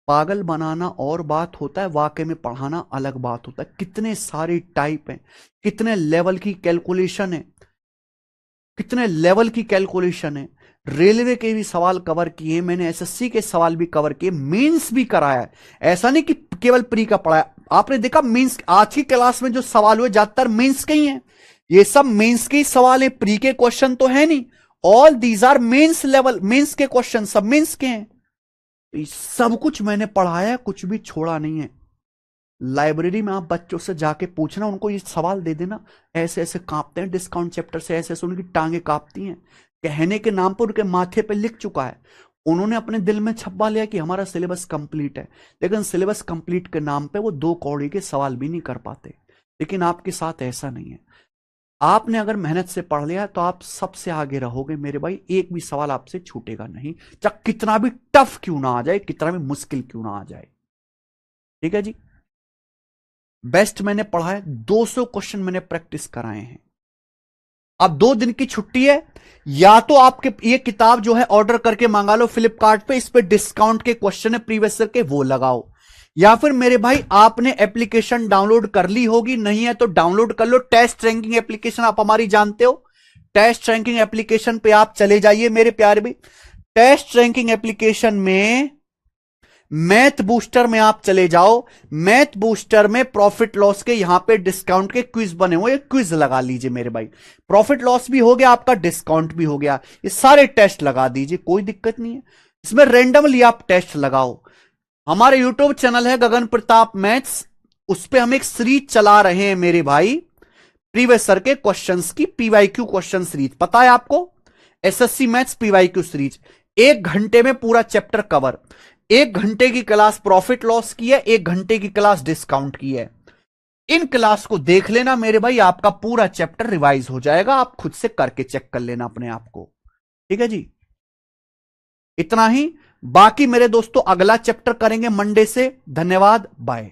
पागल बनाना और बात होता है, वाकई में पढ़ाना अलग बात होता है। कितने सारे टाइप हैं, कितने लेवल की कैलकुलेशन है, कितने लेवल की कैलकुलेशन है। रेलवे के भी सवाल कवर किए मैंने, एसएससी के सवाल भी कवर किए, मेंस भी कराया है। ऐसा नहीं कि केवल प्री का पढ़ाया। आपने देखा मेंस आज की क्लास में जो सवाल हुए ज्यादातर मेंस के ही हैं। ये सब मेंस के ही सवाल है, प्री के क्वेश्चन तो है नहीं। All these are mains level, mains के क्वेश्चन सब मेंस के हैं। तो ये सब कुछ मैंने पढ़ाया है, कुछ भी छोड़ा नहीं है। लाइब्रेरी में आप बच्चों से जाके पूछना, उनको ये सवाल दे देना, ऐसे ऐसे कांपते हैं डिस्काउंट चैप्टर से, ऐसे ऐसे उनकी टांगे कांपती हैं। कहने के नाम पर उनके माथे पे लिख चुका है, उन्होंने अपने दिल में छपवा लिया कि हमारा सिलेबस कंप्लीट है, लेकिन सिलेबस कंप्लीट के नाम पे वो 2 कौड़ी के सवाल भी नहीं कर पाते। लेकिन आपके साथ ऐसा नहीं है, आपने अगर मेहनत से पढ़ लिया तो आप सबसे आगे रहोगे मेरे भाई, एक भी सवाल आपसे छूटेगा नहीं, चाहे कितना भी टफ क्यों ना आ जाए, कितना भी मुश्किल क्यों ना आ जाए। ठीक है जी, बेस्ट मैंने पढ़ा है, 200 क्वेश्चन मैंने प्रैक्टिस कराए हैं। अब 2 दिन की छुट्टी है, या तो आपके ये किताब जो है ऑर्डर करके मंगा लो फ्लिपकार्ट पे, इस पे डिस्काउंट के क्वेश्चन है प्रीवियस ईयर के, वो लगाओ। या फिर मेरे भाई आपने एप्लीकेशन डाउनलोड कर ली होगी, नहीं है तो डाउनलोड कर लो, टेस्ट रैंकिंग एप्लीकेशन आप हमारी जानते हो। टेस्ट रैंकिंग एप्लीकेशन पे आप चले जाइए मेरे प्यारे भाई, टेस्ट रैंकिंग एप्लीकेशन में मैथ बूस्टर में आप चले जाओ, मैथ बूस्टर में प्रॉफिट लॉस के यहां पे डिस्काउंट के क्विज बने हुए, क्विज लगा लीजिए मेरे भाई, प्रॉफिट लॉस भी हो गया आपका, डिस्काउंट भी हो गया, ये सारे टेस्ट लगा दीजिए, कोई दिक्कत नहीं है। इसमें रेंडमली आप टेस्ट लगाओ। हमारे यूट्यूब चैनल है गगन प्रताप मैथ्स, उस पर हम एक सीरीज चला रहे हैं मेरे भाई, प्रीवियस ईयर के क्वेश्चंस की पीवाईक्यू क्वेश्चन सीरीज, पता है आपको, एसएससी मैथ्स पीवाईक्यू सीरीज, 1 घंटे में पूरा चैप्टर कवर। 1 घंटे की क्लास प्रॉफिट लॉस की है, 1 घंटे की क्लास डिस्काउंट की है। इन क्लास को देख लेना मेरे भाई, आपका पूरा चैप्टर रिवाइज हो जाएगा, आप खुद से करके चेक कर लेना अपने आप को। ठीक है जी, इतना ही। बाकी मेरे दोस्तों अगला चैप्टर करेंगे मंडे से। धन्यवाद, बाय।